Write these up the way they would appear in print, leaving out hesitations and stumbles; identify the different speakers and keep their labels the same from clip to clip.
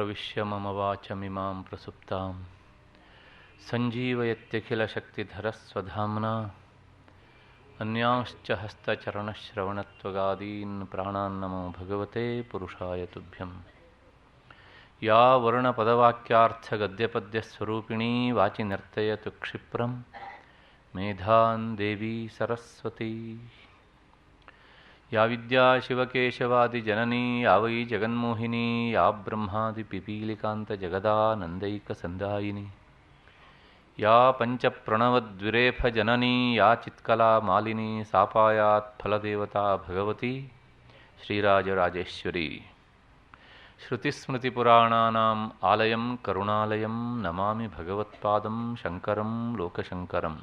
Speaker 1: प्रविश्य मम वाचमिमां प्रसुप्तां सञ्जीवयत्यखिलशक्तिधरस्वधाम्ना अन्यांश्च हस्तचरणश्रवणत्वगादीन् प्राणान् नमो भगवते पुरुषाय तुभ्यं। या वर्णपदवाक्यार्थगद्यपद्यस्वरूपिणी वाचि नर्तयतु क्षिप्रं मेधां देवी सरस्वती। या विद्या शिवकेशवादिजननी या वै जगन्मोहिनी या ब्रह्मादिपिपीलिकान्तजगदानन्दैकसन्दायिनी या पञ्चप्रणवद्विरेफजननी या चित्कला मालिनी सापायात् फलदेवता भगवती श्रीराजराजेश्वरी। श्रुतिस्मृतिपुराणानाम् आलयं करुणालयं नमामि भगवत्पादं शङ्करं लोकशङ्करं।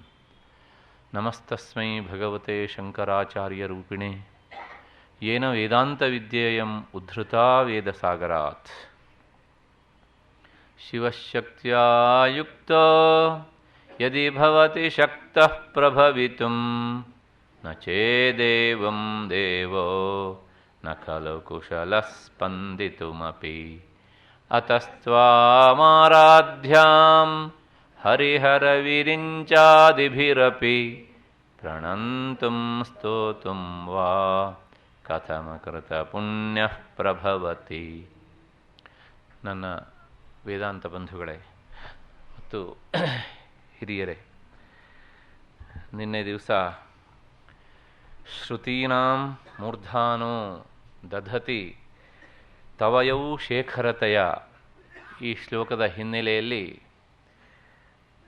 Speaker 1: नमस्तस्मै भगवते शङ्कराचार्यरूपिणे येन वेदान्तविद्येयम् उद्धृता वेदसागरात्। शिवशक्त्या युक्तो यदि भवति शक्तः प्रभवितुं न चेदेवं देवो न खलु कुशलः स्पन्दितुमपि। अतस्त्वामाराध्यां हरिहरविरिञ्चादिभिरपि प्रणन्तुं स्तोतुं वा कथमकृतपुण्यः प्रभवति। ನನ್ನ ವೇದಾಂತ ಬಂಧುಗಳೇ ಮತ್ತು ಹಿರಿಯರೇ, ನಿನ್ನೆ ದಿವಸ ಶ್ರುತೀನಾಂ ಮೂರ್ಧಾನೋ ದಧತಿ ತವಯೌ ಶೇಖರತೆಯ ಈ ಶ್ಲೋಕದ ಹಿನ್ನೆಲೆಯಲ್ಲಿ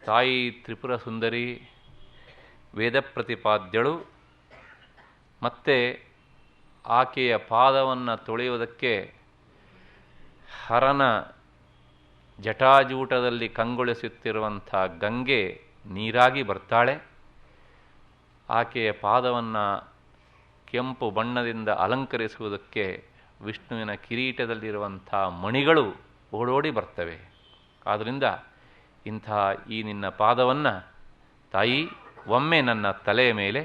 Speaker 1: ತಾಯಿ ತ್ರಿಪುರ ಸುಂದರಿ ವೇದ ಪ್ರತಿಪಾದ್ಯಳು ಮತ್ತೆ ಆಕೆಯ ಪಾದವನ್ನು ತೊಳೆಯುವುದಕ್ಕೆ ಹರನ ಜಟಾಜೂಟದಲ್ಲಿ ಕಂಗೊಳಿಸುತ್ತಿರುವಂಥ ಗಂಗೆ ನೀರಾಗಿ ಬರ್ತಾಳೆ. ಆಕೆಯ ಪಾದವನ್ನು ಕೆಂಪು ಬಣ್ಣದಿಂದ ಅಲಂಕರಿಸುವುದಕ್ಕೆ ವಿಷ್ಣುವಿನ ಕಿರೀಟದಲ್ಲಿರುವಂಥ ಮಣಿಗಳು ಓಡೋಡಿ ಬರ್ತವೆ. ಆದ್ದರಿಂದ ಇಂಥ ಈ ನಿನ್ನ ಪಾದವನ್ನು ತಾಯಿ ಒಮ್ಮೆ ನನ್ನ ತಲೆಯ ಮೇಲೆ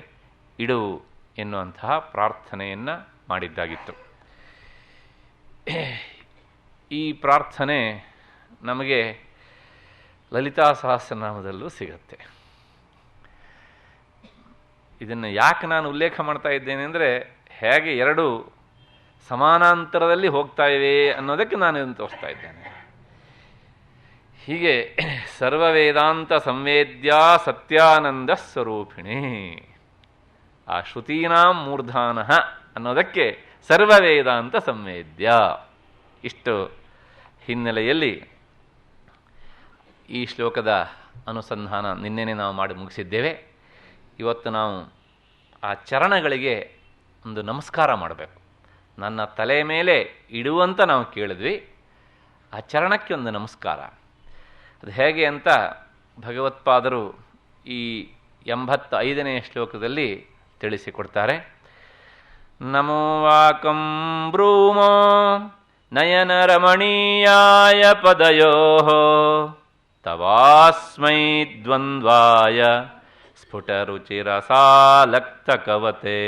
Speaker 1: ಇಡು ಎನ್ನುವಂತಹ ಪ್ರಾರ್ಥನೆಯನ್ನು ಮಾಡಿದ್ದಾಗಿತ್ತು. ಈ ಪ್ರಾರ್ಥನೆ ನಮಗೆ ಲಲಿತಾ ಸಹಸ್ರನಾಮದಲ್ಲೂ ಸಿಗುತ್ತೆ. ಇದನ್ನು ಯಾಕೆ ನಾನು ಉಲ್ಲೇಖ ಮಾಡ್ತಾ ಇದ್ದೇನೆ ಅಂದರೆ, ಹೇಗೆ ಎರಡು ಸಮಾನಾಂತರದಲ್ಲಿ ಹೋಗ್ತಾ ಇವೆ ಅನ್ನೋದಕ್ಕೆ ನಾನು ಇದನ್ನು ತೋರಿಸ್ತಾ ಇದ್ದೇನೆ. ಹೀಗೆ ಸರ್ವವೇದಾಂತ ಸಂವೇದ್ಯಾ ಸತ್ಯಾನಂದ ಸ್ವರೂಪಿಣಿ, ಆ ಶ್ರುತೀನಾಂ ಮೂರ್ಧಾನಃ ಅನ್ನೋದಕ್ಕೆ ಸರ್ವವೇದಾಂತ ಸಂವೇದ್ಯ. ಇಷ್ಟು ಹಿನ್ನೆಲೆಯಲ್ಲಿ ಈ ಶ್ಲೋಕದ ಅನುಸಂಧಾನ ನಿನ್ನೆನೇ ನಾವು ಮಾಡಿ ಮುಗಿಸಿದ್ದೇವೆ. ಇವತ್ತು ನಾವು ಆ ಚರಣಗಳಿಗೆ ಒಂದು ನಮಸ್ಕಾರ ಮಾಡಬೇಕು. ನನ್ನ ತಲೆ ಮೇಲೆ ಇಡುವಂತ ನಾವು ಕೇಳಿದ್ವಿ, ಆ ಚರಣಕ್ಕೆ ಒಂದು ನಮಸ್ಕಾರ. ಅದು ಹೇಗೆ ಅಂತ ಭಗವತ್ಪಾದರು ಈ 85ನೇ ಶ್ಲೋಕದಲ್ಲಿ ತಿಳಿಸಿಕೊಡ್ತಾರೆ. ನಮೋ ವಾಕಂ ಬ್ರೂಮೋ ನಯನ ರಮಣೀಯಾಯ ಪದಯೋಃ ತವಾಸ್ಮೈ ದ್ವಂದ್ವಾಯ ಸ್ಫುಟರುಚಿರಸಾಲಕ್ತಕವತೆ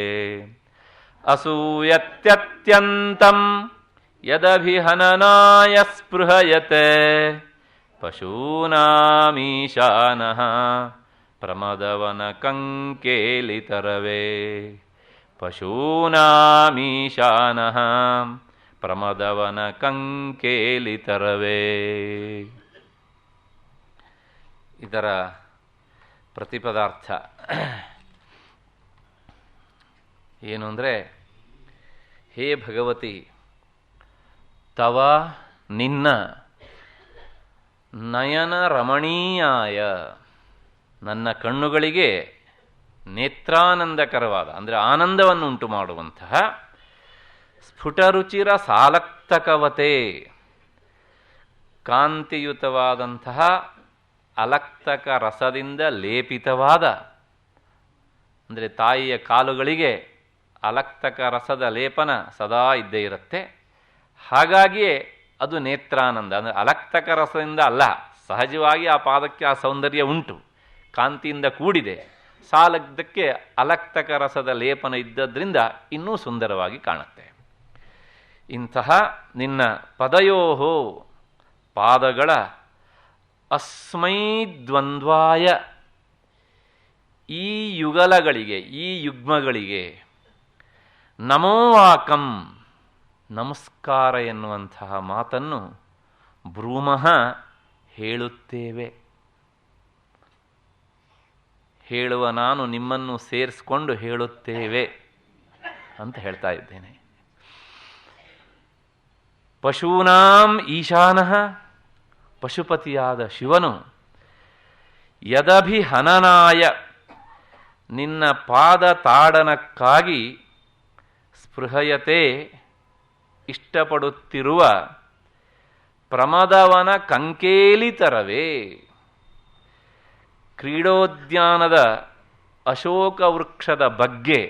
Speaker 1: ಅಸೂಯತ್ಯತ್ಯಂತಂ ಯದಭಿಹನನಾಯ ಸ್ಪೃಹಯತೆ ಪಶೂನಾಮೀಶಾನಃ ಪ್ರಮದವನ ಕಂಕೇಲಿತರವೇ. ಪಶೂನಾಮೀಶಾನಃ ಪ್ರಮದವನ ಕಂಕೇಲಿತರವೇ. ಇದರ ಪ್ರತಿಪದಾರ್ಥ ಏನು ಅಂದರೆ, ಹೇ ಭಗವತಿ, ತವ ನಿನ್ನ ನಯನ ರಮಣೀಯಾಯ ನನ್ನ ಕಣ್ಣುಗಳಿಗೆ ನೇತ್ರಾನಂದಕರವಾದ ಅಂದರೆ ಆನಂದವನ್ನು ಉಂಟು ಮಾಡುವಂತಹ ಸ್ಫುಟರುಚಿರ ಸಾಲಕ್ತಕವತೆ ಕಾಂತಿಯುತವಾದಂತಹ ಅಲಕ್ತಕ ರಸದಿಂದ ಲೇಪಿತವಾದ, ಅಂದರೆ ತಾಯಿಯ ಕಾಲುಗಳಿಗೆ ಅಲಕ್ತಕ ರಸದ ಲೇಪನ ಸದಾ ಇದ್ದೇ ಇರುತ್ತೆ. ಹಾಗಾಗಿಯೇ ಅದು ನೇತ್ರಾನಂದ, ಅಂದರೆ ಅಲಕ್ತಕ ರಸದಿಂದ ಅಲ್ಲ, ಸಹಜವಾಗಿ ಆ ಪಾದಕ್ಕೆ ಆ ಸೌಂದರ್ಯ ಉಂಟು, ಕಾಂತಿಯಿಂದ ಕೂಡಿದೆ. ಸಾಲದ್ದಕ್ಕೆ ಅಲಕ್ತಕ ರಸದ ಲೇಪನ ಇದ್ದದ್ರಿಂದ ಇನ್ನೂ ಸುಂದರವಾಗಿ ಕಾಣುತ್ತೆ. ಇಂತಹ ನಿನ್ನ ಪದಯೋಹೋ ಪಾದಗಳ ಅಸ್ಮೈ ದ್ವಂದ್ವಾಯ, ಈ ಯುಗಲಗಳಿಗೆ, ಈ ಯುಗ್ಮಗಳಿಗೆ ನಮೋವಾಕಂ, ನಮಸ್ಕಾರ ಎನ್ನುವಂತಹ ಮಾತನ್ನು ಬ್ರೂಮಃ ಹೇಳುತ್ತೇವೆ. ಹೇಳುವ ನಾನು ನಿಮ್ಮನ್ನು ಸೇರಿಸ್ಕೊಂಡು ಹೇಳುತ್ತೇವೆ ಅಂತ ಹೇಳ್ತಾ ಇದ್ದೇನೆ. ಪಶೂನಾಂ ಈಶಾನಃ, ಪಶುಪತಿಯಾದ ಶಿವನು ಯದಭಿಹನನಾಯ, ನಿನ್ನ ಪಾದ ತಾಡನಕ್ಕಾಗಿ ಸ್ಪೃಹಯತೆ ಇಷ್ಟಪಡುತ್ತಿರುವ ಪ್ರಮದವನ ಕಂಕೇಲಿತರವೇ, ಕ್ರೀಡೋದ್ಯಾನದ ಅಶೋಕ ವೃಕ್ಷದ ಬಗ್ಗೆ,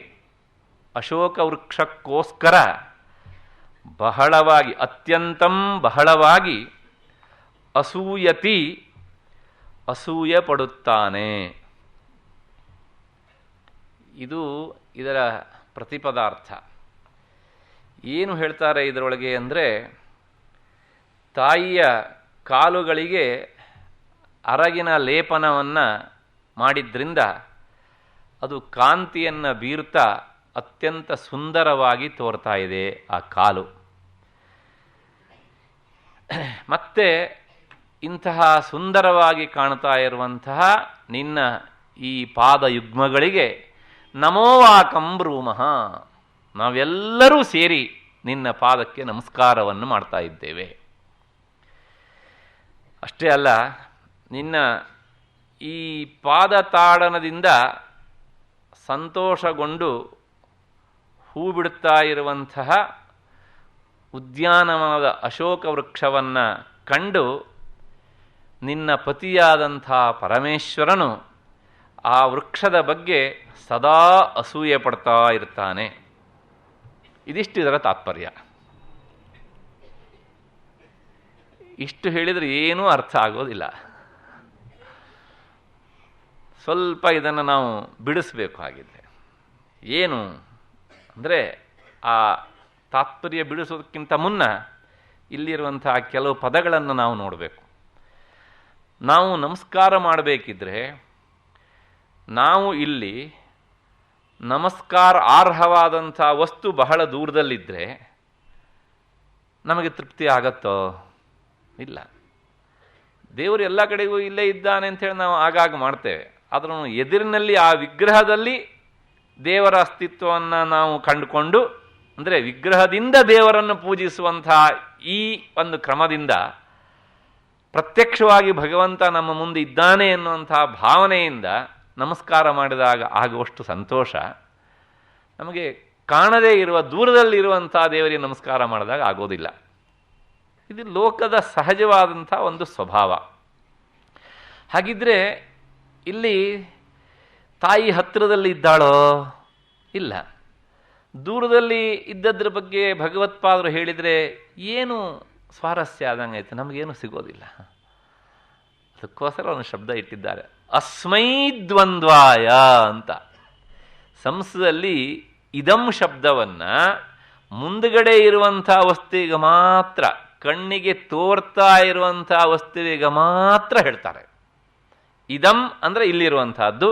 Speaker 1: ಅಶೋಕ ವೃಕ್ಷಕ್ಕೋಸ್ಕರ ಬಹಳವಾಗಿ, ಅತ್ಯಂತಂ ಬಹಳವಾಗಿ ಅಸೂಯತಿ, ಅಸೂಯೆ ಪಡುತ್ತಾನೆ. ಇದು ಇದರ ಪ್ರತಿಪದಾರ್ಥ. ಏನು ಹೇಳ್ತಾರೆ ಇದರೊಳಗೆ ಅಂದರೆ, ತಾಯಿಯ ಕಾಲುಗಳಿಗೆ ಅರಗಿನ ಲೇಪನವನ್ನು ಮಾಡಿದ್ರಿಂದ ಅದು ಕಾಂತಿಯನ್ನು ಬೀರುತ್ತಾ ಅತ್ಯಂತ ಸುಂದರವಾಗಿ ತೋರ್ತಾ ಇದೆ ಆ ಕಾಲು. ಮತ್ತೆ ಇಂತಹ ಸುಂದರವಾಗಿ ಕಾಣ್ತಾ ಇರುವಂತಹ ನಿನ್ನ ಈ ಪಾದಯುಗ್ಮಗಳಿಗೆ ನಮೋವಾಕಂ ಬ್ರೂಮಃ, ನಾವೆಲ್ಲರೂ ಸೇರಿ ನಿನ್ನ ಪಾದಕ್ಕೆ ನಮಸ್ಕಾರವನ್ನು ಮಾಡ್ತಾ ಇದ್ದೇವೆ. ಅಷ್ಟೇ ಅಲ್ಲ, ನಿನ್ನ ಈ ಪಾದ ತಾಡನದಿಂದ ಸಂತೋಷಗೊಂಡು ಹೂ ಬಿಡುತ್ತಾ ಇರುವಂತಹ ಉದ್ಯಾನವನದ ಅಶೋಕ ವೃಕ್ಷವನ್ನು ಕಂಡು ನಿನ್ನ ಪತಿಯಾದಂಥ ಪರಮೇಶ್ವರನು ಆ ವೃಕ್ಷದ ಬಗ್ಗೆ ಸದಾ ಅಸೂಯೆ ಪಡ್ತಾ ಇರ್ತಾನೆ. ಇದಿಷ್ಟಿದರ ತಾತ್ಪರ್ಯ. ಇಷ್ಟು ಹೇಳಿದರೆ ಏನೂ ಅರ್ಥ ಆಗೋದಿಲ್ಲ. ಸ್ವಲ್ಪ ಇದನ್ನು ನಾವು ಬಿಡಿಸ್ಬೇಕು ಹಾಗಿದ್ರೆ. ಏನು ಅಂದರೆ, ಆ ತಾತ್ಪರ್ಯ ಬಿಡಿಸೋದಕ್ಕಿಂತ ಮುನ್ನ ಇಲ್ಲಿರುವಂತಹ ಕೆಲವು ಪದಗಳನ್ನು ನಾವು ನೋಡಬೇಕು. ನಾವು ನಮಸ್ಕಾರ ಮಾಡಬೇಕಿದ್ರೆ, ನಾವು ಇಲ್ಲಿ ನಮಸ್ಕಾರ ಅರ್ಹವಾದಂಥ ವಸ್ತು ಬಹಳ ದೂರದಲ್ಲಿದ್ದರೆ ನಮಗೆ ತೃಪ್ತಿ ಆಗತ್ತೋ? ಇಲ್ಲ. ದೇವರು ಎಲ್ಲ ಕಡೆಗೂ ಇಲ್ಲೇ ಇದ್ದಾನೆ ಅಂಥೇಳಿ ನಾವು ಆಗಾಗ ಮಾಡ್ತೇವೆ. ಆದರೂ ಎದುರಿನಲ್ಲಿ ಆ ವಿಗ್ರಹದಲ್ಲಿ ದೇವರ ಅಸ್ತಿತ್ವವನ್ನು ನಾವು ಕಂಡುಕೊಂಡು, ಅಂದರೆ ವಿಗ್ರಹದಿಂದ ದೇವರನ್ನು ಪೂಜಿಸುವಂತಹ ಈ ಒಂದು ಕ್ರಮದಿಂದ ಪ್ರತ್ಯಕ್ಷವಾಗಿ ಭಗವಂತ ನಮ್ಮ ಮುಂದೆ ಇದ್ದಾನೆ ಎನ್ನುವಂತಹ ಭಾವನೆಯಿಂದ ನಮಸ್ಕಾರ ಮಾಡಿದಾಗ ಆಗುವಷ್ಟು ಸಂತೋಷ ನಮಗೆ ಕಾಣದೇ ಇರುವ ದೂರದಲ್ಲಿರುವಂಥ ದೇವರಿಗೆ ನಮಸ್ಕಾರ ಮಾಡಿದಾಗ ಆಗೋದಿಲ್ಲ. ಇದು ಲೋಕದ ಸಹಜವಾದಂಥ ಒಂದು ಸ್ವಭಾವ. ಹಾಗಿದ್ರೆ ಇಲ್ಲಿ ತಾಯಿ ಹತ್ತಿರದಲ್ಲಿ ಇದ್ದಾಳೋ? ಇಲ್ಲ. ದೂರದಲ್ಲಿ ಇದ್ದದ್ರ ಬಗ್ಗೆ ಭಗವತ್ಪಾದರು ಹೇಳಿದರೆ ಏನು ಸ್ವಾರಸ್ಯ ಆದಂಗೆ ಆಯ್ತು, ನಮಗೇನು ಸಿಗೋದಿಲ್ಲ. ಅದಕ್ಕೋಸ್ಕರ ಒಂದು ಶಬ್ದ ಇಟ್ಟಿದ್ದಾರೆ, ಅಸ್ಮೈ ದ್ವಂದ್ವಾಯ ಅಂತ. ಸಂಸ್ಕೃತದಲ್ಲಿ ಇದಂ ಶಬ್ದವನ್ನು ಮುಂದುಗಡೆ ಇರುವಂಥ ವಸ್ತುವಿಗೆ ಮಾತ್ರ, ಕಣ್ಣಿಗೆ ತೋರ್ತಾ ಇರುವಂಥ ವಸ್ತುವಿಗೆ ಮಾತ್ರ ಹೇಳ್ತಾರೆ. ಇದಂ ಅಂದರೆ ಇಲ್ಲಿರುವಂತಹದ್ದು,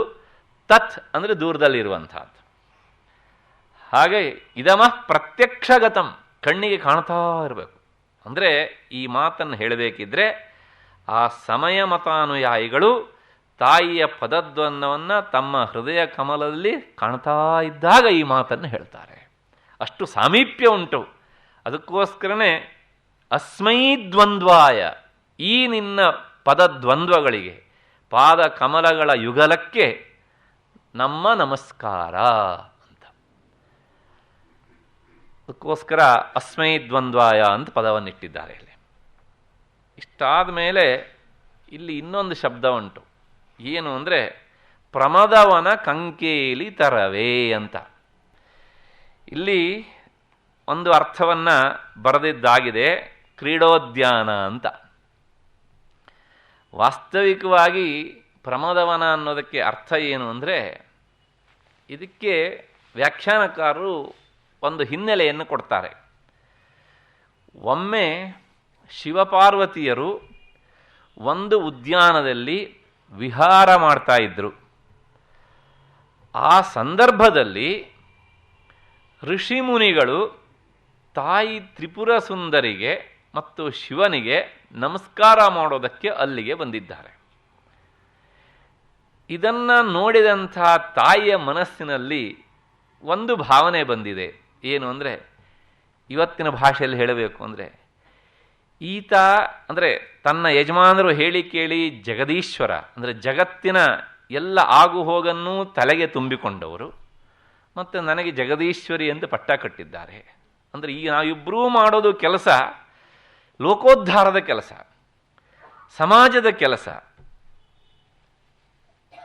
Speaker 1: ತತ್ ಅಂದರೆ ದೂರದಲ್ಲಿರುವಂತಹದ್ದು. ಹಾಗೆ ಇದಮಃ ಪ್ರತ್ಯಕ್ಷಗತಂ, ಕಣ್ಣಿಗೆ ಕಾಣ್ತಾ ಇರಬೇಕು. ಅಂದರೆ ಈ ಮಾತನ್ನು ಹೇಳಬೇಕಿದ್ರೆ ಆ ಸಮಯ ಮತಾನುಯಾಯಿಗಳು ತಾಯಿಯ ಪದದ್ವಂದ್ವವನ್ನು ತಮ್ಮ ಹೃದಯ ಕಮಲದಲ್ಲಿ ಕಾಣ್ತಾ ಇದ್ದಾಗ ಈ ಮಾತನ್ನು ಹೇಳ್ತಾರೆ. ಅಷ್ಟು ಸಾಮೀಪ್ಯ ಉಂಟು. ಅದಕ್ಕೋಸ್ಕರನೇ ಅಸ್ಮೈ ದ್ವಂದ್ವಾಯ, ಈ ನಿನ್ನ ಪದದ್ವಂದ್ವಗಳಿಗೆ, ಪಾದ ಕಮಲಗಳ ಯುಗಲಕ್ಕೆ ನಮ್ಮ ನಮಸ್ಕಾರ ಅಂತ. ಅದಕ್ಕೋಸ್ಕರ ಅಸ್ಮೈ ದ್ವಂದ್ವಾಯ ಅಂತ ಪದವನ್ನಿಟ್ಟಿದ್ದಾರೆ ಇಲ್ಲಿ. ಇಷ್ಟಾದ ಮೇಲೆ ಇಲ್ಲಿ ಇನ್ನೊಂದು ಶಬ್ದ ಉಂಟು. ಏನು ಅಂದರೆ ಪ್ರಮದವನ ಕಂಕೇಲಿ ತರವೇ ಅಂತ. ಇಲ್ಲಿ ಒಂದು ಅರ್ಥವನ್ನು ಬರೆದಿದ್ದಾಗಿದೆ, ಕ್ರೀಡೋದ್ಯಾನ ಅಂತ. ವಾಸ್ತವಿಕವಾಗಿ ಪ್ರಮದವನ ಅನ್ನೋದಕ್ಕೆ ಅರ್ಥ ಏನು ಅಂದರೆ, ಇದಕ್ಕೆ ವ್ಯಾಖ್ಯಾನಕಾರರು ಒಂದು ಹಿನ್ನೆಲೆಯನ್ನು ಕೊಡ್ತಾರೆ. ಒಮ್ಮೆ ಶಿವಪಾರ್ವತಿಯರು ಒಂದು ಉದ್ಯಾನದಲ್ಲಿ ವಿಹಾರ ಮಾಡ್ತಾ ಇದ್ದರು. ಆ ಸಂದರ್ಭದಲ್ಲಿ ಋಷಿಮುನಿಗಳು ತಾಯಿ ತ್ರಿಪುರ ಸುಂದರಿಗೆ ಮತ್ತು ಶಿವನಿಗೆ ನಮಸ್ಕಾರ ಮಾಡೋದಕ್ಕೆ ಅಲ್ಲಿಗೆ ಬಂದಿದ್ದಾರೆ. ಇದನ್ನು ನೋಡಿದಂಥ ತಾಯಿಯ ಮನಸ್ಸಿನಲ್ಲಿ ಒಂದು ಭಾವನೆ ಬಂದಿದೆ. ಏನು ಅಂದರೆ, ಇವತ್ತಿನ ಭಾಷೆಯಲ್ಲಿ ಹೇಳಬೇಕು ಅಂದರೆ, ಈತ ಅಂದರೆ ತನ್ನ ಯಜಮಾನರು ಹೇಳಿ ಕೇಳಿ ಜಗದೀಶ್ವರ ಅಂದರೆ ಜಗತ್ತಿನ ಎಲ್ಲ ಆಗು ಹೋಗನ್ನೂ ತಲೆಗೆ ತುಂಬಿಕೊಂಡವರು, ಮತ್ತು ನನಗೆ ಜಗದೀಶ್ವರಿ ಎಂದು ಪಟ್ಟ ಕಟ್ಟಿದ್ದಾರೆ. ಅಂದರೆ ಈಗ ನಾವಿಬ್ಬರೂ ಮಾಡೋದು ಕೆಲಸ ಲೋಕೋದ್ಧಾರದ ಕೆಲಸ, ಸಮಾಜದ ಕೆಲಸ.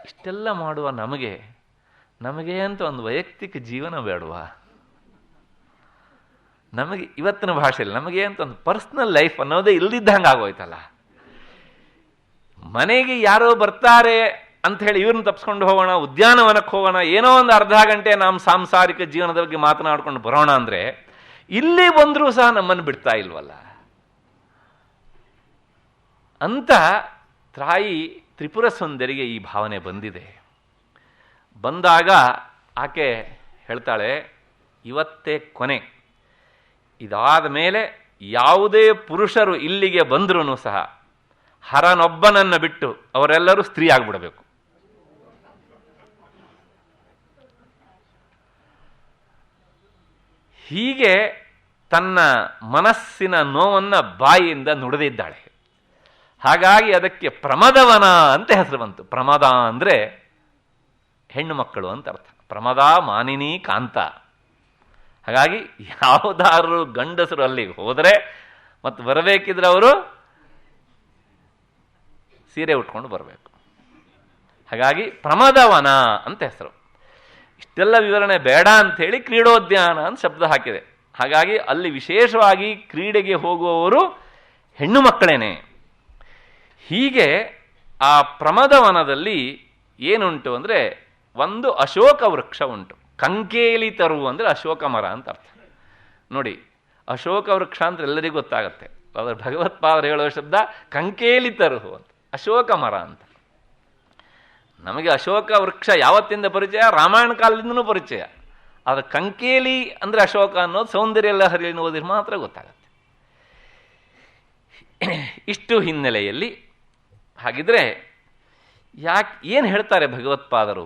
Speaker 1: ಇಷ್ಟೆಲ್ಲ ಮಾಡುವ ನಮಗೆ ಅಂತ ಒಂದು ವೈಯಕ್ತಿಕ ಜೀವನ ಬೇಡವಾ? ನಮಗೆ ಇವತ್ತಿನ ಭಾಷೆಯಲ್ಲಿ ನಮಗೆ ಅಂತ ಒಂದು ಪರ್ಸ್ನಲ್ ಲೈಫ್ ಅನ್ನೋದೇ ಇಲ್ದಿದ್ದಂಗೆ ಆಗೋಯ್ತಲ್ಲ. ಮನೆಗೆ ಯಾರೋ ಬರ್ತಾರೆ ಅಂತ ಹೇಳಿ ಇವ್ರನ್ನ ತಪ್ಪಿಸ್ಕೊಂಡು ಹೋಗೋಣ, ಉದ್ಯಾನವನಕ್ಕೆ ಹೋಗೋಣ, ಏನೋ ಒಂದು ಅರ್ಧ ಗಂಟೆ ನಮ್ಮ ಸಾಂಸಾರಿಕ ಜೀವನದ ಬಗ್ಗೆ ಮಾತನಾಡ್ಕೊಂಡು ಬರೋಣ ಅಂದರೆ ಇಲ್ಲಿ ಬಂದರೂ ಸಹ ನಮ್ಮನ್ನು ಬಿಡ್ತಾ ಇಲ್ವಲ್ಲ ಅಂತ ತಾಯಿ ತ್ರಿಪುರ ಸುಂದರಿಗೆ ಈ ಭಾವನೆ ಬಂದಿದೆ. ಬಂದಾಗ ಆಕೆ ಹೇಳ್ತಾಳೆ, ಇವತ್ತೇ ಕೊನೆ. ಇದಾದ ಮೇಲೆ ಯಾವುದೇ ಪುರುಷರು ಇಲ್ಲಿಗೆ ಬಂದ್ರೂ ಸಹ ಹರನೊಬ್ಬನನ್ನು ಬಿಟ್ಟು ಅವರೆಲ್ಲರೂ ಸ್ತ್ರೀ ಆಗಿಬಿಡಬೇಕು. ಹೀಗೆ ತನ್ನ ಮನಸ್ಸಿನ ನೋವನ್ನು ಬಾಯಿಯಿಂದ ನುಡಿದಿದ್ದಾಳೆ. ಹಾಗಾಗಿ ಅದಕ್ಕೆ ಪ್ರಮದವನ ಅಂತ ಹೆಸರು ಬಂತು. ಪ್ರಮದ ಅಂದರೆ ಹೆಣ್ಣು ಮಕ್ಕಳು ಅಂತ ಅರ್ಥ. ಪ್ರಮದ ಮಾನಿನಿ ಕಾಂತ. ಹಾಗಾಗಿ ಯಾವುದಾದ್ರು ಗಂಡಸರು ಅಲ್ಲಿಗೆ ಹೋದರೆ ಮತ್ತು ಬರಬೇಕಿದ್ರೆ ಅವರು ಸೀರೆ ಉಟ್ಕೊಂಡು ಬರಬೇಕು. ಹಾಗಾಗಿ ಪ್ರಮದವನ ಅಂತ ಹೆಸರು. ಇಷ್ಟೆಲ್ಲ ವಿವರಣೆ ಬೇಡ ಅಂಥೇಳಿ ಕ್ರೀಡೋದ್ಯಾನ ಅಂತ ಶಬ್ದ ಹಾಕಿದೆ. ಹಾಗಾಗಿ ಅಲ್ಲಿ ವಿಶೇಷವಾಗಿ ಕ್ರೀಡೆಗೆ ಹೋಗುವವರು ಹೆಣ್ಣು ಮಕ್ಕಳೇನೆ. ಹೀಗೆ ಆ ಪ್ರಮದವನದಲ್ಲಿ ಏನುಂಟು ಅಂದರೆ ಒಂದು ಅಶೋಕ ವೃಕ್ಷ ಉಂಟು. ಕಂಕೇಲಿ ತರು ಅಂದರೆ ಅಶೋಕ ಮರ ಅಂತ ಅರ್ಥ. ನೋಡಿ, ಅಶೋಕ ವೃಕ್ಷ ಅಂತ ಎಲ್ಲರಿಗೂ ಗೊತ್ತಾಗತ್ತೆ. ಅದರ ಭಗವತ್ಪಾದರು ಹೇಳೋ ಶಬ್ದ ಕಂಕೇಲಿ ತರು ಅಂತ, ಅಶೋಕ ಮರ ಅಂತ. ನಮಗೆ ಅಶೋಕ ವೃಕ್ಷ ಯಾವತ್ತಿಂದ ಪರಿಚಯ? ರಾಮಾಯಣ ಕಾಲದಿಂದನೂ ಪರಿಚಯ. ಆದರೆ ಕಂಕೇಲಿ ಅಂದರೆ ಅಶೋಕ ಅನ್ನೋದು ಸೌಂದರ್ಯ ಲಹರಿಯಲ್ಲಿ ಓದಿದ್ರೆ ಮಾತ್ರ ಗೊತ್ತಾಗತ್ತೆ. ಇಷ್ಟು ಹಿನ್ನೆಲೆಯಲ್ಲಿ ಹಾಗಿದ್ರೆ ಏನು ಹೇಳ್ತಾರೆ ಭಗವತ್ಪಾದರು?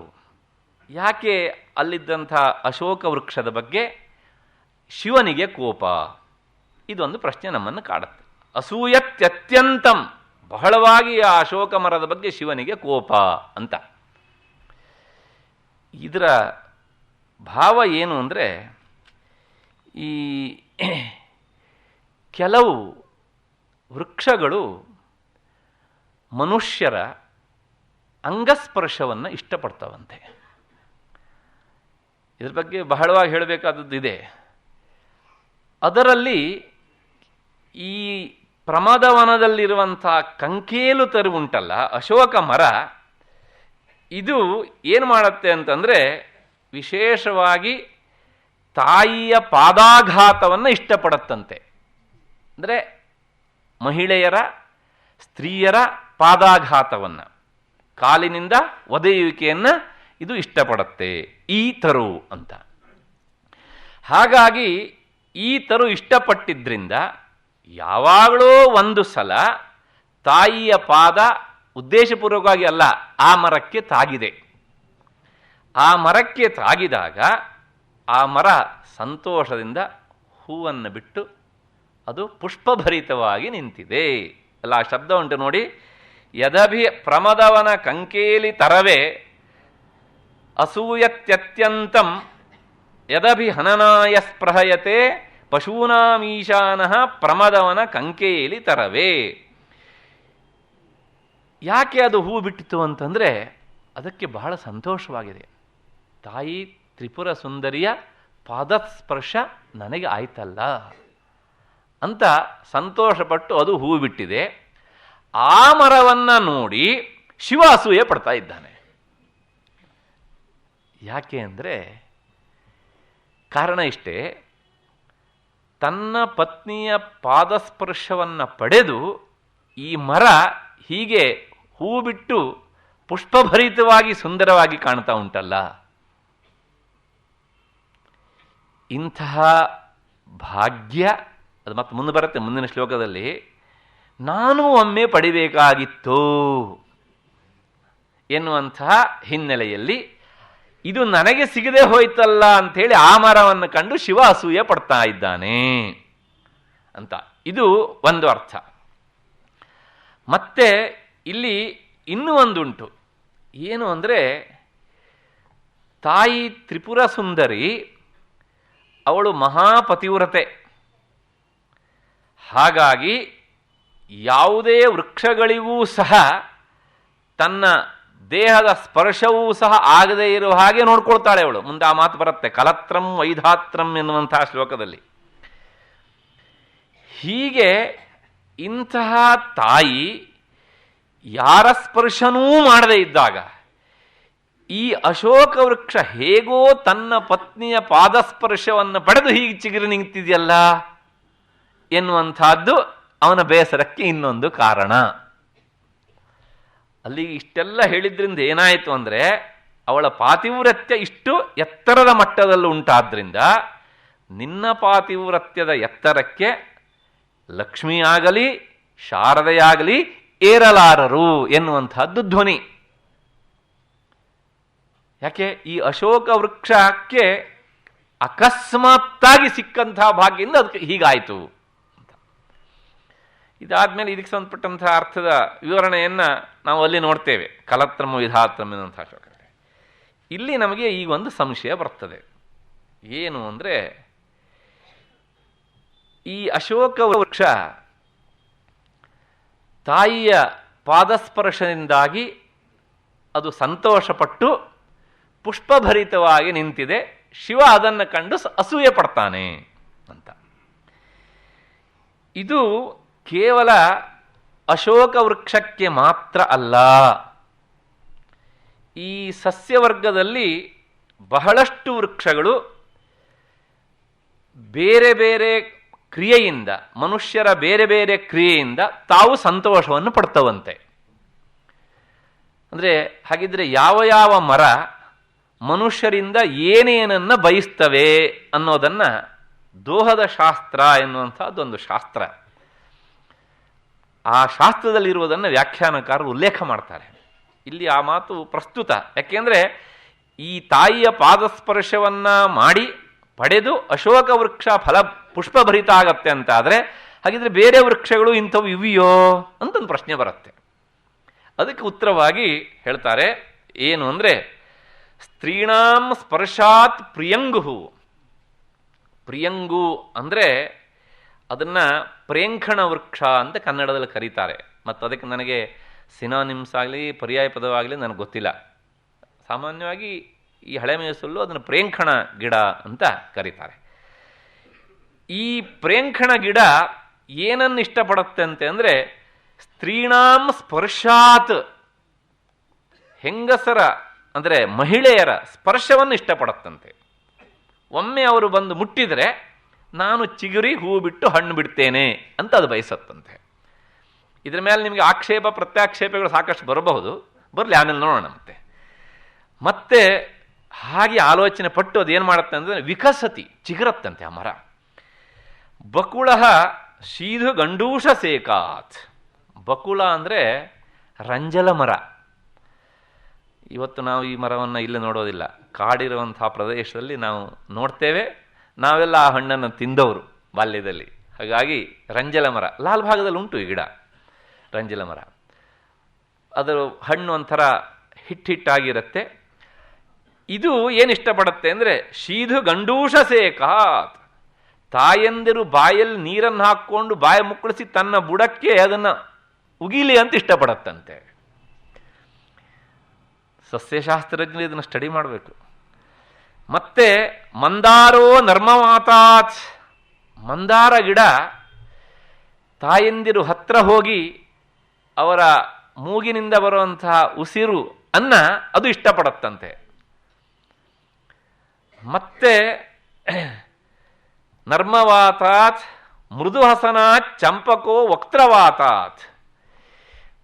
Speaker 1: ಯಾಕೆ ಅಲ್ಲಿದ್ದಂಥ ಅಶೋಕ ವೃಕ್ಷದ ಬಗ್ಗೆ ಶಿವನಿಗೆ ಕೋಪ? ಇದೊಂದು ಪ್ರಶ್ನೆ ನಮ್ಮನ್ನು ಕಾಡುತ್ತೆ. ಅಸೂಯತ್ಯತ್ಯಂತಂ, ಬಹಳವಾಗಿ ಆ ಅಶೋಕ ಮರದ ಬಗ್ಗೆ ಶಿವನಿಗೆ ಕೋಪ ಅಂತ. ಇದರ ಭಾವ ಏನು ಅಂದರೆ, ಈ ಕೆಲವು ವೃಕ್ಷಗಳು ಮನುಷ್ಯರ ಅಂಗಸ್ಪರ್ಶವನ್ನು ಇಷ್ಟಪಡ್ತಾವಂತೆ. ಇದ್ರ ಬಗ್ಗೆ ಬಹಳವಾಗಿ ಹೇಳಬೇಕಾದದ್ದು ಇದೆ. ಅದರಲ್ಲಿ ಈ ಪ್ರಮದವನದಲ್ಲಿರುವಂಥ ಕಂಕೇಲು ತರು ಉಂಟಲ್ಲ, ಅಶೋಕ ಮರ, ಇದು ಏನು ಮಾಡುತ್ತೆ ಅಂತಂದರೆ ವಿಶೇಷವಾಗಿ ತಾಯಿಯ ಪಾದಾಘಾತವನ್ನು ಇಷ್ಟಪಡುತ್ತಂತೆ. ಅಂದರೆ ಮಹಿಳೆಯರ, ಸ್ತ್ರೀಯರ ಪಾದಾಘಾತವನ್ನು, ಕಾಲಿನಿಂದ ಒದೆಯುವಿಕೆಯನ್ನು ಇದು ಇಷ್ಟಪಡುತ್ತೆ ಈ ತರು ಅಂತ. ಹಾಗಾಗಿ ಈ ತರು ಇಷ್ಟಪಟ್ಟಿದ್ರಿಂದ ಯಾವಾಗಲೂ ಒಂದು ಸಲ ತಾಯಿಯ ಪಾದ ಉದ್ದೇಶಪೂರ್ವಕವಾಗಿ ಅಲ್ಲ, ಆ ಮರಕ್ಕೆ ತಾಗಿದೆ. ಆ ಮರಕ್ಕೆ ತಾಗಿದಾಗ ಆ ಮರ ಸಂತೋಷದಿಂದ ಹೂವನ್ನು ಬಿಟ್ಟು ಅದು ಪುಷ್ಪಭರಿತವಾಗಿ ನಿಂತಿದೆ. ಅಲ್ಲ, ಆ ಶಬ್ದ ಉಂಟು ನೋಡಿ, ಯದಭಿ ಪ್ರಮದವನ ಕಂಕೇಲಿ ತರವೇ ಅಸೂಯತ್ಯತ್ಯಂತಂ ಯದಭಿ ಹನನಾಯ ಸ್ಪೃಹಯತೆ ಪಶೂನಾಮೀಶಾನಃ ಪ್ರಮದವನ ಕಂಕೇಲಿ ತರವೇ. ಯಾಕೆ ಅದು ಹೂ ಬಿಟ್ಟಿತು ಅಂತಂದರೆ ಅದಕ್ಕೆ ಬಹಳ ಸಂತೋಷವಾಗಿದೆ. ತಾಯಿ ತ್ರಿಪುರ ಸುಂದರಿಯ ಪಾದಸ್ಪರ್ಶ ನನಗೆ ಆಯ್ತಲ್ಲ ಅಂತ ಸಂತೋಷಪಟ್ಟು ಅದು ಹೂ ಬಿಟ್ಟಿದೆ. ಆ ಮರವನ್ನು ನೋಡಿ ಶಿವ ಅಸೂಯೆ ಪಡ್ತಾ ಇದ್ದಾನೆ. ಯಾಕೆ ಅಂದರೆ ಕಾರಣ ಇಷ್ಟೇ, ತನ್ನ ಪತ್ನಿಯ ಪಾದಸ್ಪರ್ಶವನ್ನು ಪಡೆದು ಈ ಮರ ಹೀಗೆ ಹೂ ಬಿಟ್ಟು ಪುಷ್ಪಭರಿತವಾಗಿ ಸುಂದರವಾಗಿ ಕಾಣ್ತಾ ಉಂಟಲ್ಲ, ಇಂತಹ ಭಾಗ್ಯ ಅದು ಮತ್ತೆ ಮುಂದೆ ಬರುತ್ತೆ ಮುಂದಿನ ಶ್ಲೋಕದಲ್ಲಿ. ನಾನು ಒಮ್ಮೆ ಪಡಿಬೇಕಾಗಿತ್ತು ಎನ್ನುವಂತಹ ಹಿನ್ನೆಲೆಯಲ್ಲಿ ಇದು ನನಗೆ ಸಿಗದೆ ಹೋಯ್ತಲ್ಲ ಅಂಥೇಳಿ ಆ ಮರವನ್ನು ಕಂಡು ಶಿವ ಅಸೂಯೆ ಪಡ್ತಾ ಇದ್ದಾನೆ ಅಂತ. ಇದು ಒಂದು ಅರ್ಥ. ಮತ್ತೆ ಇಲ್ಲಿ ಇನ್ನೂ ಒಂದುಂಟು. ಏನು ಅಂದರೆ, ತಾಯಿ ತ್ರಿಪುರ ಸುಂದರಿ ಅವಳು ಮಹಾಪತಿವ್ರತೆ. ಹಾಗಾಗಿ ಯಾವುದೇ ವೃಕ್ಷಗಳಿಗೂ ಸಹ ತನ್ನ ದೇಹದ ಸ್ಪರ್ಶವೂ ಸಹ ಆಗದೇ ಇರುವ ಹಾಗೆ ನೋಡ್ಕೊಳ್ತಾಳೆ ಅವಳು. ಮುಂದೆ ಆ ಮಾತು ಬರುತ್ತೆ, ಕಲತ್ರಂ ವೈಧಾತ್ರಂ ಎನ್ನುವಂತಹ ಶ್ಲೋಕದಲ್ಲಿ. ಹೀಗೆ ಇಂತಹ ತಾಯಿ ಯಾರ ಸ್ಪರ್ಶನೂ ಮಾಡದೇ ಇದ್ದಾಗ ಈ ಅಶೋಕ ವೃಕ್ಷ ಹೇಗೋ ತನ್ನ ಪತ್ನಿಯ ಪಾದಸ್ಪರ್ಶವನ್ನು ಪಡೆದು ಹೀಗೆ ಚಿಗುರಿ ನಿಂತಿದೆಯಲ್ಲ ಎನ್ನುವಂಥದ್ದು ಅವನ ಬೇಸರಕ್ಕೆ ಇನ್ನೊಂದು ಕಾರಣ. ಅಲ್ಲಿ ಇಷ್ಟೆಲ್ಲ ಹೇಳಿದ್ರಿಂದ ಏನಾಯಿತು ಅಂದರೆ, ಅವಳ ಪಾತಿವ್ರತ್ಯ ಇಷ್ಟು ಎತ್ತರದ ಮಟ್ಟದಲ್ಲಿ ಉಂಟಾದ್ರಿಂದ ನಿನ್ನ ಪಾತಿವ್ರತ್ಯದ ಎತ್ತರಕ್ಕೆ ಲಕ್ಷ್ಮಿ ಆಗಲಿ ಶಾರದೆಯಾಗಲಿ ಏರಲಾರರು ಎನ್ನುವಂಥದ್ದು ಧ್ವನಿ. ಯಾಕೆ? ಈ ಅಶೋಕ ವೃಕ್ಷಕ್ಕೆ ಅಕಸ್ಮಾತ್ತಾಗಿ ಸಿಕ್ಕಂತಹ ಭಾಗ್ಯದಿಂದ ಅದಕ್ಕೆ ಹೀಗಾಯಿತು. ಇದಾದ್ಮೇಲೆ ಇದಕ್ಕೆ ಸಂಬಂಧಪಟ್ಟಂತಹ ಅರ್ಥದ ವಿವರಣೆಯನ್ನು ನಾವು ಅಲ್ಲಿ ನೋಡ್ತೇವೆ, ಕಲತ್ರಮ ವಿಧಾತ್ರಂ ಎನ್ನುವಂತಹ ಶ್ಲೋಕ. ಇಲ್ಲಿ ನಮಗೆ ಈಗ ಒಂದು ಸಂಶಯ ಬರ್ತದೆ. ಏನು ಅಂದರೆ, ಈ ಅಶೋಕ ವೃಕ್ಷ ತಾಯಿಯ ಪಾದಸ್ಪರ್ಶದಿಂದಾಗಿ ಅದು ಸಂತೋಷಪಟ್ಟು ಪುಷ್ಪಭರಿತವಾಗಿ ನಿಂತಿದೆ, ಶಿವ ಅದನ್ನು ಕಂಡು ಅಸೂಯೆ ಪಡ್ತಾನೆ ಅಂತ. ಇದು ಕೇವಲ ಅಶೋಕ ವೃಕ್ಷಕ್ಕೆ ಮಾತ್ರ ಅಲ್ಲ. ಈ ಸಸ್ಯವರ್ಗದಲ್ಲಿ ಬಹಳಷ್ಟು ವೃಕ್ಷಗಳು ಬೇರೆ ಬೇರೆ ಕ್ರಿಯೆಯಿಂದ, ಮನುಷ್ಯರ ಬೇರೆ ಬೇರೆ ಕ್ರಿಯೆಯಿಂದ ತಾವು ಸಂತೋಷವನ್ನು ಪಡ್ತವಂತೆ. ಅಂದರೆ ಹಾಗಿದ್ರೆ ಯಾವ ಯಾವ ಮರ ಮನುಷ್ಯರಿಂದ ಏನೇನನ್ನು ಬಯಸ್ತವೆ ಅನ್ನೋದನ್ನು ದೋಹದ ಶಾಸ್ತ್ರ ಎನ್ನುವಂಥದ್ದೊಂದು ಶಾಸ್ತ್ರ. ಆ ಶಾಸ್ತ್ರದಲ್ಲಿರುವುದನ್ನು ವ್ಯಾಖ್ಯಾನಕಾರರು ಉಲ್ಲೇಖ ಮಾಡ್ತಾರೆ. ಇಲ್ಲಿ ಆ ಮಾತು ಪ್ರಸ್ತುತ. ಯಾಕೆಂದರೆ ಈ ತಾಯಿಯ ಪಾದಸ್ಪರ್ಶವನ್ನು ಮಾಡಿ ಪಡೆದು ಅಶೋಕ ವೃಕ್ಷ ಪುಷ್ಪಭರಿತ ಆಗತ್ತೆ ಅಂತ ಆದರೆ, ಹಾಗಿದ್ರೆ ಬೇರೆ ವೃಕ್ಷಗಳು ಇಂಥವು ಇವೆಯೋ ಅಂತೊಂದು ಪ್ರಶ್ನೆ ಬರುತ್ತೆ. ಅದಕ್ಕೆ ಉತ್ತರವಾಗಿ ಹೇಳ್ತಾರೆ, ಏನು ಅಂದರೆ, ಸ್ತ್ರೀಣಾಂ ಸ್ಪರ್ಶಾತ್ ಪ್ರಿಯಂಗು. ಪ್ರಿಯಂಗು ಅಂದರೆ ಅದನ್ನು ಪ್ರೇಂಖಣ ವೃಕ್ಷ ಅಂತ ಕನ್ನಡದಲ್ಲಿ ಕರೀತಾರೆ. ಮತ್ತು ಅದಕ್ಕೆ ನನಗೆ ಸಿನಾನಿಮ್ಸ್ ಆಗಲಿ ಪರ್ಯಾಯ ಪದವಾಗಲಿ ನನಗೆ ಗೊತ್ತಿಲ್ಲ. ಸಾಮಾನ್ಯವಾಗಿ ಈ ಹಳೆ ಮೈಸೂರಲ್ಲೂ ಅದನ್ನು ಪ್ರೇಂಖಣ ಗಿಡ ಅಂತ ಕರೀತಾರೆ. ಈ ಪ್ರೇಂಖಣ ಗಿಡ ಏನನ್ನು ಇಷ್ಟಪಡುತ್ತೆ ಅಂದರೆ, ಸ್ತ್ರೀಣಾಂ ಸ್ಪರ್ಶಾತ್, ಹೆಂಗಸರ ಅಂದರೆ ಮಹಿಳೆಯರ ಸ್ಪರ್ಶವನ್ನು ಇಷ್ಟಪಡುತ್ತಂತೆ. ಒಮ್ಮೆ ಅವರು ಬಂದು ಮುಟ್ಟಿದರೆ ನಾನು ಚಿಗುರಿ ಹೂ ಬಿಟ್ಟು ಹಣ್ಣು ಬಿಡ್ತೇನೆ ಅಂತ ಅದು ಬಯಸತ್ತಂತೆ. ಇದ್ರ ಮೇಲೆ ನಿಮಗೆ ಆಕ್ಷೇಪ ಪ್ರತ್ಯಾಕ್ಷೇಪಗಳು ಸಾಕಷ್ಟು ಬರಬಹುದು, ಬರಲಿ, ಆಮೇಲೆ ನೋಡೋಣ. ಮತ್ತೆ ಹಾಗೆ ಆಲೋಚನೆ ಪಟ್ಟು ಅದೇನು ಮಾಡುತ್ತೆ ಅಂದರೆ ವಿಕಸತಿ, ಚಿಗುರತ್ತಂತೆ ಆ ಮರ. ಬಕುಳ ಶೀಧು ಗಂಡೂಷ ಸೇಕಾತ್. ಬಕುಳ ಅಂದರೆ ರಂಜಲ ಮರ. ಇವತ್ತು ನಾವು ಈ ಮರವನ್ನು ಇಲ್ಲಿ ನೋಡೋದಿಲ್ಲ, ಕಾಡಿರುವಂತಹ ಪ್ರದೇಶದಲ್ಲಿ ನಾವು ನೋಡ್ತೇವೆ. ನಾವೆಲ್ಲ ಆ ಹಣ್ಣನ್ನು ತಿಂದವರು ಬಾಲ್ಯದಲ್ಲಿ. ಹಾಗಾಗಿ ರಂಜಲ ಮರ ಲಾಲ್ ಭಾಗದಲ್ಲಿ ಉಂಟು ಈ ಗಿಡ, ರಂಜಲ ಮರ. ಅದರ ಹಣ್ಣು ಒಂಥರ ಹಿಟ್ಟಿಟ್ಟಾಗಿರುತ್ತೆ. ಇದು ಏನು ಇಷ್ಟಪಡುತ್ತೆ ಅಂದರೆ ಶೀಧು ಗಂಡೂಷ ಸೇಕಾತ್. ತಾಯಂದಿರು ಬಾಯಲ್ಲಿ ನೀರನ್ನು ಹಾಕ್ಕೊಂಡು ಬಾಯಿ ಮುಕ್ಕಳಿಸಿ ತನ್ನ ಬುಡಕ್ಕೆ ಅದನ್ನು ಉಗಿಲಿ ಅಂತ ಇಷ್ಟಪಡತ್ತಂತೆ. ಸಸ್ಯಶಾಸ್ತ್ರಜ್ಞರು ಇದನ್ನು ಸ್ಟಡಿ ಮಾಡಬೇಕು. ಮತ್ತೆ ಮಂದಾರೋ ನರ್ಮಮಾತಾತ್. ಮಂದಾರ ಗಿಡ ತಾಯಂದಿರು ಹತ್ರ ಹೋಗಿ ಅವರ ಮೂಗಿನಿಂದ ಬರುವಂತಹ ಉಸಿರು ಅನ್ನ ಅದು ಇಷ್ಟಪಡುತ್ತಂತೆ. ಮತ್ತೆ ನರ್ಮವಾತಾತ್ ಮೃದುಹಸನಾತ್ ಚಂಪಕೋ ವಕ್ತ್ರವಾತಾತ್.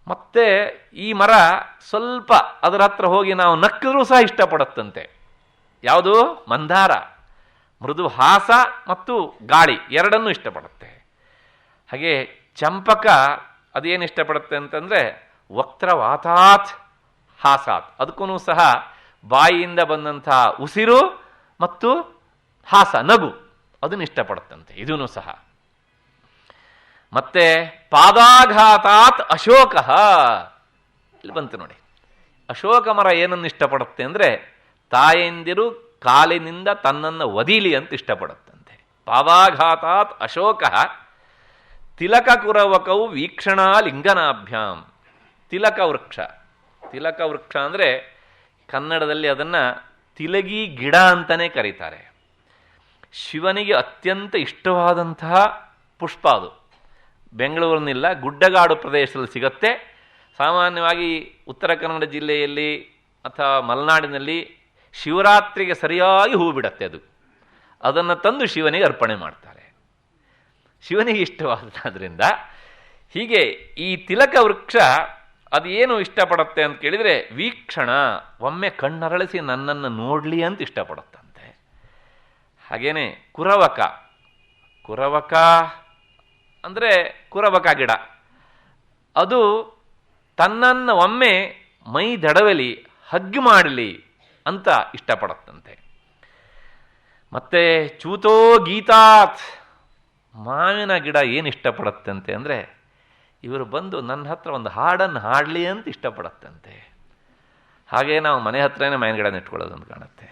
Speaker 1: ಮತ್ತೆ ಈ ಮರ ಸ್ವಲ್ಪ ಅದರ ಹತ್ರ ಹೋಗಿ ನಾವು ನಕ್ಕಿದ್ರೂ ಸಹ ಇಷ್ಟಪಡುತ್ತಂತೆ. ಯಾವುದು? ಮಂದಾರ. ಮೃದು ಹಾಸ ಮತ್ತು ಗಾಳಿ ಎರಡನ್ನೂ ಇಷ್ಟಪಡುತ್ತೆ. ಹಾಗೆ ಚಂಪಕ ಅದೇನು ಇಷ್ಟಪಡುತ್ತೆ ಅಂತಂದರೆ ವಕ್ತ್ರವಾತಾತ್ ಹಾಸಾತ್, ಅದಕ್ಕೂ ಸಹ ಬಾಯಿಯಿಂದ ಬಂದಂತಹ ಉಸಿರು ಮತ್ತು ಹಾಸ ನಗು ಅದನ್ನು ಇಷ್ಟಪಡುತ್ತಂತೆ ಇದೂ ಸಹ. ಮತ್ತೆ ಪಾದಾಘಾತಾತ್ ಅಶೋಕ, ಇಲ್ಲಿ ಬಂತು ನೋಡಿ. ಅಶೋಕ ಮರ ಏನನ್ನು ಇಷ್ಟಪಡುತ್ತೆ ಅಂದರೆ ತಾಯಂದಿರು ಕಾಲಿನಿಂದ ತನ್ನನ್ನು ಒದೀಲಿ ಅಂತ ಇಷ್ಟಪಡುತ್ತಂತೆ. ಪಾದಾಘಾತಾತ್ ಅಶೋಕ ತಿಲಕ ಕುರವಕವು ವೀಕ್ಷಣಾ ಲಿಂಗನಾಭ್ಯಾಂ. ತಿಲಕ ವೃಕ್ಷ, ತಿಲಕ ವೃಕ್ಷ ಅಂದರೆ ಕನ್ನಡದಲ್ಲಿ ಅದನ್ನು ತಿಲಗಿ ಗಿಡ ಅಂತಲೇ ಕರೀತಾರೆ. ಶಿವನಿಗೆ ಅತ್ಯಂತ ಇಷ್ಟವಾದಂತಹ ಪುಷ್ಪ ಅದು. ಬೆಂಗಳೂರಿನಿಲ್ಲ, ಗುಡ್ಡಗಾಡು ಪ್ರದೇಶದಲ್ಲಿ ಸಿಗುತ್ತೆ. ಸಾಮಾನ್ಯವಾಗಿ ಉತ್ತರ ಕನ್ನಡ ಜಿಲ್ಲೆಯಲ್ಲಿ ಅಥವಾ ಮಲೆನಾಡಿನಲ್ಲಿ ಶಿವರಾತ್ರಿಗೆ ಸರಿಯಾಗಿ ಹೂ ಬಿಡುತ್ತೆ ಅದು. ಅದನ್ನು ತಂದು ಶಿವನಿಗೆ ಅರ್ಪಣೆ ಮಾಡ್ತಾರೆ, ಶಿವನಿಗೆ ಇಷ್ಟವಾದದ್ರಿಂದ. ಹೀಗೆ ಈ ತಿಲಕ ವೃಕ್ಷ ಅದು ಏನು ಇಷ್ಟಪಡುತ್ತೆ ಅಂತ ಕೇಳಿದರೆ ವೀಕ್ಷಣ, ಒಮ್ಮೆ ಕಣ್ಣರಳಿಸಿ ನನ್ನನ್ನು ನೋಡಲಿ ಅಂತ ಇಷ್ಟಪಡುತ್ತಂತೆ. ಹಾಗೇನೆ ಕುರವಕ, ಕುರವಕ ಅಂದರೆ ಕುರವಕ ಗಿಡ, ಅದು ತನ್ನನ್ನು ಒಮ್ಮೆ ಮೈ ದಡವಲಿ ಹಗ್ಗು ಮಾಡಲಿ ಅಂತ ಇಷ್ಟಪಡುತ್ತಂತೆ. ಮತ್ತೆ ಚೂತೋ ಗೀತಾತ್, ಮಾವಿನ ಗಿಡ ಏನು ಇಷ್ಟಪಡುತ್ತಂತೆ ಅಂದರೆ ಇವರು ಬಂದು ನನ್ನ ಹತ್ರ ಒಂದು ಹಾಡನ್ನು ಹಾಡಲಿ ಅಂತ ಇಷ್ಟಪಡುತ್ತಂತೆ. ಹಾಗೆ ನಾವು ಮನೆ ಹತ್ರನೇ ಮಾವಿನ ಗಿಡ ನೆಟ್ಕೊಳ್ಳೋದು ಅಂತ ಕಾಣುತ್ತೆ.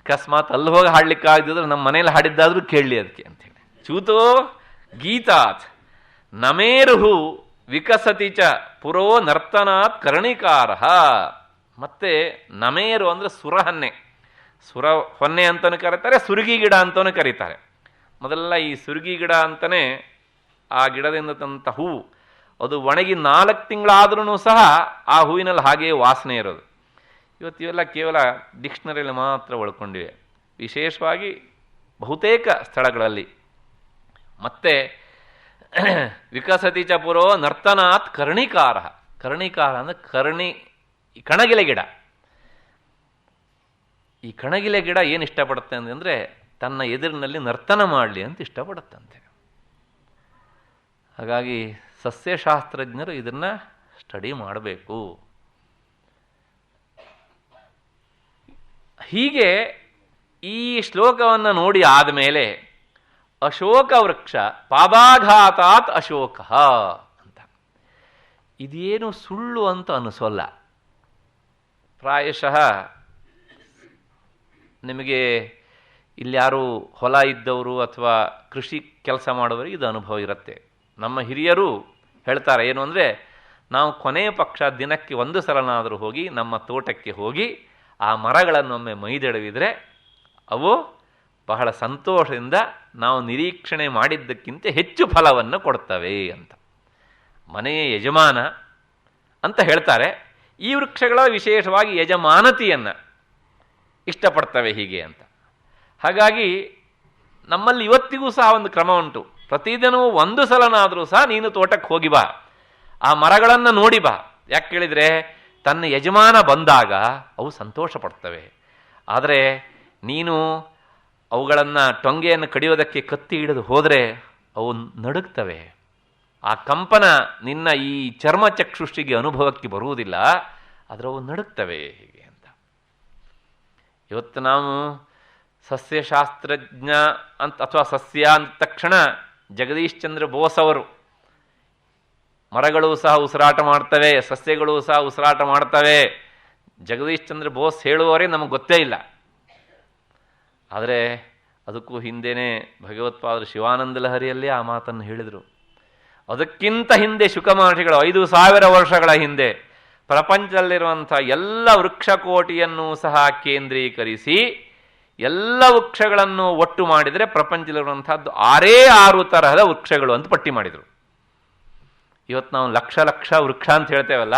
Speaker 1: ಅಕಸ್ಮಾತ್ ಅಲ್ಲಿ ಹೋಗಿ ಹಾಡ್ಲಿಕ್ಕಾಗದಿದ್ರೆ ನಮ್ಮ ಮನೇಲಿ ಹಾಡಿದ್ದಾದರೂ ಕೇಳಲಿ ಅದಕ್ಕೆ ಅಂತೇಳಿ. ಚೂತೋ ಗೀತಾತ್ ನಮೇರುಹು ವಿಕಸತಿ ಚ ಪುರೋ ನರ್ತನಾತ್ ಕರ್ಣಿಕಾರ. ಮತ್ತೆ ನಮೇರು ಅಂದರೆ ಸುರಹನ್ನೆ, ಸುರ ಹೊನ್ನೆ ಅಂತಲೂ ಕರೀತಾರೆ, ಸುರುಗಿ ಗಿಡ ಅಂತಲೂ ಕರೀತಾರೆ. ಮೊದಲೆಲ್ಲ ಈ ಸುರುಗಿ ಗಿಡ ಅಂತಲೇ ಆ ಗಿಡದಿಂದ ತಂತ ಹೂವು, ಅದು ಒಣಗಿ 4 ತಿಂಗಳಾದ್ರೂ ಸಹ ಆ ಹೂವಿನಲ್ಲಿ ಹಾಗೆಯೇ ವಾಸನೆ ಇರೋದು. ಇವತ್ತು ಇವೆಲ್ಲ ಕೇವಲ ಡಿಕ್ಷನರಿಯಲ್ಲಿ ಮಾತ್ರ ಉಳ್ಕೊಂಡಿವೆ, ವಿಶೇಷವಾಗಿ ಬಹುತೇಕ ಸ್ಥಳಗಳಲ್ಲಿ. ಮತ್ತೆ ವಿಕಸತಿ ಚ ಪುರೋ ನರ್ತನಾತ್ ಕರ್ಣಿಕಾರ. ಕರ್ಣಿಕಾರ ಅಂದರೆ ಕಣಗಿಲೆ ಗಿಡ. ಈ ಕಣಗಿಲೆ ಗಿಡ ಏನು ಇಷ್ಟಪಡುತ್ತೆ ಅಂದರೆ ತನ್ನ ಎದುರಿನಲ್ಲಿ ನರ್ತನ ಮಾಡಲಿ ಅಂತ ಇಷ್ಟಪಡುತ್ತಂತೆ. ಹಾಗಾಗಿ ಸಸ್ಯಶಾಸ್ತ್ರಜ್ಞರು ಇದನ್ನು ಸ್ಟಡಿ ಮಾಡಬೇಕು. ಹೀಗೆ ಈ ಶ್ಲೋಕವನ್ನು ನೋಡಿ ಆದಮೇಲೆ ಅಶೋಕ ವೃಕ್ಷ ಪಾದಾಘಾತಾತ್ ಅಶೋಕ ಅಂತ, ಇದೇನು ಸುಳ್ಳು ಅಂತ ಅನಿಸೋಲ್ಲ. ಪ್ರಾಯಶಃ ನಿಮಗೆ ಇಲ್ಯಾರು ಹೊಲ ಇದ್ದವರು ಅಥವಾ ಕೃಷಿ ಕೆಲಸ ಮಾಡೋರಿಗೆ ಇದು ಅನುಭವ ಇರುತ್ತೆ. ನಮ್ಮ ಹಿರಿಯರು ಹೇಳ್ತಾರೆ ಏನು ಅಂದರೆ, ನಾವು ಕೊನೆಯ ಪಕ್ಷ ದಿನಕ್ಕೆ 1 ಸಲನಾದರೂ ಹೋಗಿ ನಮ್ಮ ತೋಟಕ್ಕೆ ಹೋಗಿ ಆ ಮರಗಳನ್ನೊಮ್ಮೆ ಮೈದೆಡವಿದರೆ ಅವು ಬಹಳ ಸಂತೋಷದಿಂದ ನಾವು ನಿರೀಕ್ಷಣೆ ಮಾಡಿದ್ದಕ್ಕಿಂತ ಹೆಚ್ಚು ಫಲವನ್ನು ಕೊಡ್ತವೆ ಅಂತ. ಮನೆಯ ಯಜಮಾನ ಅಂತ ಹೇಳ್ತಾರೆ. ಈ ವೃಕ್ಷಗಳ ವಿಶೇಷವಾಗಿ ಯಜಮಾನತಿಯನ್ನು ಇಷ್ಟಪಡ್ತವೆ ಹೀಗೆ ಅಂತ. ಹಾಗಾಗಿ ನಮ್ಮಲ್ಲಿ ಇವತ್ತಿಗೂ ಸಹ ಒಂದು ಕ್ರಮ ಉಂಟು. ಪ್ರತಿದಿನವೂ 1 ಸಲನಾದರೂ ಸಹ ನೀನು ತೋಟಕ್ಕೆ ಹೋಗಿ ಬಾ, ಆ ಮರಗಳನ್ನು ನೋಡಿ ಬಾ. ಯಾಕೆ ಕೇಳಿದರೆ ತನ್ನ ಯಜಮಾನ ಬಂದಾಗ ಅವು ಸಂತೋಷ ಪಡ್ತವೆ. ಆದರೆ ನೀನು ಅವುಗಳನ್ನು ಟೊಂಗೆಯನ್ನು ಕಡಿಯೋದಕ್ಕೆ ಕತ್ತಿ ಹಿಡಿದು ಹೋದರೆ ಅವು ನಡುಗ್ತವೆ. ಆ ಕಂಪನ ನಿನ್ನ ಈ ಚರ್ಮಚಕ್ಷುಷ್ಟಿಗೆ ಅನುಭವಕ್ಕೆ ಬರುವುದಿಲ್ಲ, ಆದರೆ ಅವು ನಡುಗ್ತವೆ ಹೀಗೆ ಅಂತ. ಇವತ್ತು ನಾವು ಸಸ್ಯಶಾಸ್ತ್ರಜ್ಞ ಅಂತ ಅಥವಾ ಸಸ್ಯ ಅಂದ ತಕ್ಷಣ ಜಗದೀಶ್ ಚಂದ್ರ ಬೋಸ್ ಅವರು ಮರಗಳು ಸಹ ಉಸಿರಾಟ ಮಾಡ್ತವೆ, ಸಸ್ಯಗಳು ಸಹ ಉಸಿರಾಟ ಮಾಡ್ತವೆ, ಜಗದೀಶ್ ಚಂದ್ರ ಬೋಸ್ ಹೇಳುವವರೇ ನಮಗೆ ಗೊತ್ತೇ ಇಲ್ಲ. ಆದರೆ ಅದಕ್ಕೂ ಹಿಂದೆಯೇ ಭಗವತ್ಪಾದರು ಶಿವಾನಂದ ಲಹರಿಯಲ್ಲೇ ಆ ಮಾತನ್ನು ಹೇಳಿದರು. ಅದಕ್ಕಿಂತ ಹಿಂದೆ ಶುಕಮಹರ್ಷಿಗಳು 5000 ವರ್ಷಗಳ ಹಿಂದೆ ಪ್ರಪಂಚದಲ್ಲಿರುವಂಥ ಎಲ್ಲ ವೃಕ್ಷಕೋಟಿಯನ್ನು ಸಹ ಕೇಂದ್ರೀಕರಿಸಿ ಎಲ್ಲ ವೃಕ್ಷಗಳನ್ನು ಒಟ್ಟು ಮಾಡಿದರೆ ಪ್ರಪಂಚದಲ್ಲಿರುವಂಥದ್ದು 6 ತರಹದ ವೃಕ್ಷಗಳು ಅಂತ ಪಟ್ಟಿ ಮಾಡಿದರು. ಇವತ್ತು ನಾವು ಲಕ್ಷ ಲಕ್ಷ ವೃಕ್ಷ ಅಂತ ಹೇಳ್ತೇವಲ್ಲ,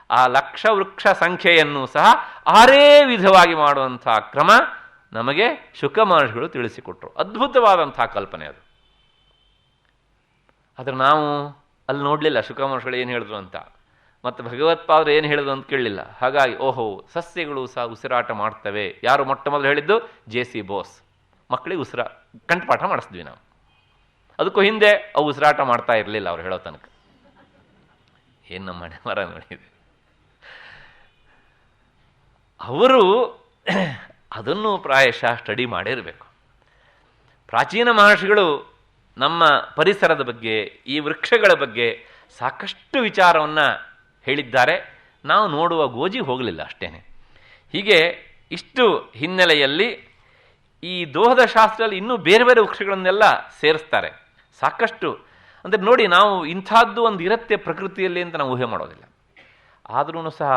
Speaker 1: ಆ ಲಕ್ಷ ವೃಕ್ಷ ಸಂಖ್ಯೆಯನ್ನು ಸಹ 6 ವಿಧವಾಗಿ ಮಾಡುವಂಥ ಕ್ರಮ ನಮಗೆ ಶುಕ ಮಹರ್ಷಿಗಳು ತಿಳಿಸಿಕೊಟ್ರು. ಅದ್ಭುತವಾದಂಥ ಕಲ್ಪನೆ ಅದು. ಆದರೆ ನಾವು ಅಲ್ಲಿ ನೋಡಲಿಲ್ಲ ಶುಕ ಮಹರ್ಷಿಗಳು ಏನು ಹೇಳಿದ್ರು ಅಂತ, ಮತ್ತು ಭಗವತ್ಪಾದರು ಏನು ಹೇಳಿದ್ರು ಅಂತ ಕೇಳಲಿಲ್ಲ. ಹಾಗಾಗಿ ಓಹೋ, ಸಸ್ಯಗಳು ಸಹ ಉಸಿರಾಟ ಮಾಡ್ತವೆ. ಯಾರು ಮೊಟ್ಟ ಮೊದಲು ಹೇಳಿದ್ದು? JC ಬೋಸ್. ಮಕ್ಕಳಿಗೆ ಕಂಠಪಾಠ ಮಾಡಿಸಿದ್ವಿ ನಾವು. ಅದಕ್ಕೂ ಹಿಂದೆ ಅವು ಉಸಿರಾಟ ಮಾಡ್ತಾ ಇರಲಿಲ್ಲ ಅವ್ರು ಹೇಳೋ ತನಕ. ಏನು ನಮ್ಮ ಮನೆ ಮರ ನೋಡಿದೆ. ಅವರು ಅದನ್ನು ಪ್ರಾಯಶಃ ಸ್ಟಡಿ ಮಾಡಿರಬೇಕು. ಪ್ರಾಚೀನ ಮಹರ್ಷಿಗಳು ನಮ್ಮ ಪರಿಸರದ ಬಗ್ಗೆ, ಈ ವೃಕ್ಷಗಳ ಬಗ್ಗೆ ಸಾಕಷ್ಟು ವಿಚಾರವನ್ನು ಹೇಳಿದ್ದಾರೆ. ನಾವು ನೋಡುವ ಗೋಜಿ ಹೋಗಲಿಲ್ಲ ಅಷ್ಟೇ. ಹೀಗೆ ಇಷ್ಟು ಹಿನ್ನೆಲೆಯಲ್ಲಿ ಈ ದೋಹದ ಶಾಸ್ತ್ರದಲ್ಲಿ ಇನ್ನೂ ಬೇರೆ ಬೇರೆ ವೃಕ್ಷಗಳನ್ನೆಲ್ಲ ಸೇರಿಸ್ತಾರೆ ಸಾಕಷ್ಟು. ಅಂದರೆ ನೋಡಿ, ನಾವು ಇಂಥದ್ದು ಒಂದು ಇರುತ್ತೆ ಪ್ರಕೃತಿಯಲ್ಲಿ ಅಂತ ನಾವು ಊಹೆ ಮಾಡೋದಿಲ್ಲ. ಆದ್ರೂ ಸಹ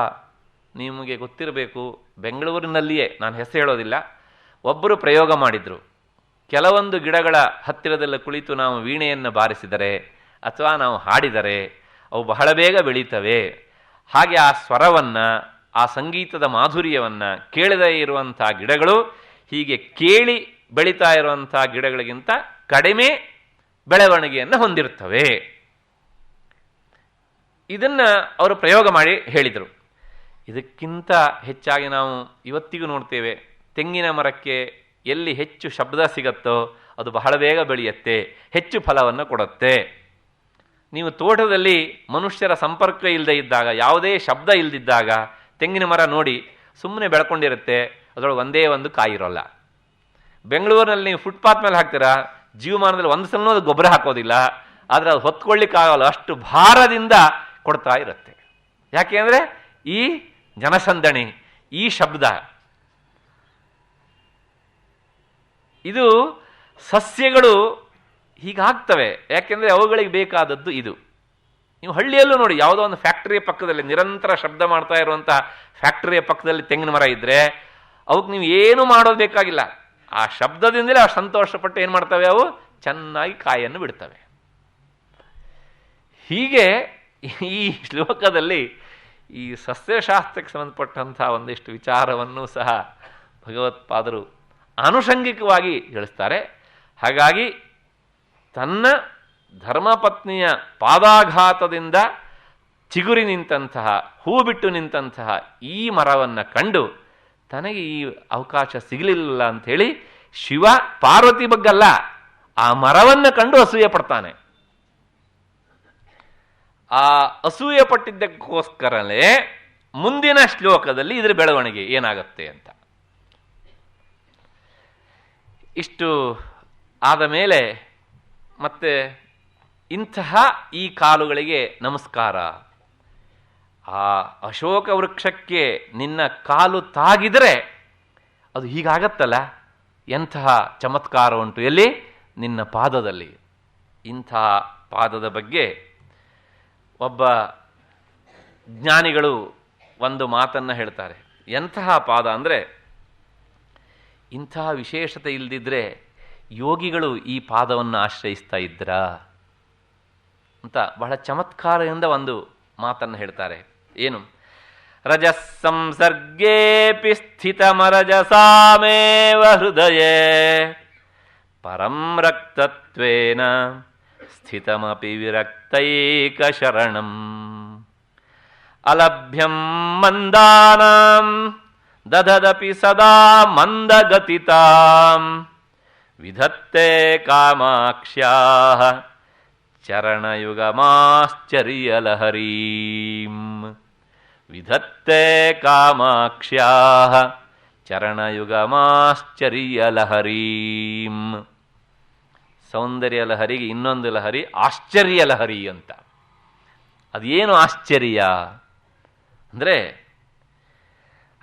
Speaker 1: ನಿಮಗೆ ಗೊತ್ತಿರಬೇಕು, ಬೆಂಗಳೂರಿನಲ್ಲಿಯೇ, ನಾನು ಹೆಸರು ಹೇಳೋದಿಲ್ಲ, ಒಬ್ಬರು ಪ್ರಯೋಗ ಮಾಡಿದರು. ಕೆಲವೊಂದು ಗಿಡಗಳ ಹತ್ತಿರದಲ್ಲಿ ಕುಳಿತು ನಾವು ವೀಣೆಯನ್ನು ಬಾರಿಸಿದರೆ ಅಥವಾ ನಾವು ಹಾಡಿದರೆ ಅವು ಬಹಳ ಬೇಗ ಬೆಳೀತವೆ. ಹಾಗೆ ಆ ಸ್ವರವನ್ನು, ಆ ಸಂಗೀತದ ಮಾಧುರ್ಯವನ್ನು ಕೇಳದೇ ಇರುವಂಥ ಗಿಡಗಳು ಹೀಗೆ ಕೇಳಿ ಬೆಳೀತಾ ಇರುವಂಥ ಗಿಡಗಳಿಗಿಂತ ಕಡಿಮೆ ಬೆಳವಣಿಗೆಯನ್ನು ಹೊಂದಿರ್ತವೆ. ಇದನ್ನು ಅವರು ಪ್ರಯೋಗ ಮಾಡಿ ಹೇಳಿದರು. ಇದಕ್ಕಿಂತ ಹೆಚ್ಚಾಗಿ ನಾವು ಇವತ್ತಿಗೂ ನೋಡ್ತೇವೆ, ತೆಂಗಿನ ಮರಕ್ಕೆ ಎಲ್ಲಿ ಹೆಚ್ಚು ಶಬ್ದ ಸಿಗತ್ತೋ ಅದು ಬಹಳ ಬೇಗ ಬೆಳೆಯುತ್ತೆ, ಹೆಚ್ಚು ಫಲವನ್ನು ಕೊಡುತ್ತೆ. ನೀವು ತೋಟದಲ್ಲಿ ಮನುಷ್ಯರ ಸಂಪರ್ಕ ಇಲ್ಲದೆ ಇದ್ದಾಗ, ಯಾವುದೇ ಶಬ್ದ ಇಲ್ಲದಿದ್ದಾಗ ತೆಂಗಿನ ಮರ ನೋಡಿ ಸುಮ್ಮನೆ ಬೆಳ್ಕೊಂಡಿರುತ್ತೆ, ಅದರೊಳಗೆ ಒಂದೇ ಒಂದು ಕಾಯಿ ಇರೋಲ್ಲ. ಬೆಂಗಳೂರಿನಲ್ಲಿ ನೀವು ಫುಟ್ಪಾತ್ ಮೇಲೆ ಹಾಕ್ತೀರಾ, ಜೀವಮಾನದಲ್ಲಿ ಒಂದು ಸಲ ಅದು ಗೊಬ್ಬರ ಹಾಕೋದಿಲ್ಲ, ಆದರೆ ಅದು ಹೊತ್ಕೊಳ್ಳಿಕ್ಕಾಗಲ್ಲ, ಅಷ್ಟು ಭಾರದಿಂದ ಕೊಡ್ತಾ ಇರುತ್ತೆ. ಯಾಕೆ ಅಂದರೆ ಈ ಜನಸಂದಣಿ, ಈ ಶಬ್ದ. ಇದು ಸಸ್ಯಗಳು ಹೀಗಾಗ್ತವೆ ಯಾಕೆಂದರೆ ಅವುಗಳಿಗೆ ಬೇಕಾದದ್ದು ಇದು. ನೀವು ಹಳ್ಳಿಯಲ್ಲೂ ನೋಡಿ, ಯಾವುದೋ ಒಂದು ಫ್ಯಾಕ್ಟರಿಯ ಪಕ್ಕದಲ್ಲಿ ನಿರಂತರ ಶಬ್ದ ಮಾಡ್ತಾ ಇರುವಂಥ ಫ್ಯಾಕ್ಟರಿಯ ಪಕ್ಕದಲ್ಲಿ ತೆಂಗಿನ ಮರ ಇದ್ದರೆ ಅವಕ್ಕೆ ನೀವು ಏನೂ ಮಾಡೋದು ಬೇಕಾಗಿಲ್ಲ. ಆ ಶಬ್ದದಿಂದಲೇ ಅಷ್ಟು ಸಂತೋಷಪಟ್ಟು ಏನು ಮಾಡ್ತವೆ, ಅವು ಚೆನ್ನಾಗಿ ಕಾಯನ್ನು ಬಿಡ್ತವೆ. ಹೀಗೆ ಈ ಶ್ಲೋಕದಲ್ಲಿ ಈ ಸಸ್ಯಶಾಸ್ತ್ರಕ್ಕೆ ಸಂಬಂಧಪಟ್ಟಂಥ ಒಂದಿಷ್ಟು ವಿಚಾರವನ್ನು ಸಹ ಭಗವತ್ಪಾದರು ಆನುಷಂಗಿಕವಾಗಿ ತಿಳಿಸ್ತಾರೆ. ಹಾಗಾಗಿ ತನ್ನ ಧರ್ಮಪತ್ನಿಯ ಪಾದಾಘಾತದಿಂದ ಚಿಗುರಿ ನಿಂತಹ, ಹೂ ಬಿಟ್ಟು ನಿಂತಹ ಈ ಮರವನ್ನು ಕಂಡು ತನಗೆ ಈ ಅವಕಾಶ ಸಿಗಲಿಲ್ಲ ಅಂಥೇಳಿ ಶಿವ ಪಾರ್ವತಿ ಬಗ್ಗಲ್ಲ, ಆ ಮರವನ್ನು ಕಂಡು ಅಸೂಯೆ ಪಡ್ತಾನೆ. ಆ ಅಸೂಯೆ ಪಟ್ಟಿದ್ದಕ್ಕೋಸ್ಕರಲೇ ಮುಂದಿನ ಶ್ಲೋಕದಲ್ಲಿ ಇದರ ಬೆಳವಣಿಗೆ ಏನಾಗುತ್ತೆ ಅಂತ. ಇಷ್ಟು ಆದ ಮೇಲೆ ಮತ್ತೆ ಇಂತಹ ಈ ಕಾಲುಗಳಿಗೆ ನಮಸ್ಕಾರ, ಆ ಅಶೋಕ ವೃಕ್ಷಕ್ಕೆ ನಿನ್ನ ಕಾಲು ತಾಗಿದರೆ ಅದು ಹೀಗಾಗತ್ತಲ್ಲ, ಎಂತಹ ಚಮತ್ಕಾರ ಉಂಟು ಎಲ್ಲಿ? ನಿನ್ನ ಪಾದದಲ್ಲಿ. ಇಂಥ ಪಾದದ ಬಗ್ಗೆ ಒಬ್ಬ ಜ್ಞಾನಿಗಳು ಒಂದು ಮಾತನ್ನು ಹೇಳ್ತಾರೆ. ಎಂತಹ ಪಾದ ಅಂದರೆ, ಇಂತಹ ವಿಶೇಷತೆ ಇಲ್ಲದಿದ್ದರೆ ಯೋಗಿಗಳು ಈ ಪಾದವನ್ನು ಆಶ್ರಯಿಸ್ತಾ ಇದ್ರಾ ಅಂತ ಬಹಳ ಚಮತ್ಕಾರದಿಂದ ಒಂದು ಮಾತನ್ನು ಹೇಳ್ತಾರೆ. ಏನು? ರಜಸ್ಸಂಸರ್ಗೇಪಿ ಸ್ಥಿತಮರಜಸಾಮೇವ ಹೃದಯೇ ಪರಂ ರಕ್ತತ್ವೇನ ಸ್ಥಿತಮಪಿ ವಿರಕ್ತೈಕ ಶರಣಂ ಅಲಭ್ಯಂ ಮಂದಾನಾಂ ದದದಪಿ ಸದಾ ಮಂದಗತಿತಾಂ ವಿಧತ್ತೆ ಕಾಮಾಕ್ಷ್ಯಾಃ ಚರಣಯುಗಮಾಶ್ಚರ್ಯಲಹರೀಂ ವಿಧತ್ತೆ ಕಾಮಾಕ್ಷ್ಯಾಃ ಚರಣಯುಗಮಾಶ್ಚರ್ಯಲಹರೀಂ. ಸೌಂದರ್ಯ ಲಹರಿಗೆ ಇನ್ನೊಂದು ಲಹರಿ ಆಶ್ಚರ್ಯ ಲಹರಿ ಅಂತ. ಅದೇನು ಆಶ್ಚರ್ಯ ಅಂದರೆ,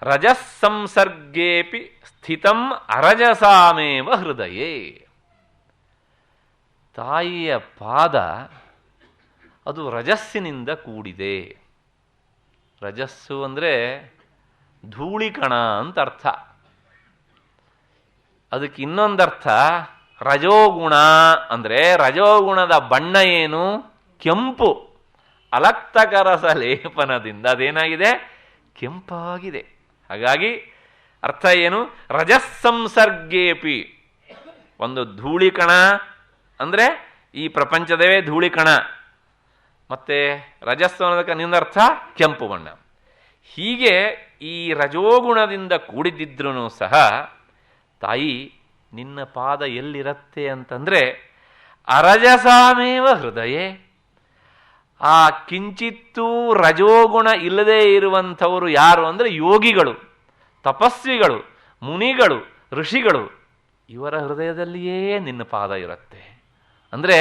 Speaker 1: ರಜಸ್ಸಂಸರ್ಗೇಪಿ ಸ್ಥಿತಂ ಅರಜಸಾಮೇವ ಹೃದಯೇ. ತಾಯಿಯ ಪಾದ ಅದು ರಜಸ್ಸಿನಿಂದ ಕೂಡಿದೆ. ರಜಸ್ಸು ಅಂದರೆ ಧೂಳಿಕಣ ಅಂತ ಅರ್ಥ. ಅದಕ್ಕೆ ಇನ್ನೊಂದರ್ಥ ರಜೋಗುಣ ಅಂದರೆ, ರಜೋಗುಣದ ಬಣ್ಣ ಏನು? ಕೆಂಪು. ಅಲಕ್ತಕರಸ ಲೇಪನದಿಂದ ಅದೇನಾಗಿದೆ? ಕೆಂಪಾಗಿದೆ. ಹಾಗಾಗಿ ಅರ್ಥ ಏನು? ರಜಸ್ಸಂಸರ್ಗೇಪಿ, ಒಂದು ಧೂಳಿಕಣ ಅಂದರೆ ಈ ಪ್ರಪಂಚದವೇ ಧೂಳಿಕಣ, ಮತ್ತೆ ರಜಸ್ಸು ಅನ್ನೋದಕ್ಕೆ ನಿನ್ನರ್ಥ ಕೆಂಪು ಬಣ್ಣ. ಹೀಗೆ ಈ ರಜೋಗುಣದಿಂದ ಕೂಡಿದ್ದಿದ್ರೂ ಸಹ ತಾಯಿ ನಿನ್ನ ಪಾದ ಎಲ್ಲಿರತ್ತೆ ಅಂತಂದರೆ ಅರಜಸಾಮೇವ ಹೃದಯೇ. ಆ ಕಿಂಚಿತ್ತೂ ರಜೋಗುಣ ಇಲ್ಲದೇ ಇರುವಂಥವರು ಯಾರು ಅಂದರೆ ಯೋಗಿಗಳು, ತಪಸ್ವಿಗಳು, ಮುನಿಗಳು, ಋಷಿಗಳು. ಇವರ ಹೃದಯದಲ್ಲಿಯೇ ನಿನ್ನ ಪಾದ ಇರುತ್ತೆ. ಅಂದರೆ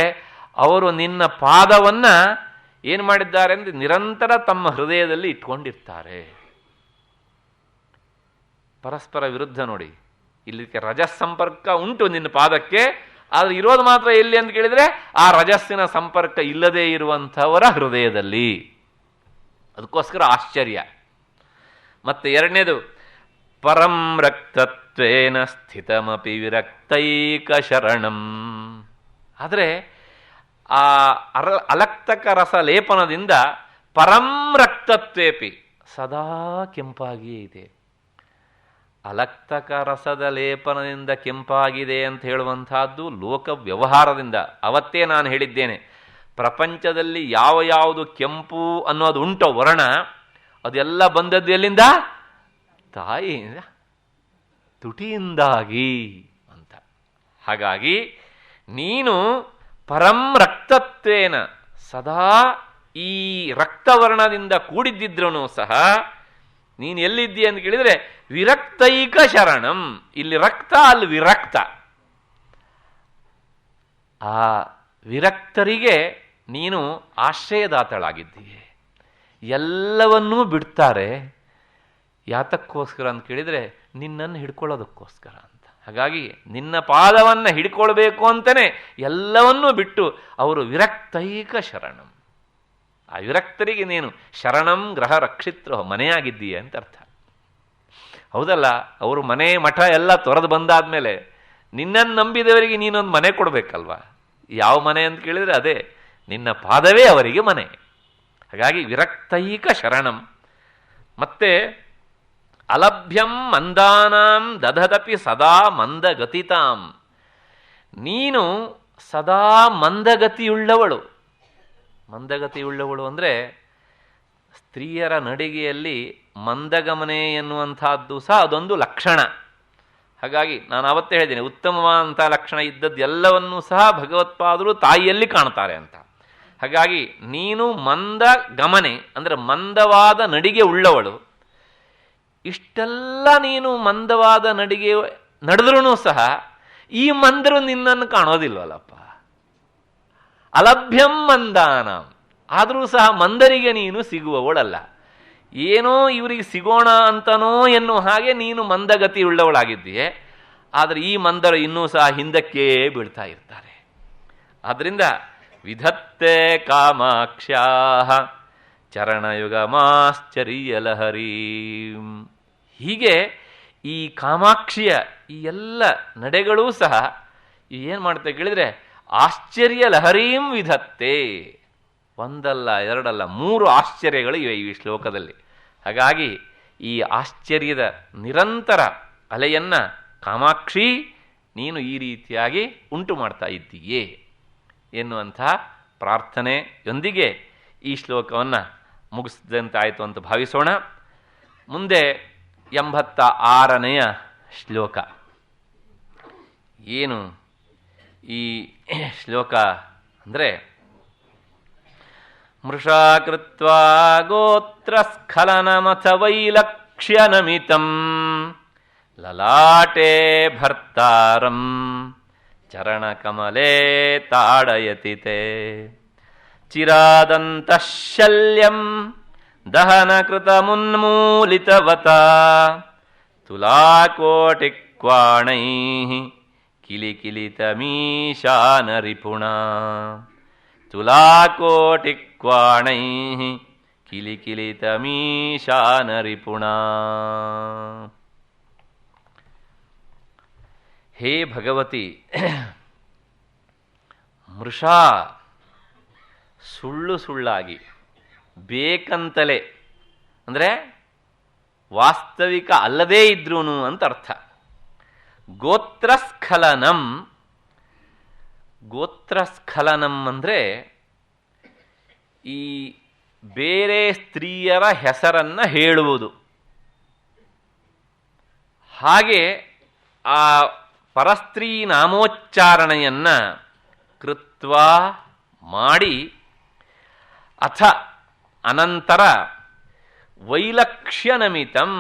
Speaker 1: ಅವರು ನಿನ್ನ ಪಾದವನ್ನು ಏನು ಮಾಡಿದ್ದಾರೆ ಅಂದರೆ ನಿರಂತರ ತಮ್ಮ ಹೃದಯದಲ್ಲಿ ಇಟ್ಕೊಂಡಿರ್ತಾರೆ. ಪರಸ್ಪರ ವಿರುದ್ಧ ನೋಡಿ, ಇಲ್ಲಿಗೆ ರಜಸ್ ಸಂಪರ್ಕ ಉಂಟು ನಿನ್ನ ಪಾದಕ್ಕೆ, ಆದರೆ ಇರೋದು ಮಾತ್ರ ಎಲ್ಲಿ ಅಂತ ಕೇಳಿದರೆ ಆ ರಜಸ್ಸಿನ ಸಂಪರ್ಕ ಇಲ್ಲದೇ ಇರುವಂಥವರ ಹೃದಯದಲ್ಲಿ. ಅದಕ್ಕೋಸ್ಕರ ಆಶ್ಚರ್ಯ. ಮತ್ತೆ ಎರಡನೇದು, ಪರಂ ರಕ್ತತ್ವೇನ ಸ್ಥಿತಮಪಿ ವಿರಕ್ತೈಕ ಶರಣಂ. ಆದರೆ ಆ ಅಲಕ್ತಕ ರಸ ಲೇಪನದಿಂದ ಪರಂ ರಕ್ತತ್ವೇಪಿ ಸದಾ ಕೆಂಪಾಗಿಯೇ ಇದೆ. ಅಲಕ್ತಕ ರಸದ ಲೇಪನದಿಂದ ಕೆಂಪಾಗಿದೆ ಅಂತ ಹೇಳುವಂತಹದ್ದು ಲೋಕ ವ್ಯವಹಾರದಿಂದ. ಅವತ್ತೇ ನಾನು ಹೇಳಿದ್ದೇನೆ, ಪ್ರಪಂಚದಲ್ಲಿ ಯಾವ ಯಾವುದು ಕೆಂಪು ಅನ್ನೋದು ಉಂಟೋ ವರ್ಣ, ಅದೆಲ್ಲ ಬಂದದ್ದು ಎಲ್ಲಿಂದ? ತಾಯಿಯಿಂದ, ತುಟಿಯಿಂದಾಗಿ ಅಂತ. ಹಾಗಾಗಿ ನೀನು ಪರಂ ರಕ್ತತ್ವೇನ ಸದಾ ಈ ರಕ್ತವರ್ಣದಿಂದ ಕೂಡಿದ್ದಿದ್ರೂ ಸಹ ನೀನು ಎಲ್ಲಿದ್ದೀಯ ಅಂತ ಕೇಳಿದರೆ ವಿರಕ್ತೈಕ ಶರಣಂ. ಇಲ್ಲಿ ರಕ್ತ, ಅಲ್ಲಿ ವಿರಕ್ತ. ಆ ವಿರಕ್ತರಿಗೆ ನೀನು ಆಶ್ರಯದಾತಳಾಗಿದ್ದೀಯೆ. ಎಲ್ಲವನ್ನೂ ಬಿಡ್ತಾರೆ. ಯಾತಕ್ಕೋಸ್ಕರ ಅಂತ ಕೇಳಿದರೆ ನಿನ್ನನ್ನು ಹಿಡ್ಕೊಳ್ಳೋದಕ್ಕೋಸ್ಕರ ಅಂತ. ಹಾಗಾಗಿ ನಿನ್ನ ಪಾದವನ್ನು ಹಿಡ್ಕೊಳ್ಬೇಕು ಅಂತಲೇ ಎಲ್ಲವನ್ನೂ ಬಿಟ್ಟು ಅವರು ವಿರಕ್ತೈಕ ಶರಣಂ. ಆ ವಿರಕ್ತರಿಗೆ ನೀನು ಶರಣಂ ಗ್ರಹ ರಕ್ಷಿತ್ರೋ, ಮನೆಯಾಗಿದ್ದೀಯ ಅಂತ ಅರ್ಥ. ಹೌದಲ್ಲ, ಅವರು ಮನೆ ಮಠ ಎಲ್ಲ ತೊರೆದು ಬಂದಾದ್ಮೇಲೆ ನಿನ್ನನ್ನು ನಂಬಿದವರಿಗೆ ನೀನೊಂದು ಮನೆ ಕೊಡಬೇಕಲ್ವಾ? ಯಾವ ಮನೆ ಅಂತ ಕೇಳಿದರೆ ಅದೇ ನಿನ್ನ ಪಾದವೇ ಅವರಿಗೆ ಮನೆ. ಹಾಗಾಗಿ ವಿರಕ್ತೈಕ ಶರಣಂ. ಮತ್ತೆ ಅಲಭ್ಯಂ ಮಂದಾನಾಂ ದಧದಪಿ ಸದಾ ಮಂದಗತಿತಾಂ. ನೀನು ಸದಾ ಮಂದಗತಿಯುಳ್ಳವಳು. ಮಂದಗತಿಯುಳ್ಳವಳು ಅಂದರೆ ಸ್ತ್ರೀಯರ ನಡಿಗೆಯಲ್ಲಿ ಮಂದಗಮನೆ ಎನ್ನುವಂಥದ್ದು ಸಹ ಅದೊಂದು ಲಕ್ಷಣ. ಹಾಗಾಗಿ ನಾನು ಅವತ್ತೇ ಹೇಳಿದ್ದೇನೆ, ಉತ್ತಮವಾದಂಥ ಲಕ್ಷಣ ಇದ್ದದ್ದು ಎಲ್ಲವನ್ನೂ ಸಹ ಭಗವತ್ಪಾದರು ತಾಯಿಯಲ್ಲಿ ಕಾಣ್ತಾರೆ ಅಂತ. ಹಾಗಾಗಿ ನೀನು ಮಂದ ಗಮನೆ ಅಂದರೆ ಮಂದವಾದ ನಡಿಗೆ ಉಳ್ಳವಳು. ಇಷ್ಟೆಲ್ಲ ನೀನು ಮಂದವಾದ ನಡಿಗೆ ನಡೆದ್ರೂ ಸಹ ಈ ಮಂದರು ನಿನ್ನನ್ನು ಕಾಣೋದಿಲ್ವಲ್ಲಪ್ಪ. ಅಲಭ್ಯಂ ಮಂದಾನ, ಆದರೂ ಸಹ ಮಂದರಿಗೆ ನೀನು ಸಿಗುವವಳಲ್ಲ. ಏನೋ ಇವರಿಗೆ ಸಿಗೋಣ ಅಂತನೋ ಎನ್ನುವ ಹಾಗೆ ನೀನು ಮಂದಗತಿ ಉಳ್ಳವಳಾಗಿದ್ದೀಯೆ. ಆದರೆ ಈ ಮಂದರು ಇನ್ನೂ ಸಹ ಹಿಂದಕ್ಕೆ ಬೀಳ್ತಾ ಇರ್ತಾರೆ. ಆದ್ದರಿಂದ ವಿಧತ್ತೆ ಕಾಮಾಕ್ಷ್ಯಾ ಚರಣಯುಗಮಾಶ್ಚರ್ಯಲಹರಿ. ಹೀಗೆ ಈ ಕಾಮಾಕ್ಷಿಯ ಈ ಎಲ್ಲ ನಡೆಗಳೂ ಸಹ ಏನು ಮಾಡುತ್ತೆ ಕೇಳಿದರೆ ಆಶ್ಚರ್ಯ ಲಹರೀಂ ವಿಧತ್ತೆ. ಒಂದಲ್ಲ ಎರಡಲ್ಲ 3 ಆಶ್ಚರ್ಯಗಳು ಇವೆ ಈ ಶ್ಲೋಕದಲ್ಲಿ. ಹಾಗಾಗಿ ಈ ಆಶ್ಚರ್ಯದ ನಿರಂತರ ಅಲೆಯನ್ನು ಕಾಮಾಕ್ಷಿ ನೀನು ಈ ರೀತಿಯಾಗಿ ಉಂಟು ಮಾಡ್ತಾ ಇದ್ದೀಯೇ ಎನ್ನುವಂಥ ಪ್ರಾರ್ಥನೆಯೊಂದಿಗೆ ಈ ಶ್ಲೋಕವನ್ನು ಮುಗಿಸಿದಂತಾಯಿತು ಅಂತ ಭಾವಿಸೋಣ. ಮುಂದೆ 86ನೆಯ ಶ್ಲೋಕ. ಏನು ಈ ಶ್ಲೋಕ ಅಂದರೆ, ಮೃಷಾ ಕೃತ್ವಾ ಗೋತ್ರಸ್ಖಲನಮಥ ವೈಲಕ್ಷ್ಯನಮಿತಂ ಲಲಾಟೆ ಭರ್ತಾರಂ ಚರಣಕಮಲೆ ತಾಡಯತಿ ತೇ ಚಿರಾದಂತಶಲ್ಯಂ ದಹನಕೃತಮುನ್ಮೂಲಿತವತ ತುಲಾಕೋಟಿಕ್ವಾಣೈಃ ಕಿಲಿಕಿಲಿತಮೀಶಾನರಿಪುಣಾ ತುಲಾಕೋಟಿಕ್ವಾಣೈಃ ಕಿಲಿಕಿಲಿತಮೀಶಾನರಿಪುಣಾ. ಹೇ ಭಗವತಿ, ಮೃಷಾ ಸುಳ್ಳು ಸುಳ್ಳಾಗಿ ಬೇಕಂತಲೇ ಅಂದರೆ ವಾಸ್ತವಿಕ ಅಲ್ಲದೇ ಇದ್ರೂ ಅಂತ ಅರ್ಥ. ಗೋತ್ರಸ್ಖಲನಂ, ಗೋತ್ರಸ್ಖಲನಂ ಅಂದರೆ ಈ ಬೇರೆ ಸ್ತ್ರೀಯರ ಹೆಸರನ್ನು ಹೇಳುವುದು. ಹಾಗೆ ಆ ಪರಸ್ತ್ರೀ ನಾಮೋಚ್ಚಾರಣೆಯನ್ನು ಕೃತ್ವ ಮಾಡಿ ಅಥ ಅನಂತರ ವೈಲಕ್ಷ್ಯನಮಿತಂ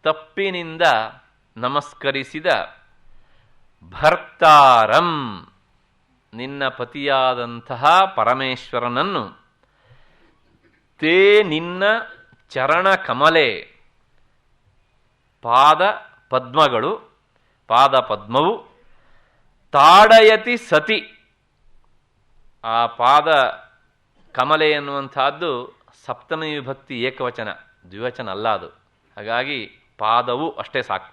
Speaker 1: ತಪ್ಪಿನಿಂದ ನಮಸ್ಕರಿಸಿದ ಭರ್ತಾರಂ ನಿನ್ನ ಪತಿಯಾದಂತಹ ಪರಮೇಶ್ವರನನ್ನು ತೇ ನಿನ್ನ ಚರಣ ಕಮಲೆ ಪಾದ ಪದ್ಮಗಳು ಪಾದ ಪದ್ಮವು ತಾಡಯತಿ ಸತಿ, ಆ ಪಾದ ಕಮಲೆ ಎನ್ನುವಂತಹದ್ದು ಸಪ್ತಮಿ ವಿಭಕ್ತಿ ಏಕವಚನ, ದ್ವಿವಚನ ಅಲ್ಲ ಅದು. ಹಾಗಾಗಿ ಪಾದವು ಅಷ್ಟೇ ಸಾಕು.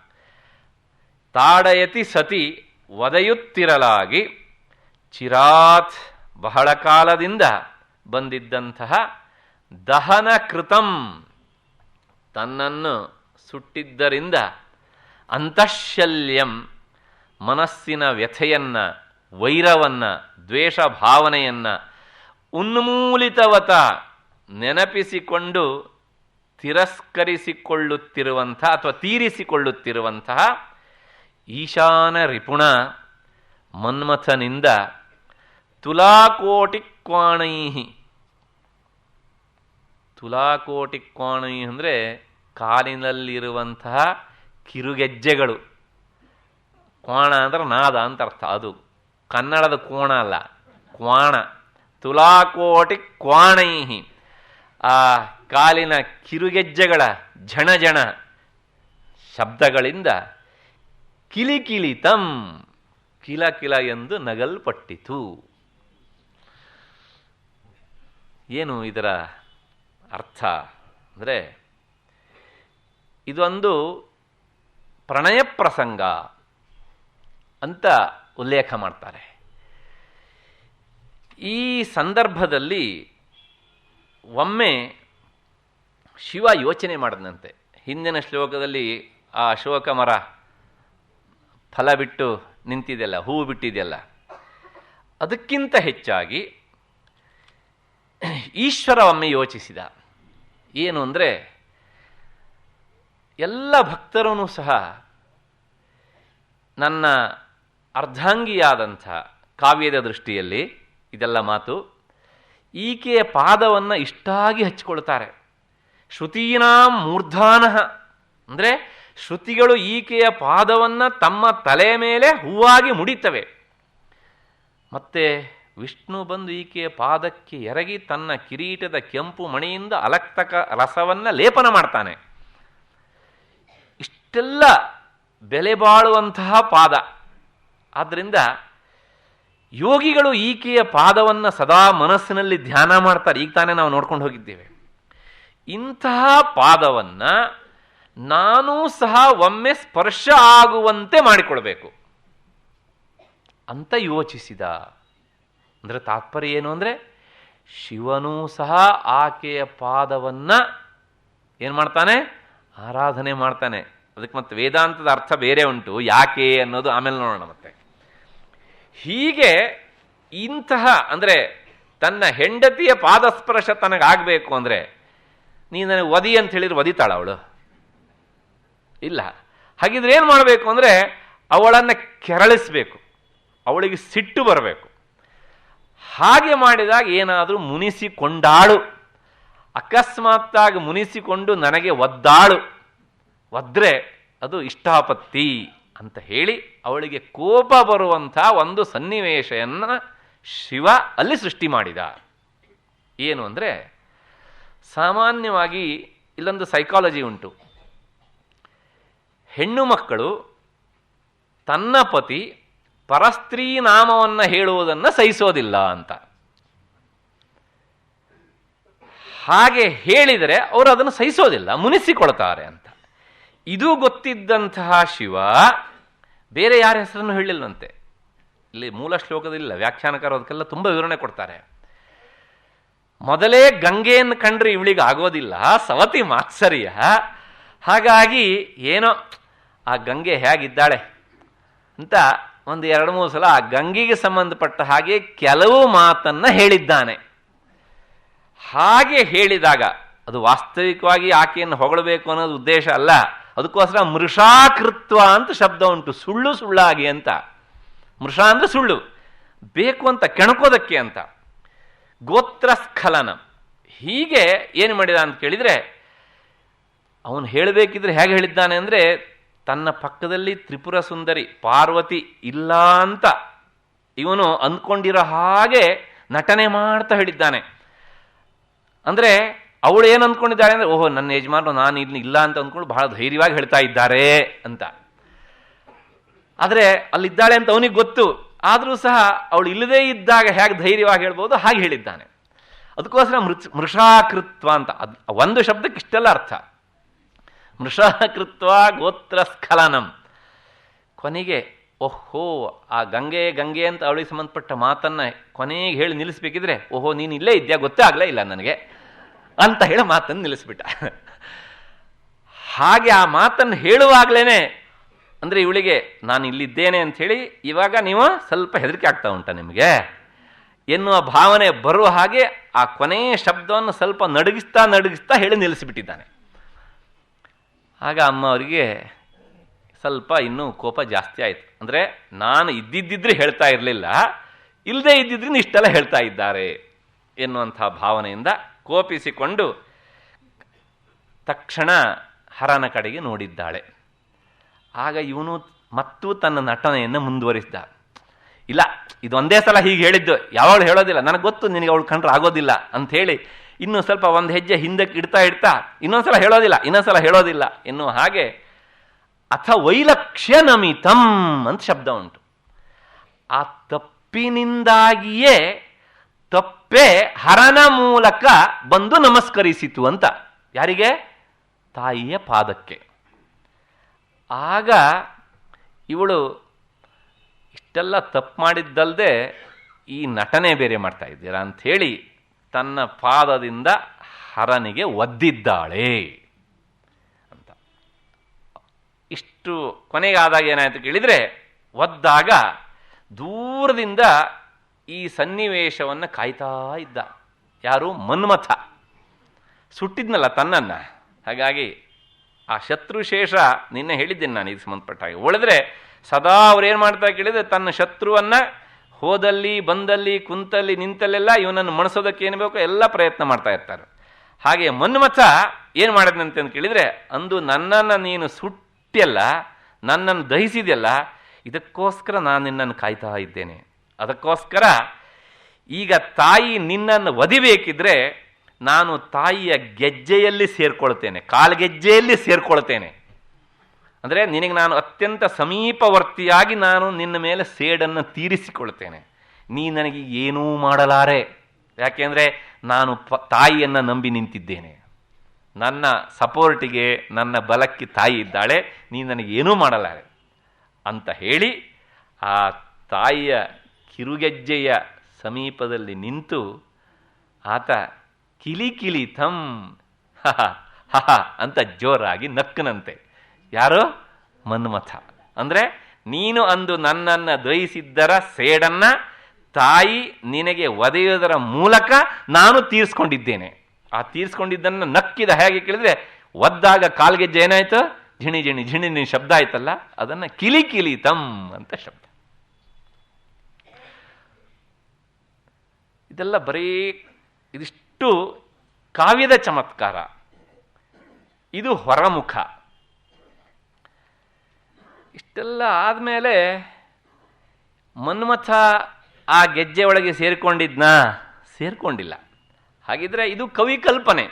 Speaker 1: ತಾಡಯತಿ ಸತಿ ಒದೆಯುತ್ತಿರಲಾಗಿ ಚಿರಾತ್ ಬಹಳ ಕಾಲದಿಂದ ಬಂದಿದ್ದಂತಹ ದಹನ ಕೃತಂ ತನ್ನನ್ನು ಸುಟ್ಟಿದ್ದರಿಂದ ಅಂತಃಶಲ್ಯಂ ಮನಸ್ಸಿನ ವ್ಯಥೆಯನ್ನ, ವೈರವನ್ನ, ದ್ವೇಷ ಭಾವನೆಯನ್ನ ಉನ್ಮೂಲಿತವತ ನೆನಪಿಸಿಕೊಂಡು ತಿರಸ್ಕರಿಸಿಕೊಳ್ಳುತ್ತಿರುವಂತಹ ಅಥವಾ ತೀರಿಸಿಕೊಳ್ಳುತ್ತಿರುವಂತಹ ಈಶಾನ ರಿಪುಣ ಮನ್ಮಥನಿಂದ ತುಲಾಕೋಟಿ ಕ್ವಾಣೈ ಅಂದರೆ ಕಾಲಿನಲ್ಲಿರುವಂತಹ ಕಿರುಗೆಜ್ಜೆಗಳು. ಕ್ವಾಣ ಅಂದ್ರೆ ನಾದ ಅಂತ ಅರ್ಥ, ಅದು ಕನ್ನಡದ ಕೋಣ ಅಲ್ಲ, ಕ್ವಾಣ. ತುಲಾಕೋಟಿ ಕ್ವಾಣೈ, ಆ ಕಾಲಿನ ಕಿರುಗೆಜ್ಜೆಗಳ ಝಣಝಣ ಶಬ್ದಗಳಿಂದ ಕಿಲಿಕಿಲಿತಂ ಕಿಲ ಕಿಲ ಎಂದು ನಗಲ್ಪಟ್ಟಿತು. ಏನು ಇದರ ಅರ್ಥ ಅಂದರೆ, ಇದೊಂದು ಪ್ರಣಯ ಪ್ರಸಂಗ ಅಂತ ಉಲ್ಲೇಖ ಮಾಡ್ತಾರೆ. ಈ ಸಂದರ್ಭದಲ್ಲಿ ಒಮ್ಮೆ ಶಿವ ಯೋಚನೆ ಮಾಡಿದಂತೆ, ಹಿಂದಿನ ಶ್ಲೋಕದಲ್ಲಿ ಆ ಅಶೋಕ ಮರ ಫಲ ಬಿಟ್ಟು ನಿಂತಿದೆಯಲ್ಲ, ಹೂವು ಬಿಟ್ಟಿದೆಯಲ್ಲ, ಅದಕ್ಕಿಂತ ಹೆಚ್ಚಾಗಿ ಈಶ್ವರ ಒಮ್ಮೆ ಯೋಚಿಸಿದ. ಏನು ಅಂದರೆ, ಎಲ್ಲ ಭಕ್ತರೂ ಸಹ ನನ್ನ ಅರ್ಧಾಂಗಿಯಾದಂಥ ಕಾವ್ಯದ ದೃಷ್ಟಿಯಲ್ಲಿ ಇದೆಲ್ಲ ಮಾತು, ಈಕೆಯ ಪಾದವನ್ನು ಇಷ್ಟಾಗಿ ಹಚ್ಚಿಕೊಳ್ತಾರೆ. ಶ್ರುತೀನಾಂ ಮೂರ್ಧಾನಃ ಅಂದರೆ ಶ್ರುತಿಗಳು ಈಕೆಯ ಪಾದವನ್ನು ತಮ್ಮ ತಲೆ ಮೇಲೆ ಹೂವಾಗಿ ಮುಡಿತವೆ. ಮತ್ತೆ ವಿಷ್ಣು ಬಂದು ಈಕೆಯ ಪಾದಕ್ಕೆ ಎರಗಿ ತನ್ನ ಕಿರೀಟದ ಕೆಂಪು ಮಣಿಯಿಂದ ಅಲಕ್ತಕ ರಸವನ್ನು ಲೇಪನ ಮಾಡ್ತಾನೆ. ಇಷ್ಟೆಲ್ಲ ಬೆಲೆ ಬಾಳುವಂತಹ ಪಾದ. ಆದ್ದರಿಂದ ಯೋಗಿಗಳು ಈಕೆಯ ಪಾದವನ್ನು ಸದಾ ಮನಸ್ಸಿನಲ್ಲಿ ಧ್ಯಾನ ಮಾಡ್ತಾರೆ. ಈಗ ತಾನೇ ನಾವು ನೋಡ್ಕೊಂಡು ಹೋಗಿದ್ದೇವೆ. ಇಂತಹ ಪಾದವನ್ನು ನಾನೂ ಸಹ ಒಮ್ಮೆ ಸ್ಪರ್ಶ ಆಗುವಂತೆ ಮಾಡಿಕೊಳ್ಬೇಕು ಅಂತ ಯೋಚಿಸಿದ. ಅಂದರೆ ತಾತ್ಪರ್ಯ ಏನು ಅಂದರೆ, ಶಿವನೂ ಸಹ ಆಕೆಯ ಪಾದವನ್ನು ಏನು ಮಾಡ್ತಾನೆ? ಆರಾಧನೆ ಮಾಡ್ತಾನೆ. ಅದಕ್ಕೆ ಮತ್ತೆ ವೇದಾಂತದ ಅರ್ಥ ಬೇರೆ ಉಂಟು, ಯಾಕೆ ಅನ್ನೋದು ಆಮೇಲೆ ನೋಡೋಣ. ಮತ್ತೆ ಹೀಗೆ ಇಂತಹ ಅಂದರೆ ತನ್ನ ಹೆಂಡತಿಯ ಪಾದಸ್ಪರ್ಶ ತನಗಾಗಬೇಕು ಅಂದರೆ, ನೀನು ನನಗೆ ಒದಿ ಅಂತ ಹೇಳಿದ್ರೆ ಒದಿತಾಳ ಅವಳು? ಇಲ್ಲ. ಹಾಗಿದ್ರೆ ಏನು ಮಾಡಬೇಕು ಅಂದರೆ, ಅವಳನ್ನು ಕೆರಳಿಸಬೇಕು, ಅವಳಿಗೆ ಸಿಟ್ಟು ಬರಬೇಕು. ಹಾಗೆ ಮಾಡಿದಾಗ ಏನಾದರೂ ಮುನಿಸಿಕೊಂಡಾಳು, ಅಕಸ್ಮಾತ್ತಾಗಿ ಮುನಿಸಿಕೊಂಡು ನನಗೆ ಒದ್ದಾಳು, ಒದ್ರೆ ಅದು ಇಷ್ಟಾಪತ್ತಿ ಅಂತ ಹೇಳಿ ಅವಳಿಗೆ ಕೋಪ ಬರುವಂಥ ಒಂದು ಸನ್ನಿವೇಶವನ್ನು ಶಿವ ಅಲ್ಲಿ ಸೃಷ್ಟಿ ಮಾಡಿದ. ಏನು ಅಂದರೆ, ಸಾಮಾನ್ಯವಾಗಿ ಇಲ್ಲೊಂದು ಸೈಕಾಲಜಿ ಉಂಟು. ಹೆಣ್ಣು ಮಕ್ಕಳು ತನ್ನ ಪತಿ ಪರಸ್ತ್ರೀ ನಾಮವನ್ನು ಹೇಳುವುದನ್ನು ಸಹಿಸೋದಿಲ್ಲ ಅಂತ. ಹಾಗೆ ಹೇಳಿದರೆ ಅವರು ಅದನ್ನು ಸಹಿಸೋದಿಲ್ಲ, ಮುನಿಸಿಕೊಳ್ತಾರೆ ಅಂತ. ಇದು ಗೊತ್ತಿದ್ದಂತಹ ಶಿವ ಬೇರೆ ಯಾರ ಹೆಸರನ್ನು ಹೇಳಿಲ್ಲಂತೆ. ಇಲ್ಲಿ ಮೂಲ ಶ್ಲೋಕದಿಲ್ಲ, ವ್ಯಾಖ್ಯಾನಕಾರ ಅದಕ್ಕೆಲ್ಲ ತುಂಬ ವಿವರಣೆ ಕೊಡ್ತಾರೆ. ಮೊದಲೇ ಗಂಗೆಯನ್ನು ಕಂಡ್ರೆ ಇವಳಿಗೆ ಆಗೋದಿಲ್ಲ, ಸವತಿ ಮಾತ್ಸರ್ಯ, ಹಾಗಾಗಿ ಏನೋ ಆ ಗಂಗೆ ಹೇಗಿದ್ದಾಳೆ ಅಂತ ಒಂದು 2-3 ಸಲ ಆ ಗಂಗೆಗೆ ಸಂಬಂಧಪಟ್ಟ ಹಾಗೆ ಕೆಲವು ಮಾತನ್ನು ಹೇಳಿದ್ದಾನೆ. ಹಾಗೆ ಹೇಳಿದಾಗ ಅದು ವಾಸ್ತವಿಕವಾಗಿ ಆಕೆಯನ್ನು ಹೊಗಳಬೇಕು ಅನ್ನೋದು ಉದ್ದೇಶ ಅಲ್ಲ. ಅದಕ್ಕೋಸ್ಕರ ಮೃಷಾಕೃತ್ವ ಅಂತ ಶಬ್ದ ಉಂಟು, ಸುಳ್ಳು ಸುಳ್ಳಾಗಿ ಅಂತ. ಮೃಷ ಅಂದ್ರೆ ಸುಳ್ಳು, ಬೇಕು ಅಂತ ಕೆಣಕೋದಕ್ಕೆ ಅಂತ. ಗೋತ್ರಸ್ಖಲನ, ಹೀಗೆ ಏನು ಮಾಡಿದ ಅಂತ ಕೇಳಿದರೆ, ಅವನು ಹೇಳಬೇಕಿದ್ರೆ ಹೇಗೆ ಹೇಳಿದ್ದಾನೆ ಅಂದರೆ, ತನ್ನ ಪಕ್ಕದಲ್ಲಿ ತ್ರಿಪುರ ಸುಂದರಿ ಪಾರ್ವತಿ ಇಲ್ಲ ಅಂತ ಇವನು ಅಂದ್ಕೊಂಡಿರೋ ಹಾಗೆ ನಟನೆ ಮಾಡ್ತಾ ಹೇಳಿದ್ದಾನೆ. ಅಂದರೆ ಅವಳು ಏನು ಅಂದ್ಕೊಂಡಿದ್ದಾಳೆ ಅಂದರೆ, ಓಹೋ ನನ್ನ ಯಜಮಾನರು ನಾನು ಇಲ್ಲಿ ಇಲ್ಲ ಅಂತ ಅಂದ್ಕೊಂಡು ಬಹಳ ಧೈರ್ಯವಾಗಿ ಹೇಳ್ತಾ ಇದ್ದಾರೆ ಅಂತ. ಆದರೆ ಅಲ್ಲಿದ್ದಾಳೆ ಅಂತ ಅವನಿಗೆ ಗೊತ್ತು, ಆದರೂ ಸಹ ಅವಳು ಇಲ್ಲದೇ ಇದ್ದಾಗ ಹೇಗೆ ಧೈರ್ಯವಾಗಿ ಹೇಳ್ಬೋದು ಹಾಗೆ ಹೇಳಿದ್ದಾನೆ. ಅದಕ್ಕೋಸ್ಕರ ಮೃಷಾಕೃತ್ವ ಅಂತ ಒಂದು ಶಬ್ದಕ್ಕೆ ಇಷ್ಟೆಲ್ಲ ಅರ್ಥ. ಮೃಷಾಕೃತ್ವ ಗೋತ್ರಸ್ಖಲನಂ. ಕೊನೆಗೆ ಓಹೋ ಆ ಗಂಗೆ ಗಂಗೆ ಅಂತ ಅವಳಿಗೆ ಸಂಬಂಧಪಟ್ಟ ಮಾತನ್ನು ಕೊನೆಗೆ ಹೇಳಿ ನಿಲ್ಲಿಸ್ಬೇಕಿದ್ರೆ, ಓಹೋ ನೀನು ಇಲ್ಲೇ ಇದ್ಯಾ ಗೊತ್ತೇ ಆಗಲೇ ಇಲ್ಲ ನನಗೆ ಅಂತ ಹೇಳಿ ಮಾತನ್ನು ನಿಲ್ಲಿಸ್ಬಿಟ್ಟ. ಹಾಗೆ ಆ ಮಾತನ್ನು ಹೇಳುವಾಗಲೇ ಅಂದರೆ ಇವಳಿಗೆ ನಾನು ಇಲ್ಲಿದ್ದೇನೆ ಅಂಥೇಳಿ ಇವಾಗ ನೀವು ಸ್ವಲ್ಪ ಹೆದರಿಕೆ ಆಗ್ತಾ ಉಂಟ ನಿಮಗೆ ಎನ್ನುವ ಭಾವನೆ ಬರುವ ಹಾಗೆ ಆ ಕೊನೆಯ ಶಬ್ದವನ್ನು ಸ್ವಲ್ಪ ನಡುಗಿಸ್ತಾ ಹೇಳಿ ನಿಲ್ಲಿಸಿಬಿಟ್ಟಿದ್ದಾನೆ. ಆಗ ಅಮ್ಮ ಅವರಿಗೆ ಸ್ವಲ್ಪ ಇನ್ನೂ ಕೋಪ ಜಾಸ್ತಿ ಆಯಿತು. ಅಂದರೆ ನಾನು ಇದ್ದಿದ್ದಿದ್ರೆ ಹೇಳ್ತಾ ಇರಲಿಲ್ಲ, ಇಲ್ಲದೇ ಇದ್ದಿದ್ರೆ ಇಷ್ಟೆಲ್ಲ ಹೇಳ್ತಾ ಇದ್ದಾರೆ ಎನ್ನುವಂಥ ಭಾವನೆಯಿಂದ ಕೋಪಿಸಿಕೊಂಡು ತಕ್ಷಣ ಹರನ ಕಡೆಗೆ ನೋಡಿದ್ದಾಳೆ. ಆಗ ಇವನು ಮತ್ತೂ ತನ್ನ ನಟನೆಯನ್ನು ಮುಂದುವರಿಸಿದ. ಇಲ್ಲ ಇದೊಂದೇ ಸಲ ಹೀಗೆ ಹೇಳಿದ್ದು, ಯಾವಾಗಲೂ ಹೇಳೋದಿಲ್ಲ, ನನಗೆ ಗೊತ್ತು ನಿನಗೆ ಅವಳು ಕಂಡ್ರೆ ಆಗೋದಿಲ್ಲ ಅಂಥೇಳಿ ಇನ್ನೂ ಸ್ವಲ್ಪ ಒಂದು ಹೆಜ್ಜೆ ಹಿಂದಕ್ಕೆ ಇಡ್ತಾ ಇನ್ನೊಂದ್ಸಲ ಹೇಳೋದಿಲ್ಲ ಎನ್ನುವ ಹಾಗೆ ಅಥ ವೈಲಕ್ಷ್ಯ ನಮಿತಂ ಅಂತ ಶಬ್ದ ಉಂಟು. ಆ ತಪ್ಪಿನಿಂದಾಗಿಯೇ ತಪ್ಪೇ ಹರನ ಮೂಲಕ ಬಂದು ನಮಸ್ಕರಿಸಿತು ಅಂತ. ಯಾರಿಗೆ? ತಾಯಿಯ ಪಾದಕ್ಕೆ. ಆಗ ಇವಳು ಇಷ್ಟೆಲ್ಲ ತಪ್ಪು ಮಾಡಿದ್ದಲ್ಲದೆ ಈ ನಟನೆ ಬೇರೆ ಮಾಡ್ತಾ ಇದ್ದೀರಾ ಅಂಥೇಳಿ ತನ್ನ ಪಾದದಿಂದ ಹರನಿಗೆ ಒದ್ದಿದ್ದಾಳೆ ಅಂತ. ಇಷ್ಟು ಕೊನೆಗಾದಾಗ ಏನಾಯಿತು ಕೇಳಿದರೆ, ಒದ್ದಾಗ ದೂರದಿಂದ ಈ ಸನ್ನಿವೇಶವನ್ನು ಕಾಯ್ತಾ ಇದ್ದ. ಯಾರು? ಮನ್ಮಥ ಸುಟ್ಟಿದ್ನಲ್ಲ ತನ್ನನ್ನು. ಹಾಗಾಗಿ ಆ ಶತ್ರುಶೇಷ ನಿನ್ನೆ ಹೇಳಿದ್ದೇನೆ ನಾನು ಇದಕ್ಕೆ ಸಂಬಂಧಪಟ್ಟ ಹಾಗೆ. ಉಳಿದ್ರೆ ಸದಾ ಅವ್ರೇನು ಮಾಡ್ತಾರೆ ಕೇಳಿದರೆ, ತನ್ನ ಶತ್ರುವನ್ನು ಹೋದಲ್ಲಿ ಬಂದಲ್ಲಿ ಕುಂತಲ್ಲಿ ನಿಂತಲ್ಲೆಲ್ಲ ಇವನನ್ನು ಮಣಿಸೋದಕ್ಕೆ ಏನು ಬೇಕೋ ಎಲ್ಲ ಪ್ರಯತ್ನ ಮಾಡ್ತಾ ಇರ್ತಾರೆ. ಹಾಗೆ ಮನ್ಮಥ ಏನು ಮಾಡಿದ್ನಂತೆ ಅಂತ ಕೇಳಿದರೆ, ಅಂದು ನನ್ನನ್ನು ನೀನು ಸುಟ್ಟಿಯಲ್ಲ, ನನ್ನನ್ನು ದಹಿಸಿದೆಯಲ್ಲ, ಇದಕ್ಕೋಸ್ಕರ ನಾನು ನಿನ್ನನ್ನು ಕಾಯ್ತಾ ಇದ್ದೇನೆ. ಅದಕ್ಕೋಸ್ಕರ ಈಗ ತಾಯಿ ನಿನ್ನನ್ನು ಒದಿಬೇಕಿದ್ರೆ ನಾನು ತಾಯಿಯ ಗೆಜ್ಜೆಯಲ್ಲಿ ಸೇರ್ಕೊಳ್ತೇನೆ, ಕಾಲ್ಗೆಜ್ಜೆಯಲ್ಲಿ ಸೇರ್ಕೊಳ್ತೇನೆ. ಅಂದರೆ ನಿನಗೆ ನಾನು ಅತ್ಯಂತ ಸಮೀಪವರ್ತಿಯಾಗಿ ನಾನು ನಿನ್ನ ಮೇಲೆ ಸೇಡನ್ನು ತೀರಿಸಿಕೊಳ್ತೇನೆ. ನೀ ನನಗೆ ಏನೂ ಮಾಡಲಾರೆ, ಯಾಕೆಂದರೆ ನಾನು ತಾಯಿಯನ್ನು ನಂಬಿ ನಿಂತಿದ್ದೇನೆ. ನನ್ನ ಸಪೋರ್ಟಿಗೆ ನನ್ನ ಬಲಕ್ಕೆ ತಾಯಿ ಇದ್ದಾಳೆ, ನೀ ನನಗೇನೂ ಮಾಡಲಾರೆ ಅಂತ ಹೇಳಿ ಆ ತಾಯಿಯ ಕಿರುಗೆಜ್ಜೆಯ ಸಮೀಪದಲ್ಲಿ ನಿಂತು ಆತ ಕಿಲಿ ಥಂ ಹ ಅಂತ ಜೋರಾಗಿ ನಕ್ಕನಂತೆ. ಯಾರು? ಮನ್ಮಥ. ಅಂದರೆ ನೀನು ಅಂದು ನನ್ನನ್ನು ದಹಿಸಿದ್ದರ ಸೇಡನ್ನು ತಾಯಿ ನಿನಗೆ ಒದೆಯುವುದರ ಮೂಲಕ ನಾನು ತೀರಿಸ್ಕೊಂಡಿದ್ದೇನೆ. ಆ ತೀರಿಸ್ಕೊಂಡಿದ್ದನ್ನು ನಕ್ಕಿದ. ಹೇಗೆ ಕೇಳಿದ್ರೆ, ಒದ್ದಾಗ ಕಾಲ್ಗೆಜ್ಜೆ ಏನಾಯ್ತು? ಝಿಣಿ ಝಿಣಿ ಝಿಣಿ ಶಬ್ದ ಆಯ್ತಲ್ಲ, ಅದನ್ನು ಕಿಲಿ ತಂ ಅಂತ ಶಬ್ದ. ಇದೆಲ್ಲ ಬರೀ ಇದಿಷ್ಟು ಕಾವ್ಯದ ಚಮತ್ಕಾರ. ಇದು ಹೊರಮುಖ. ಇಷ್ಟೆಲ್ಲ ಆದಮೇಲೆ ಮನ್ಮಥ ಆ ಗೆಜ್ಜೆ ಒಳಗೆ ಸೇರಿಕೊಂಡಿಲ್ಲ. ಹಾಗಿದ್ರೆ ಇದು ಕವಿ ಕಲ್ಪನೆ.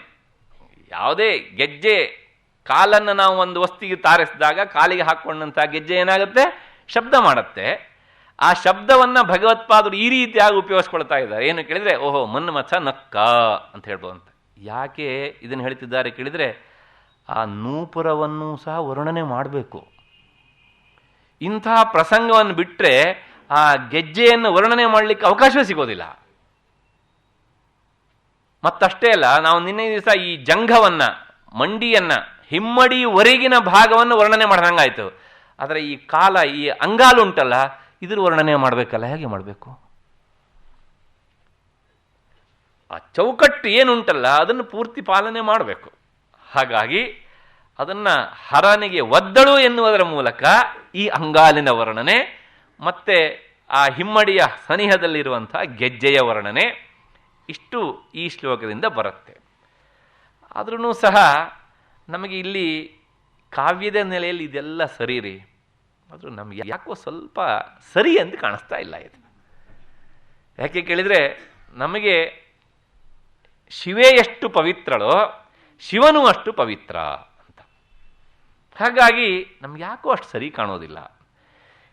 Speaker 1: ಯಾವುದೇ ಗೆಜ್ಜೆ ಕಾಲನ್ನು ನಾವು ಒಂದು ವಸ್ತಿಗೆ ತಾರಿಸಿದಾಗ ಕಾಲಿಗೆ ಹಾಕ್ಕೊಂಡಂಥ ಗೆಜ್ಜೆ ಏನಾಗುತ್ತೆ? ಶಬ್ದ ಮಾಡುತ್ತೆ. ಆ ಶಬ್ದವನ್ನು ಭಗವತ್ಪಾದರು ಈ ರೀತಿಯಾಗಿ ಉಪಯೋಗಿಸ್ಕೊಳ್ತಾ ಇದ್ದಾರೆ. ಏನು ಕೇಳಿದರೆ, ಓಹೋ ಮನ್ಮಥ ನಕ್ಕ ಅಂತ ಹೇಳ್ಬೋದು ಅಂತ. ಯಾಕೆ ಇದನ್ನು ಹೇಳ್ತಿದ್ದಾರೆ ಕೇಳಿದರೆ, ಆ ನೂಪುರವನ್ನು ಸಹ ವರ್ಣನೆ ಮಾಡಬೇಕು. ಇಂತಹ ಪ್ರಸಂಗವನ್ನು ಬಿಟ್ಟರೆ ಆ ಗೆಜ್ಜೆಯನ್ನು ವರ್ಣನೆ ಮಾಡಲಿಕ್ಕೆ ಅವಕಾಶವೇ ಸಿಗೋದಿಲ್ಲ. ಮತ್ತಷ್ಟೇ ಅಲ್ಲ, ನಾವು ನಿನ್ನೆ ದಿವಸ ಈ ಜಂಘವನ್ನು ಮಂಡಿಯನ್ನು ಹಿಮ್ಮಡಿವರೆಗಿನ ಭಾಗವನ್ನು ವರ್ಣನೆ ಮಾಡ್ದಂಗಾಯ್ತು. ಆದರೆ ಈ ಕಾಲ, ಈ ಅಂಗಾಲು ಉಂಟಲ್ಲ, ಇದ್ರ ವರ್ಣನೆ ಮಾಡಬೇಕಲ್ಲ, ಹೇಗೆ ಮಾಡಬೇಕು? ಆ ಚೌಕಟ್ಟು ಏನುಂಟಲ್ಲ ಅದನ್ನು ಪೂರ್ತಿ ಪಾಲನೆ ಮಾಡಬೇಕು. ಹಾಗಾಗಿ ಅದನ್ನು ಹರನಿಗೆ ಒದ್ದಳು ಎನ್ನುವುದರ ಮೂಲಕ ಈ ಅಂಗಾಲಿನ ವರ್ಣನೆ, ಮತ್ತೆ ಆ ಹಿಮ್ಮಡಿಯ ಸನಿಹದಲ್ಲಿರುವಂಥ ಗೆಜ್ಜೆಯ ವರ್ಣನೆ, ಇಷ್ಟು ಈ ಶ್ಲೋಕದಿಂದ ಬರುತ್ತೆ. ಆದ್ರೂ ಸಹ ನಮಗೆ ಇಲ್ಲಿ ಕಾವ್ಯದ ನೆಲೆಯಲ್ಲಿ ಇದೆಲ್ಲ ಸರಿ ರೀ, ಆದರೂ ನಮಗೆ ಯಾಕೋ ಸ್ವಲ್ಪ ಸರಿ ಅಂತ ಕಾಣಿಸ್ತಾ ಇಲ್ಲ ಇದು. ಯಾಕೆ ಕೇಳಿದರೆ, ನಮಗೆ ಶಿವೇ ಎಷ್ಟು ಪವಿತ್ರಳೋ ಶಿವನೂ ಅಷ್ಟು ಪವಿತ್ರ ಅಂತ. ಹಾಗಾಗಿ ನಮ್ಗೆ ಯಾಕೋ ಅಷ್ಟು ಸರಿ ಕಾಣೋದಿಲ್ಲ.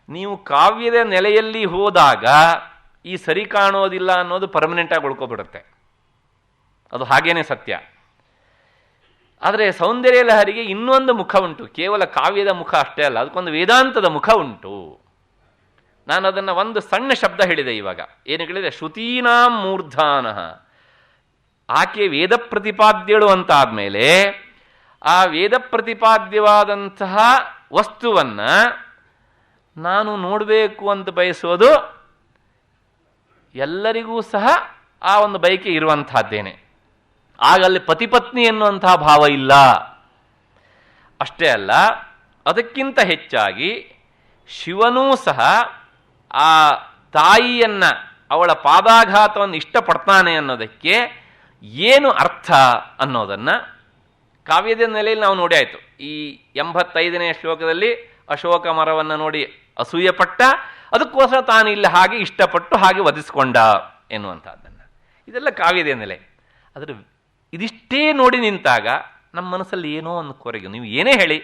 Speaker 1: ನೀವು ಕಾವ್ಯದ ನೆಲೆಯಲ್ಲಿ ಹೋದಾಗ ಈ ಸರಿ ಕಾಣೋದಿಲ್ಲ ಅನ್ನೋದು ಪರ್ಮನೆಂಟಾಗಿ ಉಳ್ಕೊಬಿಡುತ್ತೆ, ಅದು ಹಾಗೇನೆ ಸತ್ಯ. ಆದರೆ ಸೌಂದರ್ಯ ಲಹರಿಗೆ ಇನ್ನೊಂದು ಮುಖ ಉಂಟು, ಕೇವಲ ಕಾವ್ಯದ ಮುಖ ಅಷ್ಟೇ ಅಲ್ಲ, ಅದಕ್ಕೊಂದು ವೇದಾಂತದ ಮುಖ ಉಂಟು. ನಾನು ಅದನ್ನು ಒಂದು ಸಣ್ಣ ಶಬ್ದ ಹೇಳಿದೆ ಇವಾಗ. ಏನು ಹೇಳಿದೆ? ಶ್ರುತೀನಾಂ ಮೂರ್ಧಾನಃ. ಆಕೆ ವೇದ ಪ್ರತಿಪಾದ್ಯಳು ಅಂತ ಆದಮೇಲೆ ಆ ವೇದ ಪ್ರತಿಪಾದ್ಯವಾದಂತಹ ವಸ್ತುವನ್ನ ನಾನು ನೋಡಬೇಕು ಅಂತ ಬಯಸೋದು ಎಲ್ಲರಿಗೂ ಸಹ ಆ ಒಂದು ಬಯಕೆ ಇರುವಂತಹದ್ದೇನೆ. ಆಗ ಅಲ್ಲಿ ಪತಿಪತ್ನಿ ಎನ್ನುವಂತಹ ಭಾವ ಇಲ್ಲ. ಅಷ್ಟೇ ಅಲ್ಲ, ಅದಕ್ಕಿಂತ ಹೆಚ್ಚಾಗಿ ಶಿವನೂ ಸಹ ಆ ತಾಯಿಯನ್ನ, ಅವಳ ಪಾದಾಘಾತವನ್ನು ಇಷ್ಟಪಡ್ತಾನೆ ಅನ್ನೋದಕ್ಕೆ ಏನು ಅರ್ಥ ಅನ್ನೋದನ್ನ ಕಾವ್ಯದ ನೆಲೆಯಲ್ಲಿ ನಾವು ನೋಡಿ ಆಯಿತು. ಈ 85ನೇ ಶ್ಲೋಕದಲ್ಲಿ ಅಶೋಕ ಮರವನ್ನು ನೋಡಿ ಅಸೂಯೆಪಟ್ಟ, ಅದಕ್ಕೋಸ್ಕರ ತಾನು ಇಲ್ಲಿ ಹಾಗೆ ಇಷ್ಟಪಟ್ಟು ಹಾಗೆ ವಧಿಸಿಕೊಂಡ ಎನ್ನುವಂಥದ್ದನ್ನು, ಇದೆಲ್ಲ ಕಾವ್ಯದ ನೆಲೆ. ಅದರ ಇದಿಷ್ಟೇ ನೋಡಿ ನಿಂತಾಗ ನಮ್ಮ ಮನಸ್ಸಲ್ಲಿ ಏನೋ ಒಂದು ಕೊರಗೆ, ನೀವು ಏನೇ ಹೇಳಿ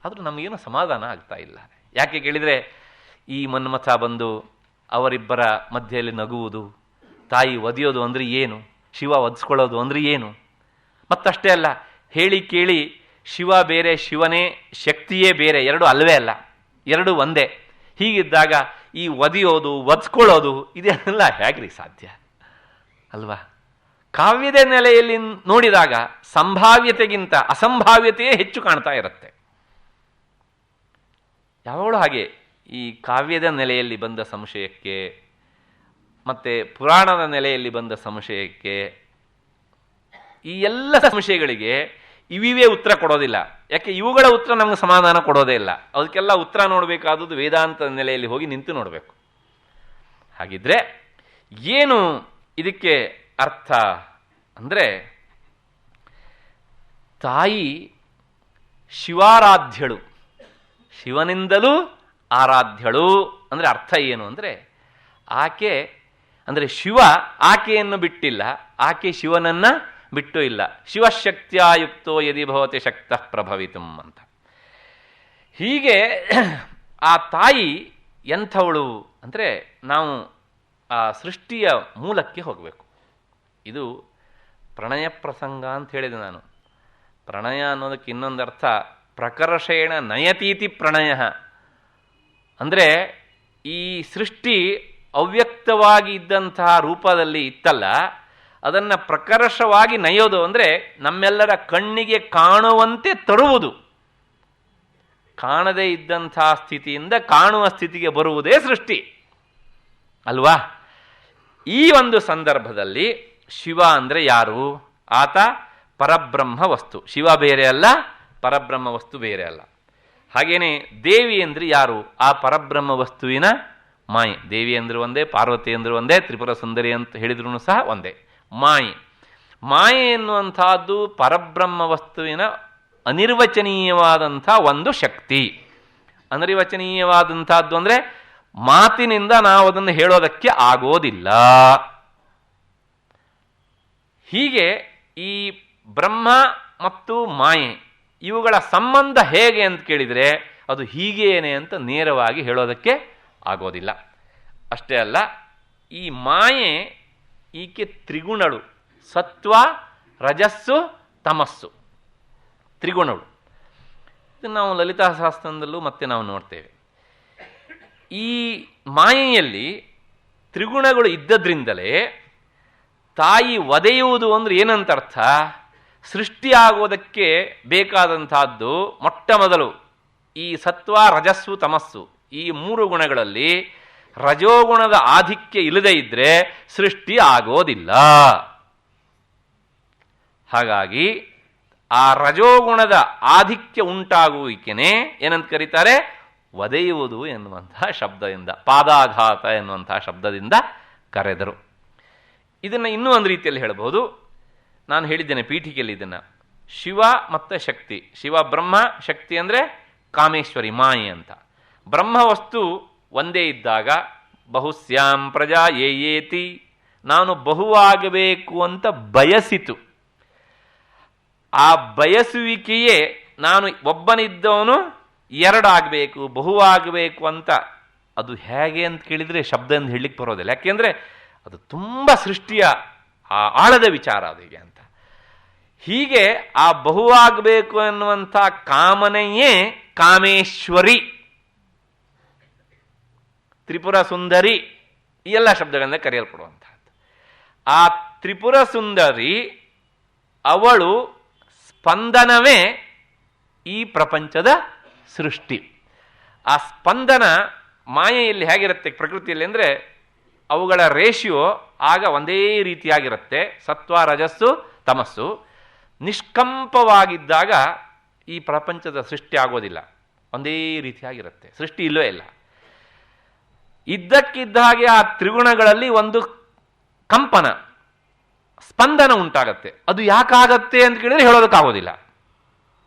Speaker 1: ಆದರೂ ನಮಗೇನೋ ಸಮಾಧಾನ ಆಗ್ತಾ ಇಲ್ಲ. ಯಾಕೆ ಕೇಳಿದರೆ, ಈ ಮನ್ಮಥ ಬಂದು ಅವರಿಬ್ಬರ ಮಧ್ಯೆಯಲ್ಲಿ ನಗುವುದು, ತಾಯಿ ಒದೆಯೋದು ಅಂದರೆ ಏನು, ಶಿವ ಒದಿಸ್ಕೊಳ್ಳೋದು ಅಂದರೆ ಏನು. ಮತ್ತಷ್ಟೇ ಅಲ್ಲ, ಹೇಳಿ ಕೇಳಿ ಶಿವ ಬೇರೆ, ಶಿವನೇ ಶಕ್ತಿಯೇ ಬೇರೆ, ಎರಡು ಅಲ್ವೇ ಅಲ್ಲ, ಎರಡು ಒಂದೇ. ಹೀಗಿದ್ದಾಗ ಈ ಒದೆಯೋದು ಒದಿಸ್ಕೊಳ್ಳೋದು ಇದೆಲ್ಲ ಹೇಗ್ರಿ ಸಾಧ್ಯ ಅಲ್ವಾ? ಕಾವ್ಯದ ನೆಲೆಯಲ್ಲಿ ನೋಡಿದಾಗ ಸಂಭಾವ್ಯತೆಗಿಂತ ಅಸಂಭಾವ್ಯತೆಯೇ ಹೆಚ್ಚು ಕಾಣ್ತಾ ಇರುತ್ತೆ. ಯಾವಾಗಲೂ ಹಾಗೆ ಈ ಕಾವ್ಯದ ನೆಲೆಯಲ್ಲಿ ಬಂದ ಸಂಶಯಕ್ಕೆ ಮತ್ತೆ ಪುರಾಣದ ನೆಲೆಯಲ್ಲಿ ಬಂದ ಸಂಶಯಕ್ಕೆ, ಈ ಎಲ್ಲ ಸಂಶಯಗಳಿಗೆ ಇವಿವೇ ಉತ್ತರ ಕೊಡೋದಿಲ್ಲ. ಯಾಕೆ? ಇವುಗಳ ಉತ್ತರ ನಮಗೆ ಸಮಾಧಾನ ಕೊಡೋದೇ ಇಲ್ಲ. ಅದಕ್ಕೆಲ್ಲ ಉತ್ತರ ನೋಡಬೇಕಾದದ್ದು ವೇದಾಂತದ ನೆಲೆಯಲ್ಲಿ ಹೋಗಿ ನಿಂತು ನೋಡಬೇಕು. ಹಾಗಿದ್ರೆ ಏನು ಇದಕ್ಕೆ ಅರ್ಥ ಅಂದರೆ, ತಾಯಿ ಶಿವಾರಾಧ್ಯಳು, ಶಿವನಿಂದಲೂ ಆರಾಧ್ಯಳು ಅಂದರೆ ಅರ್ಥ ಏನು ಅಂದರೆ, ಆಕೆ ಅಂದರೆ ಶಿವ ಆಕೆಯನ್ನು ಬಿಟ್ಟಿಲ್ಲ, ಆಕೆ ಶಿವನನ್ನ ಬಿಟ್ಟು ಇಲ್ಲ. ಶಿವಶಕ್ತಿಯುಕ್ತೋ ಯದಿ ಭವತಿ ಶಕ್ತಃ ಪ್ರಭವಿತುಂ ಅಂತ. ಹೀಗೆ ಆ ತಾಯಿ ಎಂಥವಳು ಅಂದರೆ, ನಾವು ಆ ಸೃಷ್ಟಿಯ ಮೂಲಕ್ಕೆ ಹೋಗಬೇಕು. ಇದು ಪ್ರಣಯ ಪ್ರಸಂಗ ಅಂತ ಹೇಳಿದೆ ನಾನು. ಪ್ರಣಯ ಅನ್ನೋದಕ್ಕೆ ಇನ್ನೊಂದು ಅರ್ಥ ಪ್ರಕರ್ಷೇಣ ನಯತೀತಿ ಪ್ರಣಯ ಅಂದರೆ, ಈ ಸೃಷ್ಟಿ ಅವ್ಯಕ್ತವಾಗಿ ಇದ್ದಂತಹ ರೂಪದಲ್ಲಿ ಇತ್ತಲ್ಲ, ಅದನ್ನು ಪ್ರಕರ್ಷವಾಗಿ ನಯೋದು ಅಂದರೆ ನಮ್ಮೆಲ್ಲರ ಕಣ್ಣಿಗೆ ಕಾಣುವಂತೆ ತರುವುದು. ಕಾಣದೇ ಇದ್ದಂತಹ ಸ್ಥಿತಿಯಿಂದ ಕಾಣುವ ಸ್ಥಿತಿಗೆ ಬರುವುದೇ ಸೃಷ್ಟಿ ಅಲ್ವಾ? ಈ ಒಂದು ಸಂದರ್ಭದಲ್ಲಿ ಶಿವ ಅಂದರೆ ಯಾರು? ಆತ ಪರಬ್ರಹ್ಮ ವಸ್ತು. ಶಿವ ಬೇರೆ ಅಲ್ಲ, ಪರಬ್ರಹ್ಮ ವಸ್ತು ಬೇರೆ ಅಲ್ಲ. ಹಾಗೇನೆ ದೇವಿ ಅಂದರೆ ಯಾರು? ಆ ಪರಬ್ರಹ್ಮ ವಸ್ತುವಿನ ಮಾಯೆ. ದೇವಿ ಅಂದ್ರೆ ಒಂದೇ, ಪಾರ್ವತಿ ಅಂದ್ರೆ ಒಂದೇ, ತ್ರಿಪುರ ಸುಂದರಿ ಅಂತ ಹೇಳಿದ್ರು ಸಹ ಒಂದೇ. ಮಾಯೆ, ಮಾಯೆ ಎನ್ನುವಂತಹದ್ದು ಪರಬ್ರಹ್ಮ ವಸ್ತುವಿನ ಅನಿರ್ವಚನೀಯವಾದಂಥ ಒಂದು ಶಕ್ತಿ. ಅನಿರ್ವಚನೀಯವಾದಂತಹದ್ದು ಅಂದರೆ ಮಾತಿನಿಂದ ನಾವು ಅದನ್ನು ಹೇಳೋದಕ್ಕೆ ಆಗೋದಿಲ್ಲ. ಹೀಗೆ ಈ ಬ್ರಹ್ಮ ಮತ್ತು ಮಾಯೆ ಇವುಗಳ ಸಂಬಂಧ ಹೇಗೆ ಅಂತ ಕೇಳಿದರೆ, ಅದು ಹೀಗೇನೆ ಅಂತ ನೇರವಾಗಿ ಹೇಳೋದಕ್ಕೆ ಆಗೋದಿಲ್ಲ. ಅಷ್ಟೇ ಅಲ್ಲ, ಈ ಮಾಯೆ ಈಕೆ ತ್ರಿಗುಣಳು, ಸತ್ವ ರಜಸ್ಸು ತಮಸ್ಸು, ತ್ರಿಗುಣಗಳು. ಇದನ್ನು ನಾವು ಲಲಿತಾ ಸಹಸ್ರದಲ್ಲೂ ಮತ್ತೆ ನಾವು ನೋಡ್ತೇವೆ. ಈ ಮಾಯೆಯಲ್ಲಿ ತ್ರಿಗುಣಗಳು ಇದ್ದದ್ರಿಂದಲೇ ತಾಯಿ ಒದೆಯುವುದು ಅಂದ್ರೆ ಏನಂತ ಅರ್ಥ? ಸೃಷ್ಟಿಯಾಗುವುದಕ್ಕೆ ಬೇಕಾದಂತಹದ್ದು ಮೊಟ್ಟ ಮೊದಲು ಈ ಸತ್ವ, ರಜಸ್ಸು, ತಮಸ್ಸು ಈ ಮೂರು ಗುಣಗಳಲ್ಲಿ ರಜೋಗುಣದ ಆಧಿಕ್ಯ ಇಲ್ಲದೇ ಇದ್ರೆ ಸೃಷ್ಟಿ ಆಗೋದಿಲ್ಲ. ಹಾಗಾಗಿ ಆ ರಜೋಗುಣದ ಆಧಿಕ್ಯ ಉಂಟಾಗುವಿಕೆನೆ ಏನಂತ ಕರೀತಾರೆ? ಒದೆಯುವುದು ಎನ್ನುವಂತಹ ಶಬ್ದದಿಂದ, ಪಾದಾಘಾತ ಎನ್ನುವಂತಹ ಶಬ್ದದಿಂದ ಕರೆದರು. ಇದನ್ನು ಇನ್ನೂ ಒಂದು ರೀತಿಯಲ್ಲಿ ಹೇಳಬಹುದು. ನಾನು ಹೇಳಿದ್ದೇನೆ ಪೀಠಿಕೆಯಲ್ಲಿ ಇದನ್ನು. ಶಿವ ಮತ್ತು ಶಕ್ತಿ, ಶಿವ ಬ್ರಹ್ಮ, ಶಕ್ತಿ ಅಂದರೆ ಕಾಮೇಶ್ವರಿ ಮಾಯೆ ಅಂತ. ಬ್ರಹ್ಮವಸ್ತು ಒಂದೇ ಇದ್ದಾಗ ಬಹುಸ್ಯಾಂ ಪ್ರಜಾ ಏಯೇತಿ, ನಾನು ಬಹುವಾಗಬೇಕು ಅಂತ ಬಯಸಿತು. ಆ ಬಯಸುವಿಕೆಯೇ ನಾನು ಒಬ್ಬನಿದ್ದವನು ಎರಡಾಗಬೇಕು, ಬಹುವಾಗಬೇಕು ಅಂತ. ಅದು ಹೇಗೆ ಅಂತ ಕೇಳಿದರೆ ಶಬ್ದದಿಂದ ಹೇಳಲಿಕ್ಕೆ ಬರೋದಿಲ್ಲ. ಯಾಕೆಂದರೆ ಅದು ತುಂಬ ಸೃಷ್ಟಿಯ ಆ ಆಳದ ವಿಚಾರ ಅದು ಹೀಗೆ ಅಂತ. ಹೀಗೆ ಆ ಬಹುವಾಗಬೇಕು ಎನ್ನುವಂಥ ಕಾಮನೆಯೇ ಕಾಮೇಶ್ವರಿ, ತ್ರಿಪುರ ಸುಂದರಿ, ಈ ಎಲ್ಲ ಶಬ್ದಗಳಿಂದ ಕರೆಯಲ್ಪಡುವಂತಹದ್ದು. ಆ ತ್ರಿಪುರ ಸುಂದರಿ ಅವಳು ಸ್ಪಂದನವೇ ಈ ಪ್ರಪಂಚದ ಸೃಷ್ಟಿ. ಆ ಸ್ಪಂದನ ಮಾಯೆಯಲ್ಲಿ ಹೇಗಿರುತ್ತೆ ಪ್ರಕೃತಿಯಲ್ಲಿ ಅಂದರೆ ಅವುಗಳ ರೇಷಿಯೋ ಆಗ ಒಂದೇ ರೀತಿಯಾಗಿರುತ್ತೆ. ಸತ್ವ, ರಜಸ್ಸು, ತಮಸ್ಸು ನಿಷ್ಕಂಪವಾಗಿದ್ದಾಗ ಈ ಪ್ರಪಂಚದ ಸೃಷ್ಟಿ ಆಗೋದಿಲ್ಲ, ಒಂದೇ ರೀತಿಯಾಗಿರುತ್ತೆ, ಸೃಷ್ಟಿ ಇಲ್ಲವೇ ಇಲ್ಲ. ಇದ್ದಕ್ಕಿದ್ದ ಹಾಗೆ ಆ ತ್ರಿಗುಣಗಳಲ್ಲಿ ಒಂದು ಕಂಪನ, ಸ್ಪಂದನ ಉಂಟಾಗತ್ತೆ. ಅದು ಯಾಕಾಗತ್ತೆ ಅಂತ ಕೇಳಿದ್ರೆ ಹೇಳೋದಕ್ಕಾಗೋದಿಲ್ಲ.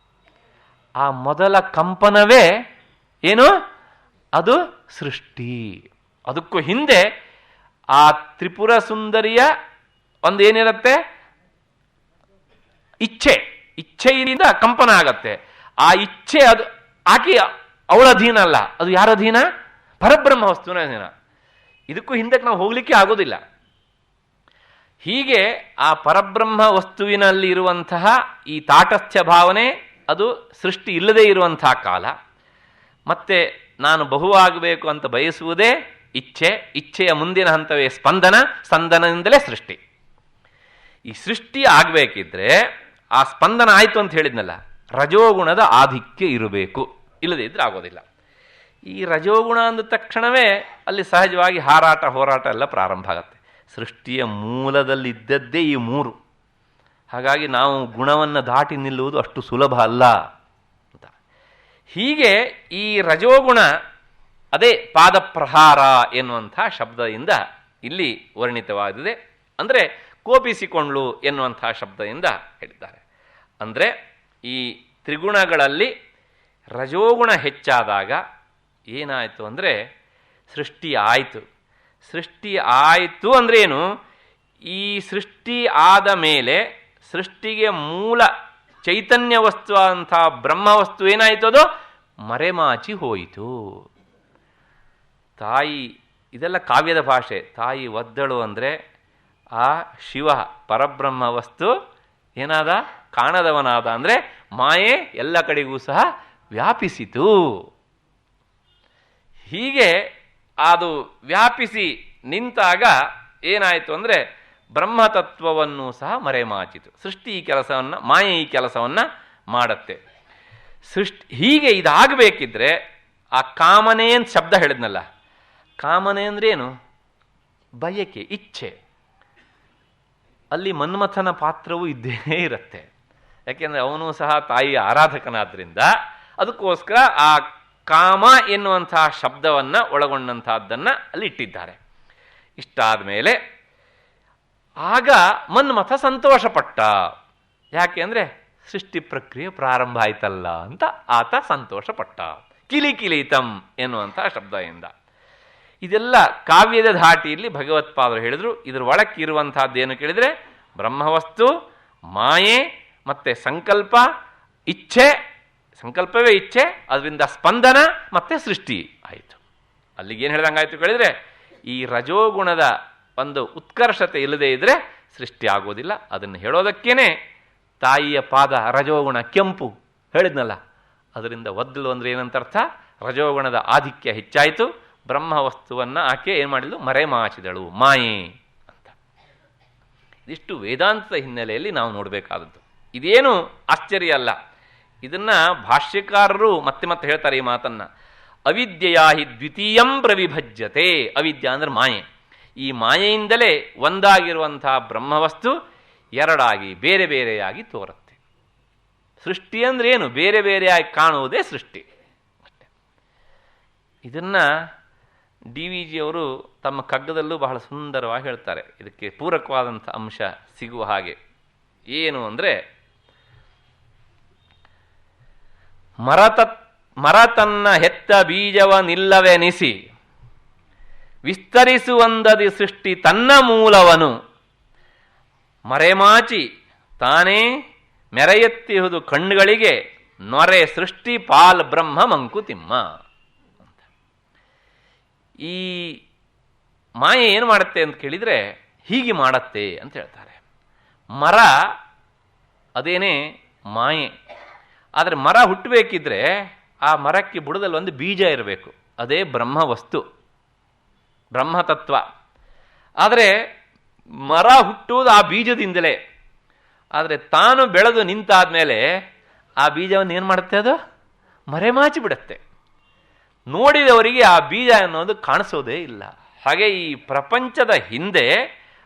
Speaker 1: ಆ ಮೊದಲ ಕಂಪನವೇ ಏನು? ಅದು ಸೃಷ್ಟಿ. ಅದಕ್ಕೂ ಹಿಂದೆ ಆ ತ್ರಿಪುರ ಸುಂದರಿಯ ಒಂದು ಏನಿರುತ್ತೆ? ಇಚ್ಛೆಯಿಂದ ಕಂಪನ ಆಗತ್ತೆ. ಆ ಇಚ್ಛೆ ಅದು ಆಕೆ ಅವಳ ಅಧೀನ ಅಲ್ಲ, ಅದು ಯಾರ ಅಧೀನ? ಪರಬ್ರಹ್ಮ ವಸ್ತುವಿನ ಅಧೀನ. ಇದಕ್ಕೂ ಹಿಂದಕ್ಕೆ ನಾವು ಹೋಗ್ಲಿಕ್ಕೆ ಆಗೋದಿಲ್ಲ. ಹೀಗೆ ಆ ಪರಬ್ರಹ್ಮ ವಸ್ತುವಿನಲ್ಲಿ ಇರುವಂತಹ ಈ ತಾಟಸ್ಥ್ಯ ಭಾವನೆ ಅದು ಸೃಷ್ಟಿ ಇಲ್ಲದೇ ಇರುವಂತಹ ಕಾಲ. ಮತ್ತೆ ನಾನು ಬಹುವಾಗಬೇಕು ಅಂತ ಬಯಸುವುದೇ ಇಚ್ಛೆಯ ಮುಂದಿನ ಹಂತವೇ ಸ್ಪಂದನ, ಸ್ಪಂದನದಿಂದಲೇ ಸೃಷ್ಟಿ. ಈ ಸೃಷ್ಟಿ ಆಗಬೇಕಿದ್ರೆ ಆ ಸ್ಪಂದನ ಆಯಿತು ಅಂತ ಹೇಳಿದ್ನಲ್ಲ, ರಜೋಗುಣದ ಆಧಿಕ್ಯ ಇರಬೇಕು, ಇಲ್ಲದೇ ಇದ್ರೆ ಆಗೋದಿಲ್ಲ. ಈ ರಜೋಗುಣ ಅಂದ ತಕ್ಷಣವೇ ಅಲ್ಲಿ ಸಹಜವಾಗಿ ಹಾರಾಟ ಹೋರಾಟ ಎಲ್ಲ ಪ್ರಾರಂಭ ಆಗುತ್ತೆ. ಸೃಷ್ಟಿಯ ಮೂಲದಲ್ಲಿದ್ದದ್ದೇ ಈ ಮೂರು. ಹಾಗಾಗಿ ನಾವು ಗುಣವನ್ನು ದಾಟಿ ನಿಲ್ಲುವುದು ಅಷ್ಟು ಸುಲಭ ಅಲ್ಲ ಅಂತ. ಹೀಗೆ ಈ ರಜೋಗುಣ ಅದೇ ಪಾದಪ್ರಹಾರ ಎನ್ನುವಂಥ ಶಬ್ದದಿಂದ ಇಲ್ಲಿ ವರ್ಣಿತವಾಗಿದೆ. ಅಂದರೆ ಕೋಪಿಸಿಕೊಂಡ್ಲು ಎನ್ನುವಂಥ ಶಬ್ದದಿಂದ ಹೇಳಿದ್ದಾರೆ. ಅಂದರೆ ಈ ತ್ರಿಗುಣಗಳಲ್ಲಿ ರಜೋಗುಣ ಹೆಚ್ಚಾದಾಗ ಏನಾಯಿತು ಅಂದರೆ ಸೃಷ್ಟಿ ಆಯಿತು. ಸೃಷ್ಟಿ ಆಯಿತು ಅಂದರೆ ಏನು? ಈ ಸೃಷ್ಟಿ ಆದ ಮೇಲೆ ಸೃಷ್ಟಿಗೆ ಮೂಲ ಚೈತನ್ಯ ವಸ್ತು ಅಂತ ಬ್ರಹ್ಮವಸ್ತು ಏನಾಯಿತು? ಅದು ಮರೆಮಾಚಿ ಹೋಯಿತು. ತಾಯಿ, ಇದೆಲ್ಲ ಕಾವ್ಯದ ಭಾಷೆ. ತಾಯಿ ಒದ್ದಳು ಅಂದರೆ ಆ ಶಿವ ಪರಬ್ರಹ್ಮ ವಸ್ತು ಏನಾದ? ಕಾಣದವನಾದ. ಅಂದರೆ ಮಾಯೆ ಎಲ್ಲ ಕಡೆಗೂ ಸಹ ವ್ಯಾಪಿಸಿತು. ಹೀಗೆ ಅದು ವ್ಯಾಪಿಸಿ ನಿಂತಾಗ ಏನಾಯಿತು ಅಂದರೆ ಬ್ರಹ್ಮತತ್ವವನ್ನು ಸಹ ಮರೆಮಾಚಿತು. ಸೃಷ್ಟಿ ಈ ಕೆಲಸವನ್ನು, ಮಾಯೆ ಈ ಕೆಲಸವನ್ನು ಮಾಡುತ್ತೆ. ಹೀಗೆ ಇದಾಗಬೇಕಿದ್ರೆ ಆ ಕಾಮನೆ ಅಂತ ಶಬ್ದ ಹೇಳಿದ್ನಲ್ಲ, ಕಾಮನೆ ಅಂದ್ರೆ ಏನು? ಬಯಕೆ, ಇಚ್ಛೆ. ಅಲ್ಲಿ ಮನ್ಮಥನ ಪಾತ್ರವೂ ಇದ್ದೇ ಇರುತ್ತೆ. ಯಾಕೆಂದರೆ ಅವನು ಸಹ ತಾಯಿಯ ಆರಾಧಕನಾದ್ರಿಂದ ಅದಕ್ಕೋಸ್ಕರ ಆ ಕಾಮ ಎನ್ನುವಂತಹ ಶಬ್ದವನ್ನು ಒಳಗೊಂಡಂತಹದ್ದನ್ನು ಅಲ್ಲಿ ಇಟ್ಟಿದ್ದಾರೆ. ಇಷ್ಟಾದ ಮೇಲೆ ಆಗ ಮನ್ಮಥ ಸಂತೋಷಪಟ್ಟ. ಯಾಕೆ ಅಂದರೆ ಸೃಷ್ಟಿ ಪ್ರಕ್ರಿಯೆ ಪ್ರಾರಂಭ ಆಯ್ತಲ್ಲ ಅಂತ ಆತ ಸಂತೋಷಪಟ್ಟ. ಕಿಲಿಕಿಲಿತಂ ಎನ್ನುವಂಥ ಶಬ್ದದಿಂದ. ಇದೆಲ್ಲ ಕಾವ್ಯದ ಧಾಟಿಯಲ್ಲಿ ಭಗವತ್ಪಾದರು ಹೇಳಿದ್ರು. ಇದರ ಒಳಕ್ಕೆ ಇರುವಂತಹದ್ದು ಏನು ಕೇಳಿದರೆ ಬ್ರಹ್ಮವಸ್ತು, ಮಾಯೆ ಮತ್ತೆ ಸಂಕಲ್ಪ, ಇಚ್ಛೆ, ಸಂಕಲ್ಪವೇ ಇಚ್ಛೆ, ಅದರಿಂದ ಸ್ಪಂದನ ಮತ್ತೆ ಸೃಷ್ಟಿ ಆಯಿತು. ಅಲ್ಲಿಗೆ ಏನು ಹೇಳ್ದಂಗಾಯ್ತು ಕೇಳಿದರೆ ಈ ರಜೋಗುಣದ ಒಂದು ಉತ್ಕರ್ಷತೆ ಇಲ್ಲದೆ ಇದ್ರೆ ಸೃಷ್ಟಿ ಆಗೋದಿಲ್ಲ. ಅದನ್ನು ಹೇಳೋದಕ್ಕೇನೆ ತಾಯಿಯ ಪಾದ ರಜೋಗುಣ ಕೆಂಪು ಹೇಳಿದ್ನಲ್ಲ, ಅದರಿಂದ ಒದ್ದಲು ಅಂದರೆ ಏನಂತ ಅರ್ಥ? ರಜೋಗುಣದ ಆಧಿಕ್ಯ ಹೆಚ್ಚಾಯಿತು. ಬ್ರಹ್ಮ ವಸ್ತುವನ್ನು ಆಕೆ ಏನು ಮಾಡಿದ್ಲು? ಮರೆಮಾಚಿದಳು, ಮಾಯೆ ಅಂತ. ಇದಿಷ್ಟು ವೇದಾಂತದ ಹಿನ್ನೆಲೆಯಲ್ಲಿ ನಾವು ನೋಡಬೇಕಾದದ್ದು. ಇದೇನು ಆಶ್ಚರ್ಯ ಅಲ್ಲ. ಇದನ್ನ ಭಾಷ್ಯಕಾರರು ಮತ್ತೆ ಮತ್ತೆ ಹೇಳ್ತಾರೆ ಈ ಮಾತನ್ನ. ಅವಿದ್ಯೆಯಾ ಹಿ ದ್ವಿತೀಯಂ ಪ್ರವಿಭಜ್ಯತೆ. ಅವಿದ್ಯಾ ಅಂದ್ರೆ ಮಾಯೆ. ಈ ಮಾಯೆಯಿಂದಲೇ ಒಂದಾಗಿರುವಂತಹ ಬ್ರಹ್ಮವಸ್ತು ಎರಡಾಗಿ ಬೇರೆ ಬೇರೆಯಾಗಿ ತೋರುತ್ತೆ. ಸೃಷ್ಟಿ ಅಂದ್ರೆ ಏನು? ಬೇರೆ ಬೇರೆಯಾಗಿ ಕಾಣುವುದೇ ಸೃಷ್ಟಿ. ಅಷ್ಟೆ. ಇದನ್ನ DVG ಅವರು ತಮ್ಮ ಕಗ್ಗದಲ್ಲೂ ಬಹಳ ಸುಂದರವಾಗಿ ಹೇಳ್ತಾರೆ. ಇದಕ್ಕೆ ಪೂರಕವಾದಂಥ ಅಂಶ ಸಿಗುವ ಹಾಗೆ. ಏನು ಅಂದರೆ, ಮರ ತನ್ನ ಹೆತ್ತ ಬೀಜವನಿಲ್ಲವೆನಿಸಿ ವಿಸ್ತರಿಸುವಂದದಿ ಸೃಷ್ಟಿ ತನ್ನ ಮೂಲವನು ಮರೆಮಾಚಿ ತಾನೇ ಮೆರೆಯೆತ್ತಿಹುದು ಕಣ್ಣುಗಳಿಗೆ ನೊರೆ ಸೃಷ್ಟಿ ಪಾಲ್ ಬ್ರಹ್ಮ ಮಂಕುತಿಮ್ಮ. ಈ ಮಾಯೆ ಏನು ಮಾಡುತ್ತೆ ಅಂತ ಕೇಳಿದರೆ ಹೀಗೆ ಮಾಡತ್ತೆ ಅಂತ ಹೇಳ್ತಾರೆ. ಮರ ಅದೇನೇ ಮಾಯೆ. ಆದರೆ ಮರ ಹುಟ್ಟಬೇಕಿದ್ರೆ ಆ ಮರಕ್ಕೆ ಬುಡದಲ್ಲಿ ಒಂದು ಬೀಜ ಇರಬೇಕು. ಅದೇ ಬ್ರಹ್ಮವಸ್ತು, ಬ್ರಹ್ಮತತ್ವ. ಆದರೆ ಮರ ಹುಟ್ಟುವುದು ಆ ಬೀಜದಿಂದಲೇ. ಆದರೆ ತಾನು ಬೆಳೆದು ನಿಂತಾದ್ಮೇಲೆ ಆ ಬೀಜವನ್ನು ಏನು ಮಾಡುತ್ತೆ? ಅದು ಮರೆಮಾಚಿ ಬಿಡುತ್ತೆ. ನೋಡಿದವರಿಗೆ ಆ ಬೀಜ ಅನ್ನೋದು ಕಾಣಿಸೋದೇ ಇಲ್ಲ. ಹಾಗೆ ಈ ಪ್ರಪಂಚದ ಹಿಂದೆ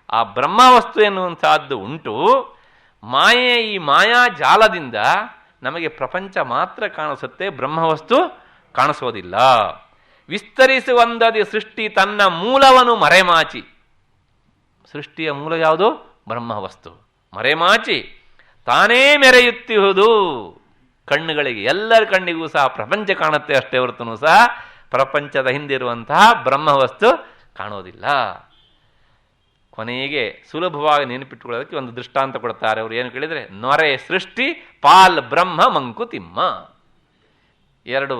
Speaker 1: ಆ ಬ್ರಹ್ಮವಸ್ತು ಎನ್ನುವಂತಹದ್ದು ಉಂಟು. ಮಾಯೆ, ಈ ಮಾಯಾ ಜಾಲದಿಂದ ನಮಗೆ ಪ್ರಪಂಚ ಮಾತ್ರ ಕಾಣಿಸುತ್ತೆ, ಬ್ರಹ್ಮವಸ್ತು ಕಾಣಿಸೋದಿಲ್ಲ. ವಿಸ್ತರಿಸುವಂದದಿ ಸೃಷ್ಟಿ ತನ್ನ ಮೂಲವನ್ನು ಮರೆಮಾಚಿ. ಸೃಷ್ಟಿಯ ಮೂಲ ಯಾವುದು? ಬ್ರಹ್ಮವಸ್ತು. ಮರೆಮಾಚಿ ತಾನೇ ಮೆರೆಯುತ್ತಿಹುದು ಕಣ್ಣುಗಳಿಗೆ. ಎಲ್ಲರ ಕಣ್ಣಿಗೂ ಸಹ ಪ್ರಪಂಚ ಕಾಣುತ್ತೆ ಅಷ್ಟೇ ಹೊರತುನು ಸಹ ಪ್ರಪಂಚದ ಹಿಂದಿರುವಂತಹ ಬ್ರಹ್ಮವಸ್ತು ಕಾಣೋದಿಲ್ಲ. ಕೊನೆಗೆ ಸುಲಭವಾಗಿ ನೆನಪಿಟ್ಟುಕೊಳ್ಳೋದಕ್ಕೆ ಒಂದು ದೃಷ್ಟಾಂತ ಕೊಡ್ತಾರೆ. ಅವರು ಏನು ಕೇಳಿದರೆ, ನೊರೆ ಸೃಷ್ಟಿ ಪಾಲ್ ಬ್ರಹ್ಮ ಮಂಕುತಿಮ್ಮ. ಎರಡು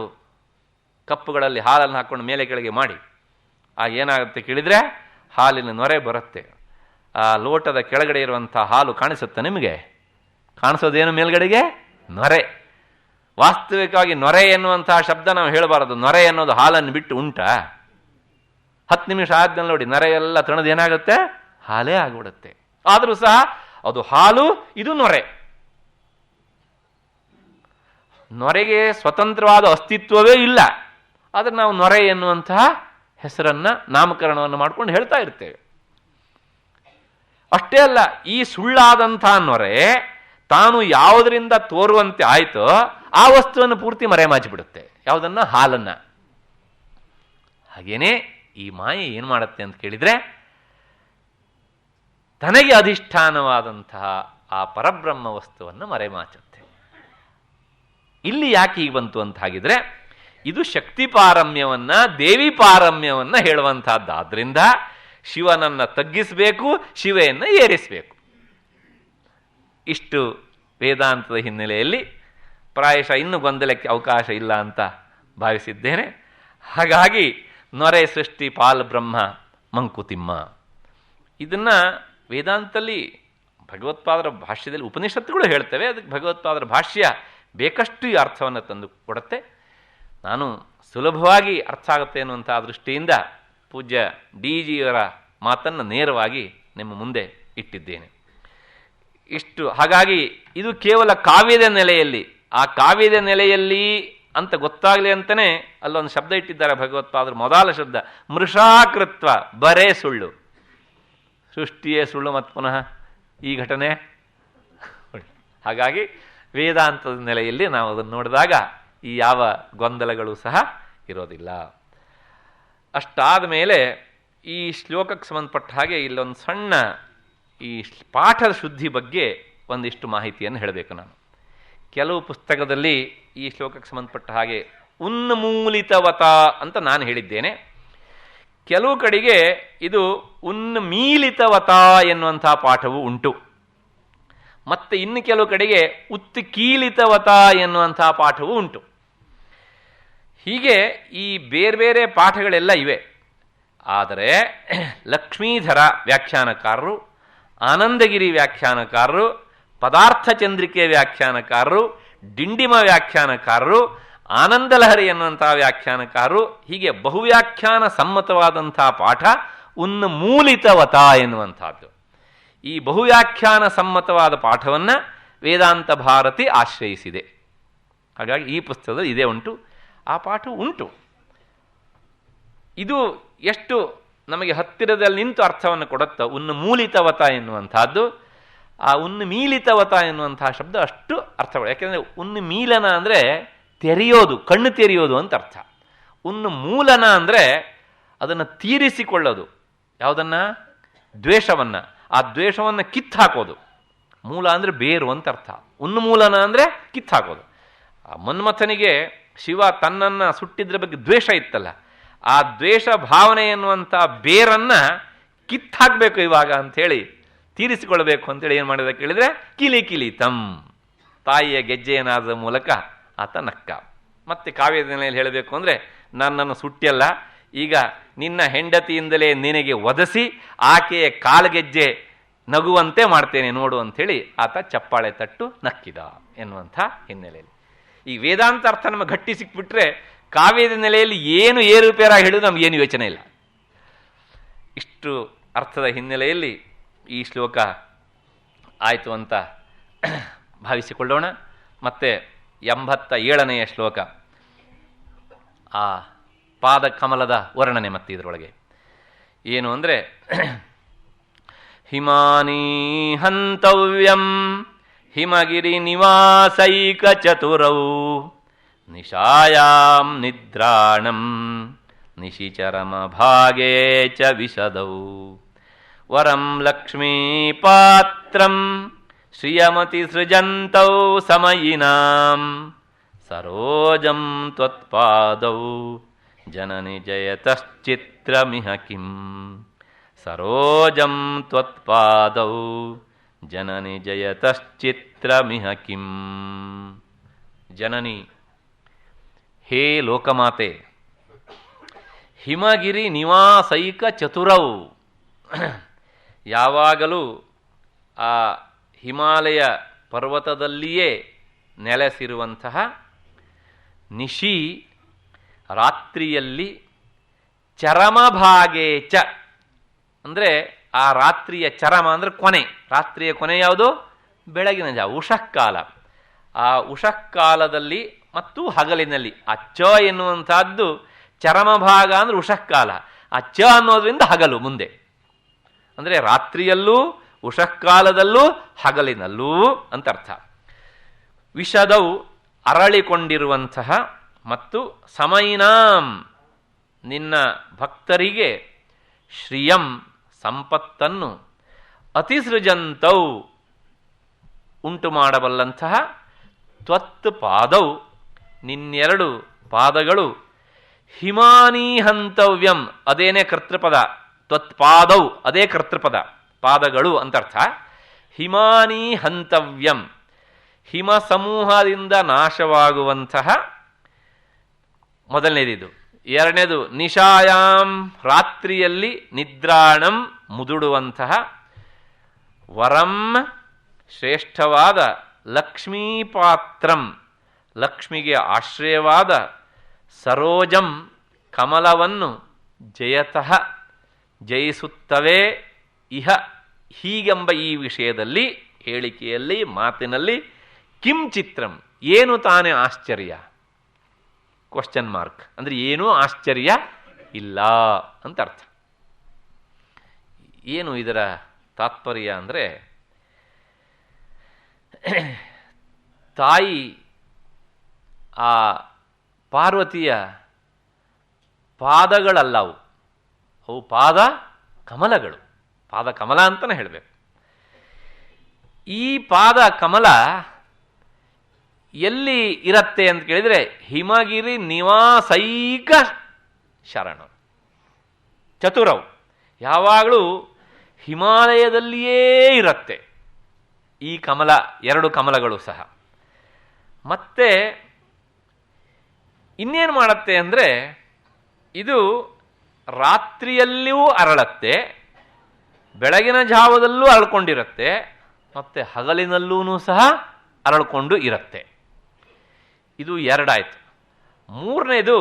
Speaker 1: ಕಪ್ಪುಗಳಲ್ಲಿ ಹಾಲನ್ನು ಹಾಕ್ಕೊಂಡು ಮೇಲೆ ಕೆಳಗೆ ಮಾಡಿ ಏನಾಗುತ್ತೆ ಕೇಳಿದರೆ ಹಾಲಿನ ನೊರೆ ಬರುತ್ತೆ. ಆ ಲೋಟದ ಕೆಳಗಡೆ ಇರುವಂಥ ಹಾಲು ಕಾಣಿಸುತ್ತೆ ನಿಮಗೆ? ಕಾಣಿಸೋದೇನು ಮೇಲ್ಗಡೆಗೆ? ನೊರೆ. ವಾಸ್ತವಿಕವಾಗಿ ನೊರೆ ಎನ್ನುವಂತಹ ಶಬ್ದ ನಾವು ಹೇಳಬಾರದು. ನೊರೆ ಅನ್ನೋದು ಹಾಲನ್ನು ಬಿಟ್ಟು ಉಂಟಾ? 10 ನಿಮಿಷ ಆದ್ಮೇಲೆ ನೋಡಿ ನೊರೆ ಎಲ್ಲ ತಣದು ಏನಾಗುತ್ತೆ? ಹಾಲೇ ಆಗಿಬಿಡುತ್ತೆ. ಆದರೂ ಸಹ ಅದು ಹಾಲು, ಇದು ನೊರೆ. ನೊರೆಗೆ ಸ್ವತಂತ್ರವಾದ ಅಸ್ತಿತ್ವವೇ ಇಲ್ಲ. ಆದರೆ ನಾವು ನೊರೆ ಎನ್ನುವಂತಹ ಹೆಸರನ್ನ, ನಾಮಕರಣವನ್ನು ಮಾಡ್ಕೊಂಡು ಹೇಳ್ತಾ ಇರ್ತೇವೆ. ಅಷ್ಟೇ ಅಲ್ಲ, ಈ ಸುಳ್ಳಾದಂತಹ ನೊರೆ ತಾನು ಯಾವುದರಿಂದ ತೋರುವಂತೆ ಆಯ್ತೋ ಆ ವಸ್ತುವನ್ನು ಪೂರ್ತಿ ಮರೆಮಾಚಿಬಿಡುತ್ತೆ. ಯಾವುದನ್ನ? ಹಾಲನ್ನ. ಹಾಗೇನೆ ಈ ಮಾಯೆ ಏನು ಮಾಡುತ್ತೆ ಅಂತ ಕೇಳಿದ್ರೆ, ತನಗೆ ಅಧಿಷ್ಠಾನವಾದಂತಹ ಆ ಪರಬ್ರಹ್ಮ ವಸ್ತುವನ್ನು ಮರೆಮಾಚುತ್ತೆ. ಇಲ್ಲಿ ಯಾಕೆ ಹೀಗೆ ಬಂತು ಅಂತ ಹಾಗಿದ್ರೆ, ಇದು ಶಕ್ತಿ ಪಾರಮ್ಯವನ್ನ, ದೇವಿ ಪಾರಮ್ಯವನ್ನ ಹೇಳುವಂತಹದ್ದಾದ್ರಿಂದ ಶಿವನನ್ನ ತಗ್ಗಿಸಬೇಕು, ಶಿವೆಯನ್ನ ಏರಿಸಬೇಕು. ಇಷ್ಟು ವೇದಾಂತದ ಹಿನ್ನೆಲೆಯಲ್ಲಿ ಪ್ರಾಯಶಃ ಇನ್ನೂ ಗೊಂದಲಕ್ಕೆ ಅವಕಾಶ ಇಲ್ಲ ಅಂತ ಭಾವಿಸಿದ್ದೇನೆ. ಹಾಗಾಗಿ ನೊರೆ ಸೃಷ್ಟಿ ಪಾಲ್ ಬ್ರಹ್ಮ ಮಂಕುತಿಮ್ಮ, ಇದನ್ನ ವೇದಾಂತದಲ್ಲಿ ಭಗವತ್ಪಾದರ ಭಾಷ್ಯದಲ್ಲಿ ಉಪನಿಷತ್ತುಗಳು ಹೇಳ್ತವೆ. ಅದಕ್ಕೆ ಭಗವತ್ಪಾದರ ಭಾಷ್ಯ ಬೇಕಷ್ಟು ಈ ಅರ್ಥವನ್ನು ತಂದು ಕೊಡುತ್ತೆ. ನಾನು ಸುಲಭವಾಗಿ ಅರ್ಥ ಆಗುತ್ತೆ ಅನ್ನುವಂಥ ದೃಷ್ಟಿಯಿಂದ ಪೂಜ್ಯ DGಯವರ ಮಾತನ್ನು ನೇರವಾಗಿ ನಿಮ್ಮ ಮುಂದೆ ಇಟ್ಟಿದ್ದೇನೆ. ಇಷ್ಟು. ಹಾಗಾಗಿ ಇದು ಕೇವಲ ಕಾವ್ಯದ ನೆಲೆಯಲ್ಲಿ, ಆ ಕಾವ್ಯದ ನೆಲೆಯಲ್ಲಿ ಅಂತ ಗೊತ್ತಾಗಲಿ ಅಂತಲೇ ಅಲ್ಲೊಂದು ಶಬ್ದ ಇಟ್ಟಿದ್ದಾರೆ ಭಗವತ್ಪಾದರು. ಮೊದಲ ಶಬ್ದ ಮೃಷಾಕೃತ್ವ, ಬರೇ ಸುಳ್ಳು. ಸೃಷ್ಟಿಯೇ ಸುಳ್ಳು ಮತ್ತು ಪುನಃ ಈ ಘಟನೆ. ಹಾಗಾಗಿ ವೇದಾಂತದ ನೆಲೆಯಲ್ಲಿ ನಾವು ಅದನ್ನು ನೋಡಿದಾಗ ಈ ಯಾವ ಗೊಂದಲಗಳು ಸಹ ಇರೋದಿಲ್ಲ. ಅಷ್ಟಾದ ಮೇಲೆ ಈ ಶ್ಲೋಕಕ್ಕೆ ಸಂಬಂಧಪಟ್ಟ ಹಾಗೆ ಇಲ್ಲೊಂದು ಸಣ್ಣ ಈ ಪಾಠದ ಶುದ್ಧಿ ಬಗ್ಗೆ ಒಂದಿಷ್ಟು ಮಾಹಿತಿಯನ್ನು ಹೇಳಬೇಕು ನಾನು. ಕೆಲವು ಪುಸ್ತಕದಲ್ಲಿ ಈ ಶ್ಲೋಕಕ್ಕೆ ಸಂಬಂಧಪಟ್ಟ ಹಾಗೆ ಉನ್ಮೂಲಿತವತ ಅಂತ ನಾನು ಹೇಳಿದ್ದೇನೆ. ಕೆಲವು ಕಡೆಗೆ ಇದು ಉನ್ಮೀಲಿತವತ ಎನ್ನುವಂಥ ಪಾಠವು ಉಂಟು. ಮತ್ತೆ ಇನ್ನು ಕೆಲವು ಕಡೆಗೆ ಉತ್ಕೀಲಿತವತ ಎನ್ನುವಂಥ ಪಾಠವೂ ಉಂಟು. ಹೀಗೆ ಈ ಬೇರೆ ಬೇರೆ ಪಾಠಗಳೆಲ್ಲ ಇವೆ. ಆದರೆ ಲಕ್ಷ್ಮೀಧರ ವ್ಯಾಖ್ಯಾನಕಾರರು, ಆನಂದಗಿರಿ ವ್ಯಾಖ್ಯಾನಕಾರರು, ಪದಾರ್ಥ ಚಂದ್ರಿಕೆ ವ್ಯಾಖ್ಯಾನಕಾರರು, ಡಿಂಡಿಮ ವ್ಯಾಖ್ಯಾನಕಾರರು, ಆನಂದಲಹರಿ ಎನ್ನುವಂಥ ವ್ಯಾಖ್ಯಾನಕಾರರು, ಹೀಗೆ ಬಹುವ್ಯಾಖ್ಯಾನ ಸಮ್ಮತವಾದಂಥ ಪಾಠ ಉನ್ಮೂಲಿತವತ ಎನ್ನುವಂಥದ್ದು. ಈ ಬಹುವ್ಯಾಖ್ಯಾನ ಸಮ್ಮತವಾದ ಪಾಠವನ್ನು ವೇದಾಂತ ಭಾರತಿ ಆಶ್ರಯಿಸಿದೆ. ಹಾಗಾಗಿ ಈ ಪುಸ್ತಕದಲ್ಲಿ ಇದೇ ಉಂಟು, ಆ ಪಾಠ ಉಂಟು. ಇದು ಎಷ್ಟು ನಮಗೆ ಹತ್ತಿರದಲ್ಲಿ ನಿಂತು ಅರ್ಥವನ್ನು ಕೊಡುತ್ತಾ. ಉನ್ಮೂಲಿತವತ ಎನ್ನುವಂಥದ್ದು, ಆ ಉನ್ಮೀಲಿತವತ ಎನ್ನುವಂತಹ ಶಬ್ದ ಅಷ್ಟು ಅರ್ಥಗಳು. ಯಾಕೆಂದರೆ ಉನ್ಮೀಲನ ಅಂದರೆ ತೆರೆಯೋದು, ಕಣ್ಣು ತೆರೆಯೋದು ಅಂತ ಅರ್ಥ. ಉನ್ಮೂಲನ ಅಂದರೆ ಅದನ್ನು ತೀರಿಸಿಕೊಳ್ಳೋದು. ಯಾವುದನ್ನು? ದ್ವೇಷವನ್ನು. ಆ ದ್ವೇಷವನ್ನು ಕಿತ್ತಾಕೋದು. ಮೂಲ ಅಂದರೆ ಬೇರು ಅಂತ ಅರ್ಥ. ಉನ್ಮೂಲನ ಅಂದರೆ ಕಿತ್ತಾಕೋದು. ಆ ಮನ್ಮಥನಿಗೆ ಶಿವ ತನ್ನನ್ನು ಸುಟ್ಟಿದ್ರ ಬಗ್ಗೆ ದ್ವೇಷ ಇತ್ತಲ್ಲ, ಆ ದ್ವೇಷ ಭಾವನೆ ಎನ್ನುವಂಥ ಬೇರನ್ನು ಕಿತ್ತಾಕಬೇಕು ಇವಾಗ ಅಂಥೇಳಿ, ತೀರಿಸಿಕೊಳ್ಬೇಕು ಅಂತೇಳಿ ಏನು ಮಾಡಿದ ಕೇಳಿದರೆ, ಕಿಲಿ ಕಿಲಿ ತಮ್, ತಾಯಿಯ ಗೆಜ್ಜೆಯನಾದ ಮೂಲಕ ಆತ ನಕ್ಕ. ಮತ್ತೆ ಕಾವ್ಯದ ನೆಲೆಯಲ್ಲಿ ಹೇಳಬೇಕು ಅಂದರೆ, ನನ್ನನ್ನು ಸುಟ್ಟಿಯಲ್ಲ, ಈಗ ನಿನ್ನ ಹೆಂಡತಿಯಿಂದಲೇ ನಿನಗೆ ಒದಸಿ ಆಕೆಯ ಕಾಲ್ಗೆಜ್ಜೆ ನಗುವಂತೆ ಮಾಡ್ತೇನೆ ನೋಡು ಅಂಥೇಳಿ ಆತ ಚಪ್ಪಾಳೆ ತಟ್ಟು ನಕ್ಕಿದ ಎನ್ನುವಂಥ ಹಿನ್ನೆಲೆಯಲ್ಲಿ ಈ ವೇದಾಂತ ಅರ್ಥ ನಮಗೆ ಗಟ್ಟಿ ಸಿಕ್ಬಿಟ್ರೆ ಕಾವ್ಯದ ನೆಲೆಯಲ್ಲಿ ಏನು ಏರುಪೇರಾಗಿ ಹೇಳಿದ್ರು ನಮಗೇನು ಯೋಚನೆ ಇಲ್ಲ. ಇಷ್ಟು ಅರ್ಥದ ಹಿನ್ನೆಲೆಯಲ್ಲಿ ಈ ಶ್ಲೋಕ ಆಯಿತು ಅಂತ ಭಾವಿಸಿಕೊಳ್ಳೋಣ. ಮತ್ತೆ 87ನೆಯ ಶ್ಲೋಕ, ಆ ಪಾದ ಕಮಲದ ವರ್ಣನೆ. ಮತ್ತೆ ಇದರೊಳಗೆ ಏನು ಅಂದರೆ, ಹಿಮಾನಿ ಹಂತವ್ಯಂ ಹಿಮಗಿರಿ ನಿವಾಸೈಕ ಚತುರೌ ನಿಶಾಯಾಂ ನಿದ್ರಾಣಂ ನಿಶಿಚರಮ ಭಾಗೇ ಚ ವಿಶದೌ ವರಂ ಲಕ್ಷ್ಮೀಪಾತ್ರಂ ಶ್ರಿಯಮತಿ ಸೃಜಂತೌ ಸಮಯಿನಾಂ ಸರೋಜಂ ತ್ವತ್ಪಾದೌ ಜನನಿ ಜಯತಶ್ಚಿತ್ರಮಿಹ ಕಿಂ ಸರೋಜಂ ತ್ವತ್ಪಾದೌ ಜನನಿ ಜಯತಶ್ಚಿತ್ರಮಿಹ ಕಿಂ. ಜನನಿ, ಹೇ ಲೋಕಮಾತೆ, ಹಿಮಗಿರಿ ನಿವಾಸೈಕ ಚತುರೌ, ಯಾವಾಗಲೂ ಆ ಹಿಮಾಲಯ ಪರ್ವತದಲ್ಲಿಯೇ ನೆಲೆಸಿರುವಂತಹ ನಿಶಿ, ರಾತ್ರಿಯಲ್ಲಿ ಚರಮಭಾಗೇ ಚ, ಅಂದರೆ ಆ ರಾತ್ರಿಯ ಚರಮ ಅಂದರೆ ಕೊನೆ. ರಾತ್ರಿಯ ಕೊನೆ ಯಾವುದು? ಬೆಳಗಿನ ಜಾವ, ಉಷಃಕಾಲ. ಆ ಉಷಃಕಾಲದಲ್ಲಿ ಮತ್ತು ಹಗಲಿನಲ್ಲಿ ಆ ಚ ಎನ್ನುವಂಥದ್ದು ಚರಮಭಾಗ ಅಂದರೆ ಉಷಃಕಾಲ, ಆ ಚ ಅನ್ನೋದ್ರಿಂದ ಹಗಲು ಮುಂದೆ. ಅಂದರೆ ರಾತ್ರಿಯಲ್ಲೂ ಉಷಃಕಾಲದಲ್ಲೂ ಹಗಲಿನಲ್ಲೂ ಅಂತ ಅರ್ಥ. ವಿಷದವು ಅರಳಿಕೊಂಡಿರುವಂತಹ ಮತ್ತು ಸಮಯಿನಾಂ ನಿನ್ನ ಭಕ್ತರಿಗೆ ಶ್ರಿಯಂ ಸಂಪತ್ತನ್ನು ಅತಿಸೃಜಂತೌ ಉಂಟು ಮಾಡಬಲ್ಲಂತಹ ತ್ವತ್ ಪಾದೌ ನಿನ್ನೆರಡು ಪಾದಗಳು ಹಿಮಾನಿ ಹಂತವ್ಯಂ ಅದೇನೇ ಕರ್ತೃಪದ, ತ್ವತ್ಪಾದೌ ಅದೇ ಕರ್ತೃಪದ, ಪಾದಗಳು ಅಂತರ್ಥ. ಹಿಮಾನಿ ಹಂತವ್ಯಂ ಹಿಮ ಸಮೂಹದಿಂದ ನಾಶವಾಗುವಂತಹ ಮೊದಲನೇದಿದು. ಎರಡನೇದು ನಿಶಾಯಾಂ ರಾತ್ರಿಯಲ್ಲಿ ನಿದ್ರಾಣಂ ಮುದುಡುವಂತಹ, ವರಂ ಶ್ರೇಷ್ಠವಾದ, ಲಕ್ಷ್ಮೀಪಾತ್ರಂ ಲಕ್ಷ್ಮಿಗೆ ಆಶ್ರಯವಾದ, ಸರೋಜಂ ಕಮಲವನ್ನು ಜಯತಃ ಜಯಿಸುತ್ತವೆ, ಇಹ ಹೀಗೆಂಬ ಈ ವಿಷಯದಲ್ಲಿ ಹೇಳಿಕೆಯಲ್ಲಿ ಮಾತಿನಲ್ಲಿ ಕಿಂ ಚಿತ್ರಂ ಏನು ತಾನೇ ಆಶ್ಚರ್ಯ, ಕ್ವಶನ್ ಮಾರ್ಕ್, ಅಂದರೆ ಏನೂ ಆಶ್ಚರ್ಯ ಇಲ್ಲ ಅಂತ ಅರ್ಥ. ಏನು ಇದರ ತಾತ್ಪರ್ಯ ಅಂದರೆ, ತಾಯಿ ಆ ಪಾರ್ವತಿಯ ಪಾದಗಳಲ್ಲವು, ಅವು ಪಾದ ಕಮಲಗಳು, ಪಾದ ಕಮಲ ಅಂತಲೇ ಹೇಳಬೇಕು. ಈ ಪಾದ ಕಮಲ ಎಲ್ಲಿ ಇರತ್ತೆ ಅಂತ ಕೇಳಿದರೆ ಹಿಮಗಿರಿ ನಿವಾಸೈಕ ಶರಣ ಚತುರವು, ಯಾವಾಗಲೂ ಹಿಮಾಲಯದಲ್ಲಿಯೇ ಇರತ್ತೆ ಈ ಕಮಲ, ಎರಡು ಕಮಲಗಳು ಸಹ. ಮತ್ತೆ ಇನ್ನೇನು ಮಾಡತ್ತೆ ಅಂದರೆ, ಇದು ರಾತ್ರಿಯಲ್ಲಿಯೂ ಅರಳತ್ತೆ, ಬೆಳಗಿನ ಜಾವದಲ್ಲೂ ಅರಳ್ಕೊಂಡಿರುತ್ತೆ, ಮತ್ತು ಹಗಲಿನಲ್ಲೂ ಸಹ ಅರಳ್ಕೊಂಡು ಇರುತ್ತೆ. ಇದು ಎರಡಾಯ್ತು. ಮೂರನೇದು,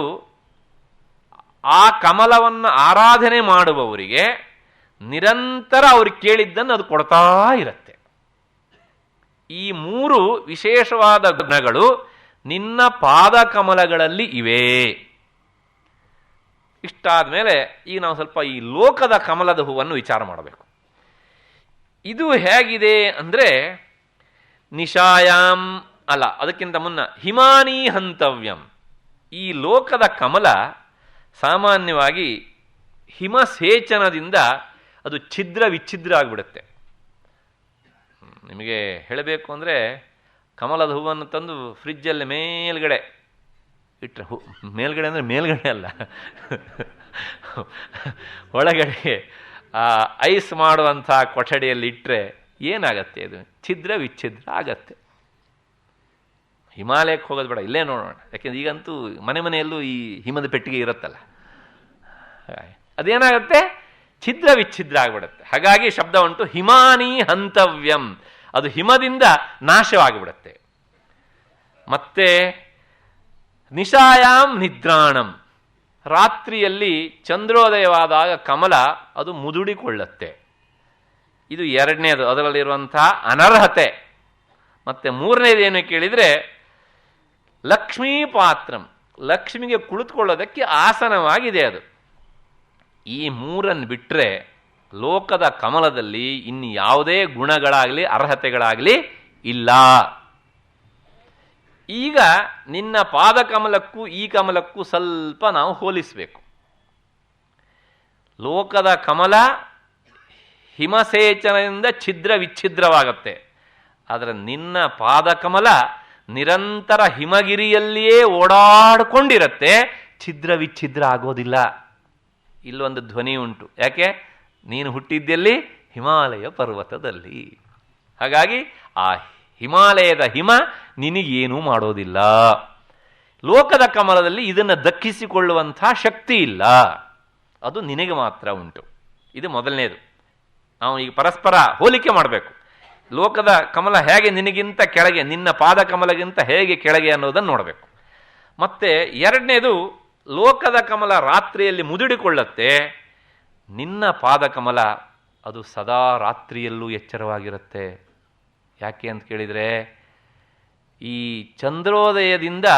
Speaker 1: ಆ ಕಮಲವನ್ನು ಆರಾಧನೆ ಮಾಡುವವರಿಗೆ ನಿರಂತರ ಅವ್ರು ಕೇಳಿದ್ದನ್ನು ಅದು ಕೊಡ್ತಾ ಇರುತ್ತೆ. ಈ ಮೂರು ವಿಶೇಷವಾದ ಗುಣಗಳು ನಿನ್ನ ಪಾದಕಮಲಗಳಲ್ಲಿ ಇವೆ. ಇಷ್ಟಾದ ಮೇಲೆ ಈಗ ನಾವು ಸ್ವಲ್ಪ ಈ ಲೋಕದ ಕಮಲದ ಹೂವನ್ನು ವಿಚಾರ ಮಾಡಬೇಕು. ಇದು ಹೇಗಿದೆ ಅಂದರೆ ನಿಶಾಯಾಮ್ ಅಲ್ಲ, ಅದಕ್ಕಿಂತ ಮುನ್ನ ಹಿಮಾನಿ ಹಂತವ್ಯಂ. ಈ ಲೋಕದ ಕಮಲ ಸಾಮಾನ್ಯವಾಗಿ ಹಿಮಸೇಚನದಿಂದ ಅದು ಛಿದ್ರ ವಿಚ್ಛಿದ್ರ ಆಗಿಬಿಡುತ್ತೆ. ನಿಮಗೆ ಹೇಳಬೇಕು ಅಂದರೆ ಕಮಲದ ಹೂವನ್ನು ತಂದು ಫ್ರಿಜ್ಜಲ್ಲಿ ಮೇಲ್ಗಡೆ ಇಟ್ಟರೆ, ಮೇಲ್ಗಡೆ ಅಂದರೆ ಮೇಲ್ಗಡೆ ಅಲ್ಲ, ಒಳಗಡೆ ಐಸ್ ಮಾಡುವಂಥ ಕೊಠಡಿಯಲ್ಲಿ ಇಟ್ಟರೆ ಏನಾಗತ್ತೆ? ಅದು ಛಿದ್ರ ವಿಚ್ಛಿದ್ರ ಆಗತ್ತೆ. ಹಿಮಾಲಯಕ್ಕೆ ಹೋಗೋದು ಬೇಡ, ಇಲ್ಲೇ ನೋಡೋಣ. ಯಾಕೆಂದ್ರೆ ಈಗಂತೂ ಮನೆ ಮನೆಯಲ್ಲೂ ಈ ಹಿಮದ ಪೆಟ್ಟಿಗೆ ಇರುತ್ತಲ್ಲ, ಅದೇನಾಗತ್ತೆ? ಛಿದ್ರ ವಿಚ್ಛಿದ್ರ ಆಗಿಬಿಡುತ್ತೆ. ಹಾಗಾಗಿ ಶಬ್ದ ಉಂಟು ಹಿಮಾನಿ ಹಂತವ್ಯಂ, ಅದು ಹಿಮದಿಂದ ನಾಶವಾಗಿಬಿಡುತ್ತೆ. ಮತ್ತೆ ನಿಶಾಯಾಮ್ ನಿದ್ರಾಣಂ, ರಾತ್ರಿಯಲ್ಲಿ ಚಂದ್ರೋದಯವಾದಾಗ ಕಮಲ ಅದು ಮುದುಡಿಕೊಳ್ಳುತ್ತೆ. ಇದು ಎರಡನೇದು, ಅದರಲ್ಲಿರುವಂತಹ ಅನರ್ಹತೆ. ಮತ್ತೆ ಮೂರನೇದೇನು ಕೇಳಿದರೆ ಲಕ್ಷ್ಮೀ ಪಾತ್ರಂ, ಲಕ್ಷ್ಮಿಗೆ ಕುಳಿತುಕೊಳ್ಳೋದಕ್ಕೆ ಆಸನವಾಗಿದೆ ಅದು. ಈ ಮೂರನ್ನು ಬಿಟ್ಟರೆ ಲೋಕದ ಕಮಲದಲ್ಲಿ ಇನ್ನು ಯಾವುದೇ ಗುಣಗಳಾಗಲಿ ಅರ್ಹತೆಗಳಾಗಲಿ ಇಲ್ಲ. ಈಗ ನಿನ್ನ ಪಾದಕಮಲಕ್ಕೂ ಈ ಕಮಲಕ್ಕೂ ಸ್ವಲ್ಪ ನಾವು ಹೋಲಿಸಬೇಕು. ಲೋಕದ ಕಮಲ ಹಿಮಸೇಚನದಿಂದ ಛಿದ್ರ ವಿಚ್ಛಿದ್ರವಾಗತ್ತೆ. ಆದರೆ ನಿನ್ನ ಪಾದಕಮಲ ನಿರಂತರ ಹಿಮಗಿರಿಯಲ್ಲಿಯೇ ಓಡಾಡಿಕೊಂಡಿರತ್ತೆ, ಛಿದ್ರ ವಿಚ್ಛಿದ್ರ ಆಗೋದಿಲ್ಲ. ಇಲ್ಲೊಂದು ಧ್ವನಿ ಉಂಟು. ಯಾಕೆ? ನೀನು ಹುಟ್ಟಿದ್ದಲ್ಲಿ ಹಿಮಾಲಯ ಪರ್ವತದಲ್ಲಿ. ಹಾಗಾಗಿ ಆ ಹಿಮಾಲಯದ ಹಿಮ ನಿನಗೇನೂ ಮಾಡೋದಿಲ್ಲ. ಲೋಕದ ಕಮಲದಲ್ಲಿ ಇದನ್ನು ದಕ್ಕಿಸಿಕೊಳ್ಳುವಂಥ ಶಕ್ತಿ ಇಲ್ಲ, ಅದು ನಿನಗೆ ಮಾತ್ರ ಉಂಟು. ಇದು ಮೊದಲನೇದು. ನಾವು ಈಗ ಪರಸ್ಪರ ಹೋಲಿಕೆ ಮಾಡಬೇಕು. ಲೋಕದ ಕಮಲ ಹೇಗೆ ನಿನಗಿಂತ ಕೆಳಗೆ, ನಿನ್ನ ಪಾದ ಕಮಲಗಿಂತ ಹೇಗೆ ಕೆಳಗೆ ಅನ್ನೋದನ್ನು ನೋಡಬೇಕು. ಮತ್ತೆ ಎರಡನೇದು, ಲೋಕದ ಕಮಲ ರಾತ್ರಿಯಲ್ಲಿ ಮುದುಡಿಕೊಳ್ಳುತ್ತೆ, ನಿನ್ನ ಪಾದಕಮಲ ಅದು ಸದಾ ರಾತ್ರಿಯಲ್ಲೂ ಎಚ್ಚರವಾಗಿರುತ್ತೆ. ಯಾಕೆ ಅಂತ ಕೇಳಿದರೆ, ಈ ಚಂದ್ರೋದಯದಿಂದ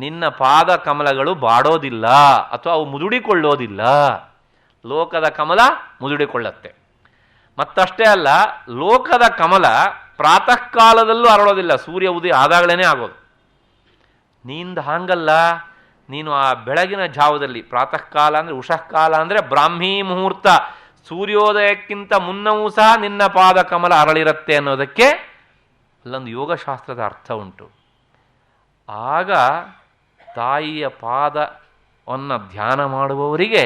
Speaker 1: ನಿನ್ನ ಪಾದಕಮಲಗಳು ಬಾಡೋದಿಲ್ಲ ಅಥವಾ ಅವು ಮುದುಡಿಕೊಳ್ಳೋದಿಲ್ಲ. ಲೋಕದ ಕಮಲ ಮುದುಡಿಕೊಳ್ಳುತ್ತೆ. ಮತ್ತಷ್ಟೇ ಅಲ್ಲ, ಲೋಕದ ಕಮಲ ಪ್ರಾತಃ ಕಾಲದಲ್ಲೂ ಅರಳೋದಿಲ್ಲ, ಸೂರ್ಯ ಉದಯ ಆದಾಗಲೇ ಆಗೋದು. ನಿಂದ ಹಾಂಗಲ್ಲ, ನೀನು ಆ ಬೆಳಗಿನ ಜಾವದಲ್ಲಿ, ಪ್ರಾತಃ ಕಾಲ ಅಂದರೆ ಉಷಃಕಾಲ ಅಂದರೆ ಬ್ರಾಹ್ಮೀ ಮುಹೂರ್ತ, ಸೂರ್ಯೋದಯಕ್ಕಿಂತ ಮುನ್ನವೂ ಸಹ ನಿನ್ನ ಪಾದ ಕಮಲ ಅರಳಿರುತ್ತೆ ಅನ್ನೋದಕ್ಕೆ ಅಲ್ಲೊಂದು ಯೋಗಶಾಸ್ತ್ರದ ಅರ್ಥ ಉಂಟು. ಆಗ ತಾಯಿಯ ಪಾದವನ್ನು ಧ್ಯಾನ ಮಾಡುವವರಿಗೆ,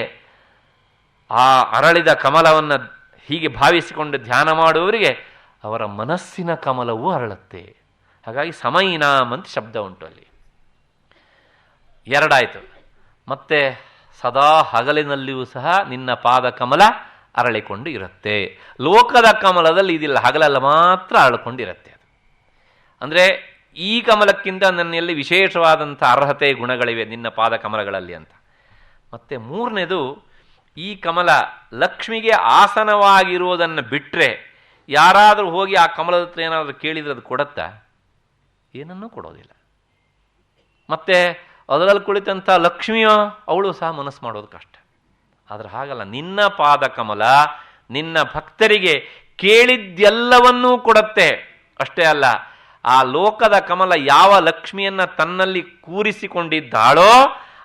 Speaker 1: ಆ ಅರಳಿದ ಕಮಲವನ್ನು ಹೀಗೆ ಭಾವಿಸಿಕೊಂಡು ಧ್ಯಾನ ಮಾಡುವವರಿಗೆ ಅವರ ಮನಸ್ಸಿನ ಕಮಲವೂ ಅರಳುತ್ತೆ. ಹಾಗಾಗಿ ಸಮಯಿನಾಮ್ ಅಂತ ಶಬ್ದ ಉಂಟು ಅಲ್ಲಿ. ಎರಡಾಯಿತು. ಮತ್ತೆ ಸದಾ ಹಗಲಿನಲ್ಲಿಯೂ ಸಹ ನಿನ್ನ ಪಾದ ಕಮಲ ಅರಳಿಕೊಂಡು ಇರುತ್ತೆ. ಲೋಕದ ಕಮಲದಲ್ಲಿ ಇದಿಲ್ಲ, ಹಗಲಲ್ಲ ಮಾತ್ರ ಅರಳಿಕೊಂಡಿರುತ್ತೆ ಅದು. ಅಂದರೆ ಈ ಕಮಲಕ್ಕಿಂತ ನನ್ನಲ್ಲಿ ವಿಶೇಷವಾದಂಥ ಅರ್ಹತೆ ಗುಣಗಳಿವೆ ನಿನ್ನ ಪಾದ ಕಮಲಗಳಲ್ಲಿ ಅಂತ. ಮತ್ತೆ ಮೂರನೇದು, ಈ ಕಮಲ ಲಕ್ಷ್ಮಿಗೆ ಆಸನವಾಗಿರುವುದನ್ನು ಬಿಟ್ಟರೆ ಯಾರಾದರೂ ಹೋಗಿ ಆ ಕಮಲದ ಹತ್ರ ಏನಾದರೂ ಕೇಳಿದರೆ ಅದು ಕೊಡುತ್ತಾ? ಏನನ್ನೂ ಕೊಡೋದಿಲ್ಲ. ಮತ್ತೆ ಅದರಲ್ಲಿ ಕುಳಿತಂಥ ಲಕ್ಷ್ಮಿಯೋ ಅವಳು ಸಹ ಮನಸ್ಸು ಮಾಡೋದು ಕಷ್ಟ. ಆದರೆ ಹಾಗಲ್ಲ, ನಿನ್ನ ಪಾದ ಕಮಲ ನಿನ್ನ ಭಕ್ತರಿಗೆ ಕೇಳಿದ್ದೆಲ್ಲವನ್ನೂ ಕೊಡುತ್ತೆ. ಅಷ್ಟೇ ಅಲ್ಲ, ಆ ಲೋಕದ ಕಮಲ ಯಾವ ಲಕ್ಷ್ಮಿಯನ್ನ ತನ್ನಲ್ಲಿ ಕೂರಿಸಿಕೊಂಡಿದ್ದಾಳೋ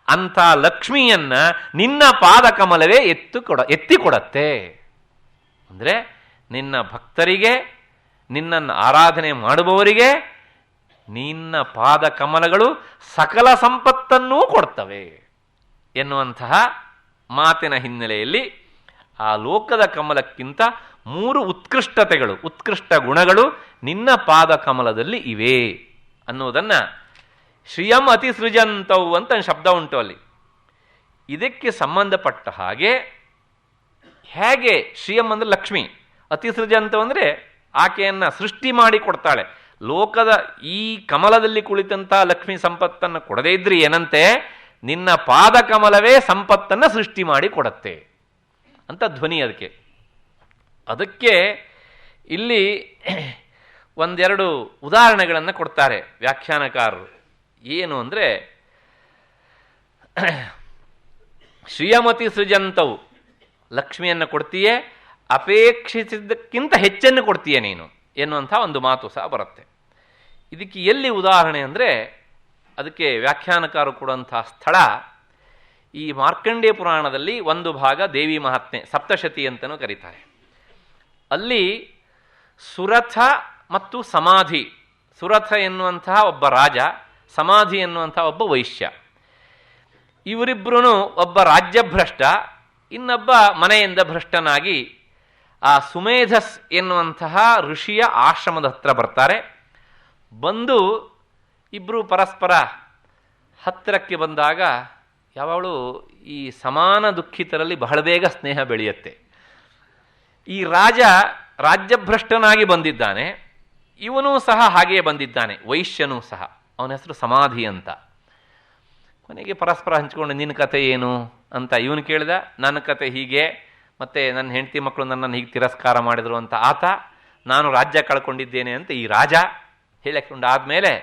Speaker 1: ಅಂಥ ಲಕ್ಷ್ಮಿಯನ್ನ ನಿನ್ನ ಪಾದ ಕಮಲವೇ ಎತ್ತಿ ಕೊಡತ್ತೆ. ಅಂದರೆ ನಿನ್ನ ಭಕ್ತರಿಗೆ, ನಿನ್ನನ್ನು ಆರಾಧನೆ ಮಾಡುವವರಿಗೆ ನಿನ್ನ ಪಾದ ಕಮಲಗಳು ಸಕಲ ಸಂಪತ್ತನ್ನೂ ಕೊಡ್ತವೆ ಎನ್ನುವಂತಹ ಮಾತಿನ ಹಿನ್ನೆಲೆಯಲ್ಲಿ ಆ ಲೋಕದ ಕಮಲಕ್ಕಿಂತ 3 ಉತ್ಕೃಷ್ಟತೆಗಳು, ಉತ್ಕೃಷ್ಟ ಗುಣಗಳು ನಿನ್ನ ಪಾದ ಕಮಲದಲ್ಲಿ ಇವೆ ಅನ್ನೋದನ್ನು ಶ್ರಿಯಂ ಅತಿಸೃಜಂತವು ಅಂತ ಶಬ್ದ ಉಂಟು ಅಲ್ಲಿ. ಇದಕ್ಕೆ ಸಂಬಂಧಪಟ್ಟ ಹಾಗೆ, ಹೇಗೆ ಶ್ರಿಯಂ ಅಂದರೆ ಲಕ್ಷ್ಮಿ, ಅತಿಸೃಜಂತವು ಅಂದರೆ ಆಕೆಯನ್ನು ಸೃಷ್ಟಿ ಮಾಡಿ ಕೊಡ್ತಾಳೆ. ಲೋಕದ ಈ ಕಮಲದಲ್ಲಿ ಕುಳಿತಂಥ ಲಕ್ಷ್ಮಿ ಸಂಪತ್ತನ್ನು ಕೊಡದೇ ಇದ್ರಿ ಏನಂತೆ, ನಿನ್ನ ಪಾದ ಕಮಲವೇ ಸಂಪತ್ತನ್ನು ಸೃಷ್ಟಿ ಮಾಡಿ ಕೊಡತ್ತೆ ಅಂತ ಧ್ವನಿ. ಅದಕ್ಕೆ ಇಲ್ಲಿ ಒಂದೆರಡು ಉದಾಹರಣೆಗಳನ್ನು ಕೊಡ್ತಾರೆ ವ್ಯಾಖ್ಯಾನಕಾರರು. ಏನು ಅಂದರೆ, ಶ್ರಿಯಮತಿ ಸೃಜಂತವು, ಲಕ್ಷ್ಮಿಯನ್ನು ಕೊಡ್ತೀಯೇ, ಅಪೇಕ್ಷಿಸಿದ್ದಕ್ಕಿಂತ ಹೆಚ್ಚನ್ನು ಕೊಡ್ತೀಯ ನೀನು ಎನ್ನುವಂಥ ಒಂದು ಮಾತು ಸಹ ಬರುತ್ತೆ. ಇದಕ್ಕೆ ಎಲ್ಲಿ ಉದಾಹರಣೆ ಅಂದರೆ, ಅದಕ್ಕೆ ವ್ಯಾಖ್ಯಾನಕಾರರು ಕೊಡುವಂಥ ಸ್ಥಳ ಈ ಮಾರ್ಕಂಡೇಯ ಪುರಾಣದಲ್ಲಿ ಒಂದು ಭಾಗ ದೇವಿ ಮಹಾತ್ಮೆ ಸಪ್ತಶತಿ ಅಂತಲೂ ಕರೀತಾರೆ. ಅಲ್ಲಿ ಸುರಥ ಮತ್ತು ಸಮಾಧಿ, ಸುರಥ ಎನ್ನುವಂತಹ ಒಬ್ಬ ರಾಜ, ಸಮಾಧಿ ಎನ್ನುವಂತಹ ಒಬ್ಬ ವೈಶ್ಯ, ಇವರಿಬ್ಬರೂ ಒಬ್ಬ ರಾಜ್ಯಭ್ರಷ್ಟ, ಇನ್ನೊಬ್ಬ ಮನೆಯಿಂದ ಭ್ರಷ್ಟನಾಗಿ ಆ ಸುಮೇಧಸ್ ಎನ್ನುವಂತಹ ಋಷಿಯ ಆಶ್ರಮದ ಹತ್ರ ಬರ್ತಾರೆ. ಬಂದು ಇಬ್ಬರು ಪರಸ್ಪರ ಹತ್ತಿರಕ್ಕೆ ಬಂದಾಗ ಯಾವಾಗಲೂ ಈ ಸಮಾನ ದುಃಖಿತರಲ್ಲಿ ಬಹಳ ಬೇಗ ಸ್ನೇಹ ಬೆಳೆಯುತ್ತೆ. ಈ ರಾಜ ರಾಜ್ಯಭ್ರಷ್ಟನಾಗಿ ಬಂದಿದ್ದಾನೆ, ಇವನೂ ಸಹ ಹಾಗೆಯೇ ಬಂದಿದ್ದಾನೆ, ವೈಶ್ಯನೂ ಸಹ, ಅವನ ಹೆಸರು ಸಮಾಧಿ ಅಂತ. ಕೊನೆಗೆ ಪರಸ್ಪರ ಹಂಚ್ಕೊಂಡು ನಿನ್ನ ಕತೆ ಏನು ಅಂತ ಇವನು ಕೇಳಿದ, ನನ್ನ ಕತೆ ಹೀಗೆ, ಮತ್ತು ನನ್ನ ಹೆಂಡತಿ ಮಕ್ಕಳು ನನ್ನನ್ನು ಹೀಗೆ ತಿರಸ್ಕಾರ ಮಾಡಿದರು ಅಂತ ಆತ, ನಾನು ರಾಜ್ಯ ಕಳ್ಕೊಂಡಿದ್ದೇನೆ ಅಂತ ಈ ರಾಜ ಹೇಳಿಕೊಂಡು ಆದಮೇಲೆ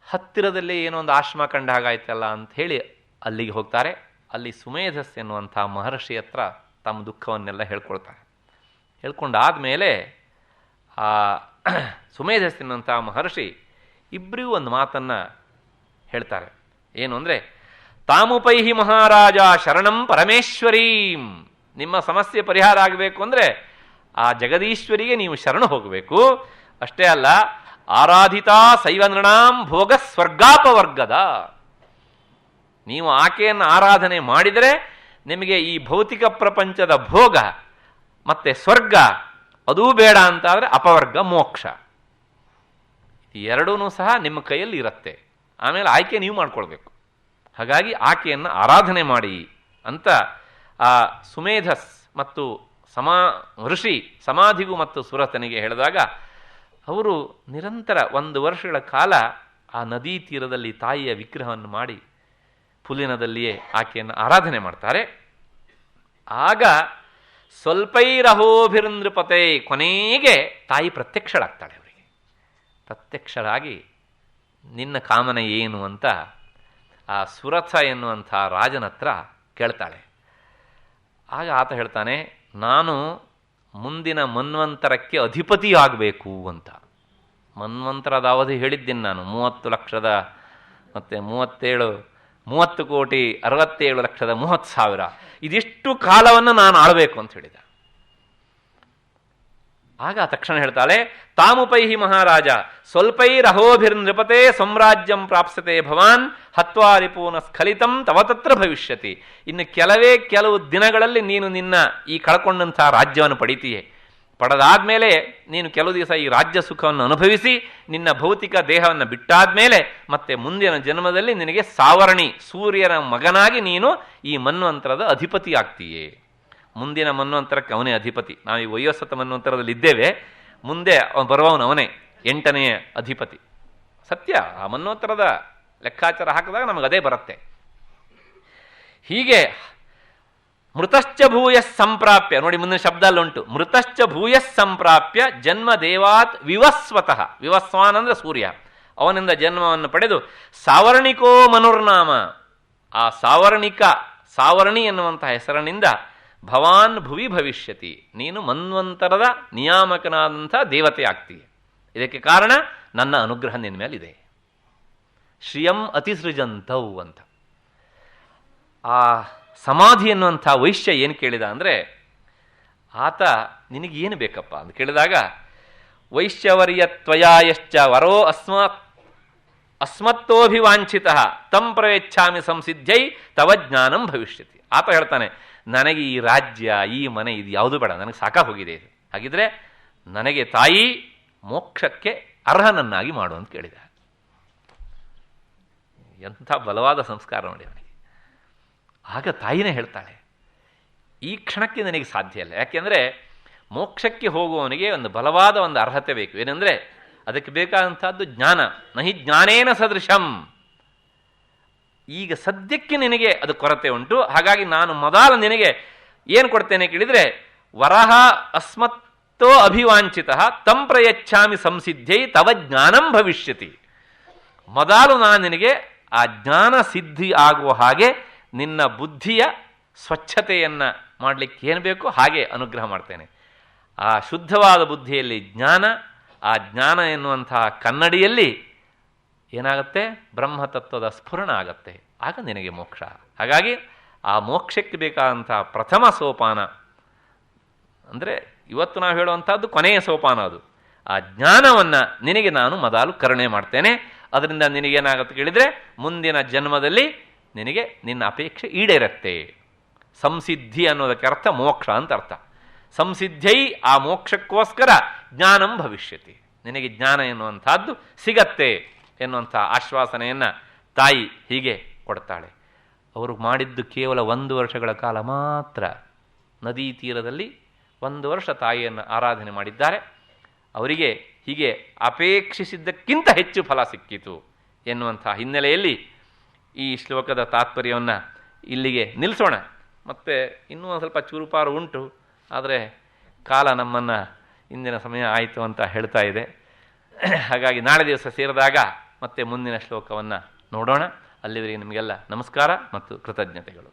Speaker 1: ಹತ್ತಿರದಲ್ಲೇ ಏನೋ ಒಂದು ಆಶ್ರಮ ಕಂಡ ಹಾಗಾಯ್ತಲ್ಲ ಅಂತ ಹೇಳಿ ಅಲ್ಲಿಗೆ ಹೋಗ್ತಾರೆ. ಅಲ್ಲಿ ಸುಮೇಧಸ್ ಎನ್ನುವಂಥ ಮಹರ್ಷಿ ಹತ್ರ ತಮ್ಮ ದುಃಖವನ್ನೆಲ್ಲ ಹೇಳ್ಕೊಳ್ತಾರೆ. ಹೇಳ್ಕೊಂಡಾದಮೇಲೆ ಆ ಸುಮೇಧಸ್ ಎನ್ನುವಂಥ ಮಹರ್ಷಿ ಇಬ್ಬರಿಗೂ ಒಂದು ಮಾತನ್ನು ಹೇಳ್ತಾರೆ. ಏನು ಅಂದರೆ, ತಾಮುಪೈಹಿ ಮಹಾರಾಜ ಶರಣಂ ಪರಮೇಶ್ವರೀಂ, ನಿಮ್ಮ ಸಮಸ್ಯೆ ಪರಿಹಾರ ಆಗಬೇಕು ಅಂದರೆ ಆ ಜಗದೀಶ್ವರಿಗೆ ನೀವು ಶರಣು ಹೋಗಬೇಕು. ಅಷ್ಟೇ ಅಲ್ಲ, ಆರಾಧಿತಾ ಸೈವ ನೃಣಾಂ ಭೋಗ ಸ್ವರ್ಗಾಪವರ್ಗದ, ನೀವು ಆಕೆಯನ್ನು ಆರಾಧನೆ ಮಾಡಿದರೆ ನಿಮಗೆ ಈ ಭೌತಿಕ ಪ್ರಪಂಚದ ಭೋಗ ಮತ್ತೆ ಸ್ವರ್ಗ ಅದೂ ಬೇಡ ಅಂತಾದರೆ ಅಪವರ್ಗ ಮೋಕ್ಷ, ಈ ಎರಡೂ ಸಹ ನಿಮ್ಮ ಕೈಯಲ್ಲಿ ಇರುತ್ತೆ. ಆಮೇಲೆ ಆಯ್ಕೆ ನೀವು ಮಾಡ್ಕೊಳ್ಬೇಕು. ಹಾಗಾಗಿ ಆಕೆಯನ್ನು ಆರಾಧನೆ ಮಾಡಿ ಅಂತ ಆ ಸುಮೇಧಸ್ ಮತ್ತು ಋಷಿ ಸಮಾಧಿಗೂ ಮತ್ತು ಸುರತನಿಗೆ ಹೇಳಿದಾಗ ಅವರು ನಿರಂತರ 1 ವರ್ಷಗಳ ಕಾಲ ಆ ನದೀ ತೀರದಲ್ಲಿ ತಾಯಿಯ ವಿಗ್ರಹವನ್ನು ಮಾಡಿ ಪುಲಿನದಲ್ಲಿಯೇ ಆಕೆಯನ್ನು ಆರಾಧನೆ ಮಾಡ್ತಾರೆ. ಆಗ ಸ್ವಲ್ಪೈರಹೋಭಿರ್ನೃಪತೆ, ಕೊನೆಗೆ ತಾಯಿ ಪ್ರತ್ಯಕ್ಷಳಾಗ್ತಾಳೆ ಅವರಿಗೆ. ಪ್ರತ್ಯಕ್ಷರಾಗಿ ನಿನ್ನ ಕಾಮನೆ ಏನು ಅಂತ ಆ ಸುರಥ ಎನ್ನುವಂಥ ರಾಜನ ಹತ್ರ ಕೇಳ್ತಾಳೆ. ಆಗ ಆತ ಹೇಳ್ತಾನೆ, ನಾನು ಮುಂದಿನ ಮನ್ವಂತರಕ್ಕೆ ಅಧಿಪತಿ ಆಗಬೇಕು ಅಂತ. ಮನ್ವಂತರದ ಅವಧಿ ಹೇಳಿದ್ದೀನಿ ನಾನು, 30 ಲಕ್ಷದ ಮತ್ತು 30 ಕೋಟಿ 67 ಲಕ್ಷದ 30,000, ಇದಿಷ್ಟು ಕಾಲವನ್ನು ನಾನು ಆಳಬೇಕು ಅಂತ ಹೇಳಿದ. ಆಗ ತಕ್ಷಣ ಹೇಳ್ತಾಳೆ, ತಾಮುಪೈಹಿ ಮಹಾರಾಜ ಸ್ವಲ್ಪೈರಹೋಭಿರ್ನೃಪತೆ ಸಾಮ್ರಾಜ್ಯಂ ಪ್ರಾಪ್ಸ್ಯತೆ ಭವಾನ್ ಹತ್ವಾ ರಿಪೂನ ಸ್ಖಲಿತಂ ತವ ತತ್ರ ಭವಿಷ್ಯತಿ. ಇನ್ನು ಕೆಲವು ದಿನಗಳಲ್ಲಿ ನೀನು ನಿನ್ನ ಈ ಕಳ್ಕೊಂಡಂತಹ ರಾಜ್ಯವನ್ನು ಪಡಿತೀಯೇ. ಪಡೆದಾದ್ಮೇಲೆ ನೀನು ಕೆಲವು ದಿವಸ ಈ ರಾಜ್ಯ ಸುಖವನ್ನು ಅನುಭವಿಸಿ ನಿನ್ನ ಭೌತಿಕ ದೇಹವನ್ನು ಬಿಟ್ಟಾದ್ಮೇಲೆ ಮತ್ತೆ ಮುಂದಿನ ಜನ್ಮದಲ್ಲಿ ನಿನಗೆ ಸಾವರ್ಣಿ ಸೂರ್ಯನ ಮಗನಾಗಿ ನೀನು ಈ ಮನ್ವಂತರದ ಅಧಿಪತಿ ಆಗ್ತೀಯೇ. ಮುಂದಿನ ಮನ್ವಂತರಕ್ಕೆ ಅವನೇ ಅಧಿಪತಿ. ನಾವು ಈ ವಯೋಸತ ಮನ್ವಂತರದಲ್ಲಿ ಇದ್ದೇವೆ, ಮುಂದೆ ಬರುವವನು ಅವನೇ 8ನೇ ಅಧಿಪತಿ. ಸತ್ಯ, ಆ ಮನ್ವಂತರದ ಲೆಕ್ಕಾಚಾರ ಹಾಕಿದಾಗ ನಮಗೆ ಅದೇ ಬರುತ್ತೆ. ಹೀಗೆ ಮೃತಶ್ಚ ಭೂಯಸ್ ಸಂಪ್ರಾಪ್ಯ, ನೋಡಿ ಮುಂದಿನ ಶಬ್ದ ಅಲ್ಲುಂಟು, ಮೃತಶ್ಚ ಭೂಯಸ್ ಸಂಪ್ರಾಪ್ಯ ಜನ್ಮ ದೇವಾತ್ ವಿವಸ್ವತಃ, ವಿವಸ್ವಾನ್ ಅಂದರೆ ಸೂರ್ಯ, ಅವನಿಂದ ಜನ್ಮವನ್ನು ಪಡೆದು ಸಾವರ್ಣಿಕೋ ಮನುರ್ನಾಮ, ಆ ಸಾವರ್ಣಿ ಎನ್ನುವಂಥ ಹೆಸರಿನಿಂದ ಭವಾನ್ ಭುವಿ ಭವಿಷ್ಯತಿ, ನೀನು ಮನ್ವಂತರದ ನಿಯಾಮಕನಾದಂಥ ದೇವತೆ ಆಗ್ತೀಯ. ಇದಕ್ಕೆ ಕಾರಣ ನನ್ನ ಅನುಗ್ರಹ ನಿನ್ನ ಮೇಲಿದೆ. ಶ್ರಿಯಂ ಅತಿಸೃಜಂತವು ಅಂತ. ಆ ಸಮಾಧಿ ಎನ್ನುವಂಥ ವೈಶ್ಯ ಏನು ಕೇಳಿದ ಅಂದರೆ, ಆತ ನಿನಗೇನು ಬೇಕಪ್ಪ ಅಂತ ಕೇಳಿದಾಗ, ವೈಶ್ಯವರ್ಯ ತ್ವಯಾಯಶ್ಚ ವರೋ ಅಸ್ಮತ್ತೋಭಿವಾಂಛಿತ ತಂ ಪ್ರಯಚ್ಛಾಮಿ ಸಂಸಿದ್ಧೈ ತವ ಜ್ಞಾನಂ ಭವಿಷ್ಯತಿ. ಆತ ಹೇಳ್ತಾನೆ, ನನಗೆ ಈ ರಾಜ್ಯ ಈ ಮನೆ ಇದು ಯಾವುದು ಬೇಡ, ನನಗೆ ಸಾಕಾಗೋಗಿದೆ ಇದು. ಹಾಗಿದ್ರೆ ನನಗೆ ತಾಯಿ ಮೋಕ್ಷಕ್ಕೆ ಅರ್ಹನನ್ನಾಗಿ ಮಾಡು ಅಂತ ಕೇಳಿದ. ಎಂಥ ಬಲವಾದ ಸಂಸ್ಕಾರ ನೋಡಿ ಅವನಿಗೆ. ಆಗ ತಾಯಿನೇ ಹೇಳ್ತಾಳೆ, ಈ ಕ್ಷಣಕ್ಕೆ ನನಗೆ ಸಾಧ್ಯ ಇಲ್ಲ. ಯಾಕೆಂದರೆ ಮೋಕ್ಷಕ್ಕೆ ಹೋಗುವವನಿಗೆ ಒಂದು ಬಲವಾದ ಒಂದು ಅರ್ಹತೆ ಬೇಕು. ಏನೆಂದರೆ ಅದಕ್ಕೆ ಬೇಕಾದಂಥದ್ದು ಜ್ಞಾನ. ನಹಿ ಜ್ಞಾನೇನ ಸದೃಶಂ, ಈಗ ಸದ್ಯಕ್ಕೆ ನಿನಗೆ ಅದು ಕೊರತೆ ಉಂಟು. ಹಾಗಾಗಿ ನಾನು ಮೊದಲು ನಿನಗೆ ಏನು ಕೊಡ್ತೇನೆ ಕೇಳಿದರೆ, ವರಹ ತೋ ಅಭಿವಾಂಚಿತ ತಂ ಪ್ರಯಚ್ಛಾಮಿ ಸಂಸಿದ್ಧೈ ತವ ಜ್ಞಾನಂ ಭವಿಷ್ಯತಿ. ಮೊದಲು ನಾನು ನಿನಗೆ ಆ ಜ್ಞಾನ ಸಿದ್ಧಿ ಆಗುವ ಹಾಗೆ ನಿನ್ನ ಬುದ್ಧಿಯ ಸ್ವಚ್ಛತೆಯನ್ನು ಮಾಡಲಿಕ್ಕೆ ಏನು ಬೇಕೋ ಹಾಗೆ ಅನುಗ್ರಹ ಮಾಡ್ತೇನೆ. ಆ ಶುದ್ಧವಾದ ಬುದ್ಧಿಯಲ್ಲಿ ಜ್ಞಾನ, ಆ ಜ್ಞಾನ ಎನ್ನುವಂತಹ ಕನ್ನಡಿಯಲ್ಲಿ ಏನಾಗುತ್ತೆ, ಬ್ರಹ್ಮತತ್ವದ ಸ್ಫುರಣ ಆಗತ್ತೆ. ಆಗ ನಿನಗೆ ಮೋಕ್ಷ. ಹಾಗಾಗಿ ಆ ಮೋಕ್ಷಕ್ಕೆ ಬೇಕಾದಂಥ ಪ್ರಥಮ ಸೋಪಾನ ಅಂದರೆ ಇವತ್ತು ನಾವು ಹೇಳುವಂಥದ್ದು ಕೊನೆಯ ಸೋಪಾನ. ಅದು ಆ ಜ್ಞಾನವನ್ನು ನಿನಗೆ ನಾನು ಮೊದಲು ಕರುಣೆ ಮಾಡ್ತೇನೆ. ಅದರಿಂದ ನಿನಗೇನಾಗುತ್ತೆ ಕೇಳಿದರೆ ಮುಂದಿನ ಜನ್ಮದಲ್ಲಿ ನಿನಗೆ ನಿನ್ನ ಅಪೇಕ್ಷೆ ಈಡೇರುತ್ತೆ. ಸಂಸಿದ್ಧಿ ಅನ್ನೋದಕ್ಕೆ ಅರ್ಥ ಮೋಕ್ಷ ಅಂತ ಅರ್ಥ. ಸಂಸಿದ್ಧೈ, ಆ ಮೋಕ್ಷಕ್ಕೋಸ್ಕರ ಜ್ಞಾನಂ ಭವಿಷ್ಯತಿ, ನಿನಗೆ ಜ್ಞಾನ ಎನ್ನುವಂಥದ್ದು ಸಿಗತ್ತೆ ಎನ್ನುವಂಥ ಆಶ್ವಾಸನೆಯನ್ನು ತಾಯಿ ಹೀಗೆ ಕೊಡ್ತಾಳೆ. ಅವರು ಮಾಡಿದ್ದು ಕೇವಲ 1 ವರ್ಷಗಳ ಕಾಲ ಮಾತ್ರ. ನದಿ ತೀರದಲ್ಲಿ 1 ವರ್ಷ ತಾಯಿಯನ್ನು ಆರಾಧನೆ ಮಾಡಿದ್ದಾರೆ. ಅವರಿಗೆ ಹೀಗೆ ಅಪೇಕ್ಷಿಸಿದ್ದಕ್ಕಿಂತ ಹೆಚ್ಚು ಫಲ ಸಿಕ್ಕಿತು ಎನ್ನುವಂಥ ಹಿನ್ನೆಲೆಯಲ್ಲಿ ಈ ಶ್ಲೋಕದ ತಾತ್ಪರ್ಯವನ್ನು ಇಲ್ಲಿಗೆ ನಿಲ್ಲಿಸೋಣ. ಮತ್ತು ಇನ್ನೂ ಒಂದು ಸ್ವಲ್ಪ ಚೂರುಪಾರು ಉಂಟು, ಆದರೆ ಕಾಲ ನಮ್ಮನ್ನು ಇಂದಿನ ಸಮಯ ಆಯಿತು ಅಂತ ಹೇಳ್ತಾ ಇದೆ. ಹಾಗಾಗಿ ನಾಳೆ ದಿವಸ ಸೇರಿದಾಗ ಮತ್ತೆ ಮುಂದಿನ ಶ್ಲೋಕವನ್ನು ನೋಡೋಣ. ಅಲ್ಲಿವರೆಗೆ ನಿಮಗೆಲ್ಲ ನಮಸ್ಕಾರ ಮತ್ತು ಕೃತಜ್ಞತೆಗಳು.